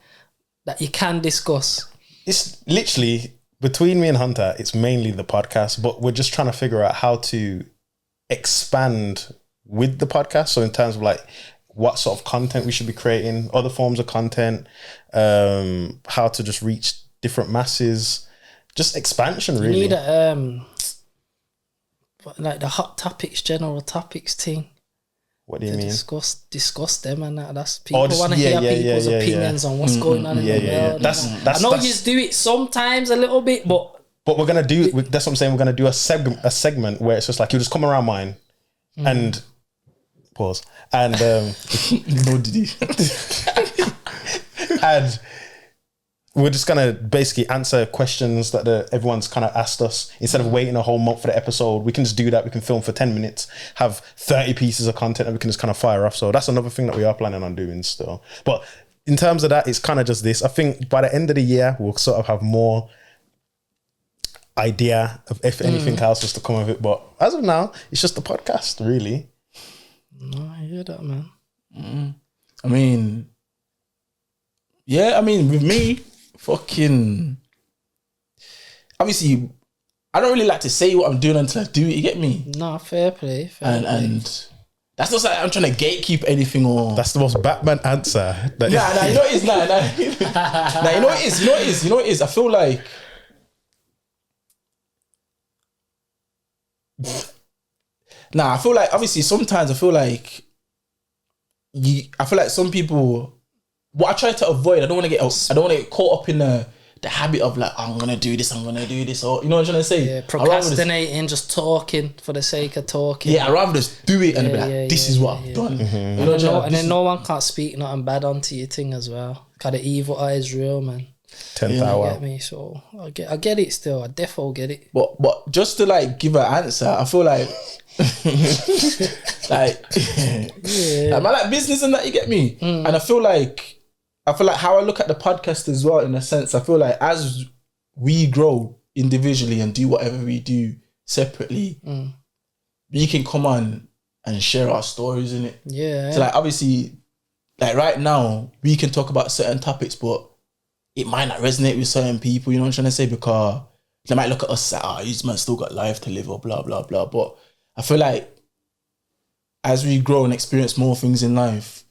that you can discuss? It's literally between me and Hunter. It's mainly the podcast, but we're just trying to figure out how to expand with the podcast. So in terms of like what sort of content we should be creating, other forms of content, how to just reach different masses, just expansion really. You need like the hot topics, general topics thing. What do you mean? Discuss them and that's people just- want to yeah, hear yeah, people's yeah, opinions on what's going on in the world. That's I know you do it sometimes a little bit, but we're gonna do. That's what I'm saying. We're gonna do a segment where it's just like you just come around mine and pause and No, did he? and we're just gonna basically answer questions that everyone's kind of asked us instead of waiting a whole month for the episode. We can just do that. We can film for 10 minutes, have 30 pieces of content, and we can just kind of fire off. So that's another thing that we are planning on doing still. But in terms of that, it's kind of just this. I think by the end of the year, we'll sort of have more idea of if anything else was to come of it. But as of now, it's just the podcast, really. no, I hear that, man. I mean, yeah, I mean, with me, fucking, obviously, I don't really like to say what I'm doing until I do it, you get me? No, fair play. And that's not like I'm trying to gatekeep anything or... That's the most Batman answer. Nah, you know what it is? Nah, you know what it is? I feel like... Nah, I feel like, obviously, sometimes I feel like some people... What I try to avoid, I don't want to get caught up in the habit of like, I'm gonna do this, or you know what I'm trying to say? Yeah, procrastinating, just talking for the sake of talking. Yeah, I'd rather just do it and be like, this is what I've done. You know, And then no one can't speak nothing bad onto your thing as well. Cause the evil eye is real, man. 10th You hour. get me? So I get it still. I defo get it. But just to like give an answer, I feel like like I like business and that, you get me? And I feel like how I look at the podcast as well, in a sense, I feel like as we grow individually and do whatever we do separately, we can come on and share our stories in it. Yeah. So like obviously, like right now, we can talk about certain topics, but it might not resonate with certain people, you know what I'm trying to say? Because they might look at us and say, this man still got life to live or blah, blah, blah. But I feel like as we grow and experience more things in life,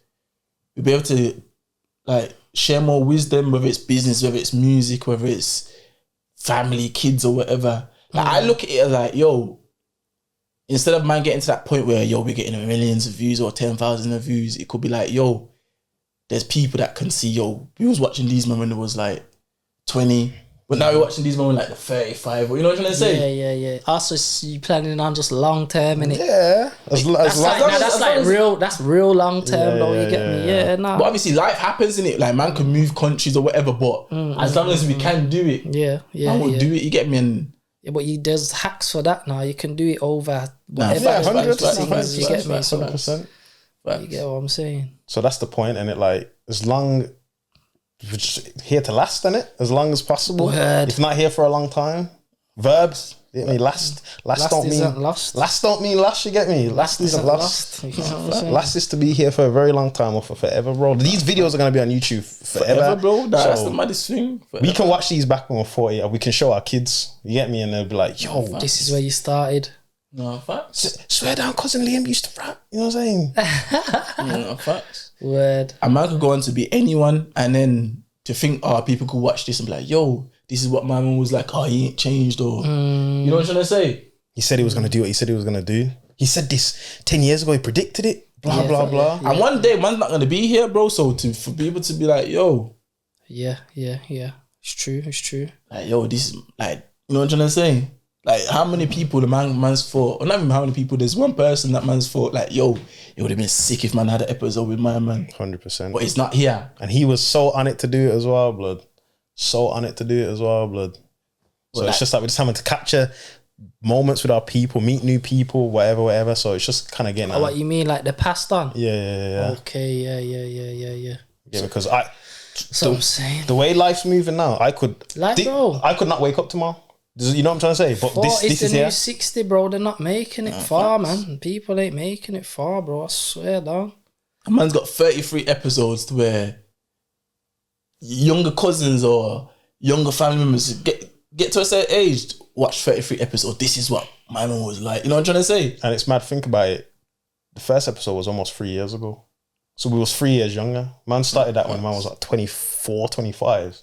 we'll be able to like share more wisdom, whether it's business, whether it's music, whether it's family, kids or whatever. Like I look at it as like, yo, instead of man getting to that point where, yo, we're getting millions of views or 10,000 of views, it could be like, yo, there's people that can see, yo, we was watching these men when it was like 20, but now we're watching these men when like the 35, or you know what I'm trying to say? Yeah. Also, you planning on just long term, innit? Yeah. That's real long term, though. You get me? Yeah, nah. But obviously life happens, innit? Like man can move countries or whatever, but as long as we can do it, Yeah. we'll do it, you get me? And Yeah, but there's hacks for that now. You can do it over whatever. Yeah, things, you get me? 100%. You get what I'm saying? So that's the point, and it like as long we're just here to last, innit? As long as possible. Word. If not here for a long time. Verbs. You get me? Last don't mean isn't lost. Last don't mean last, you get me? Last isn't lost. You know what I'm saying? Last is to be here for a very long time or for forever, bro. These videos are gonna be on YouTube forever, bro, that's So the maddest thing. we can watch these back when we're 40, or we can show our kids. You get me? And they'll be like, yo, This is where you started. No, facts. swear down, cousin Liam used to rap. You know what I'm saying? No, facts. Word. A man could go on to be anyone, and then to think, people could watch this and be like, yo, this is what my man was like, he ain't changed, or you know what I'm trying to say? He said he was gonna do what he said he was gonna do. He said this 10 years ago, he predicted it. Blah, blah, blah. And one day, man's not gonna be here, bro. So for people to be like, yo, Yeah. It's true. like, yo, this is like, you know what I'm trying to say? Like, how many people the man's thought, or not even how many people, there's one person that man's thought, like, yo, it would have been sick if man had an episode with my man. 100%. But it's not here. And he was so on it to do it as well, blood. So on it to do it as well, blood. So it's just like we're just having to capture moments with our people, meet new people, whatever. So it's just kind of getting Oh, what you mean, like the past on? Yeah. Okay, yeah. Yeah, because That's what I'm saying. the way life's moving now, I could bro. I could not wake up tomorrow. You know what I'm trying to say? But this It's is the new here. 60, bro. They're not making it far, man. People ain't making it far, bro. I swear, dog. A man's got 33 episodes to where younger cousins or younger family members get to a certain age, watch 33 episodes. This is what my mum was like. You know what I'm trying to say? And it's mad, think about it. The first episode was almost 3 years ago. So we was 3 years younger. Man started that when man was like 24, 25.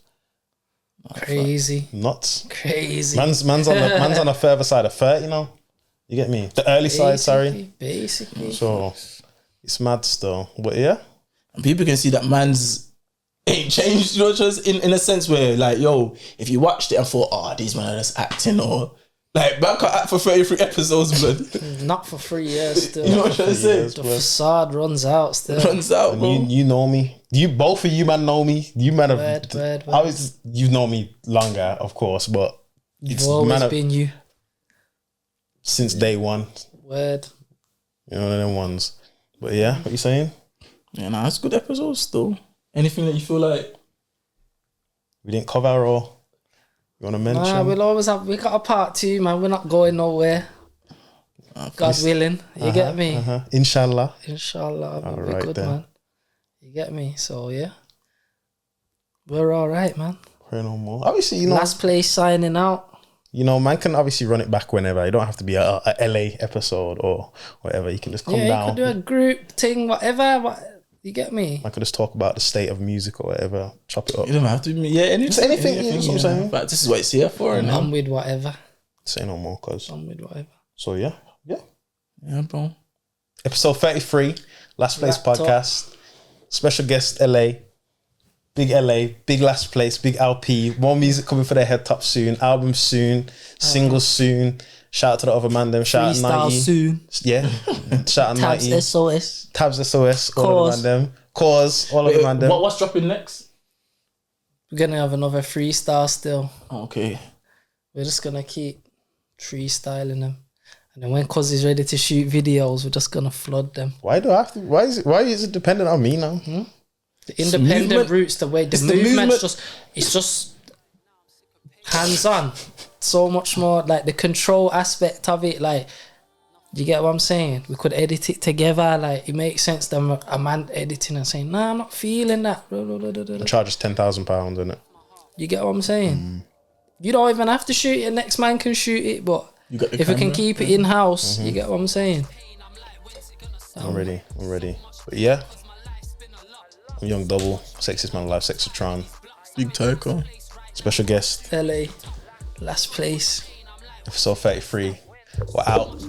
Crazy. Nuts. Crazy. Man's on the further side of 30 now. You get me? The early side, sorry. Basically. So it's mad still. But yeah. And people can see that man's ain't changed, you know, just in a sense where, like, yo, if you watched it and thought, oh, these men are just acting, or like, man can't act for 33 episodes, blood. Not for 3 years still. You know what I'm trying to say? The facade runs out still. Runs out, bro. You know me. Both of you man know me. You man have. Word. You know me longer, of course, but You've always been you. Since day one. Word. You know, them ones. But yeah, what you saying? Yeah, nah, it's good episodes still. Anything that you feel like We didn't cover or you want to mention? Nah, we got a part 2, man. We're not going nowhere. God willing. You get me? Inshallah. Inshallah. It'll All be right good, then. man. You get me? So, yeah. We're all right, man. Pray no more. Obviously, you know. Last place signing out. You know, man can obviously run it back whenever. You don't have to be a LA episode or whatever. You can just come Yeah, down. you could do a group thing, whatever. You get me? I could just talk about the state of music or whatever. Chop it up. you don't have to, anything. Just anything, you know what I'm saying? But this is what it's here for, and I'm with whatever. Say no more, cause. I'm with whatever. So yeah. yeah, bro. Episode 33, Last Place Laptop. Podcast. Special guest LA, big Last Place, big LP. More music coming for their head top soon. Album soon. Singles soon. Shout out to the other man them. Shout out Freestyle 90. soon. Yeah. Shout out Tabs 90. SOS. Tabs SOS. All of the man them. Cause. All of the man them. What's dropping next? We're going to have another freestyle still. Okay. We're just going to keep freestyling them. And then when Cuz is ready to shoot videos, we're just going to flood them. Why do I have to? Why is it dependent on me now? The independent movement. routes, the way the movement's it's just hands on. So much more like the control aspect of it. Like, you get what I'm saying? We could edit it together. Like, it makes sense. Then a man editing and saying, "Nah, I'm not feeling that." The charge is £10,000, innit? You get what I'm saying? You don't even have to shoot it. Next man can shoot it, but You got the if we can camera? keep it in house, you get what I'm saying? I'm ready. But yeah. I'm Young Double, Sexiest Man Alive, Sexatron. Big Tycoon. Special guest, LA, last place. episode 33. We're out.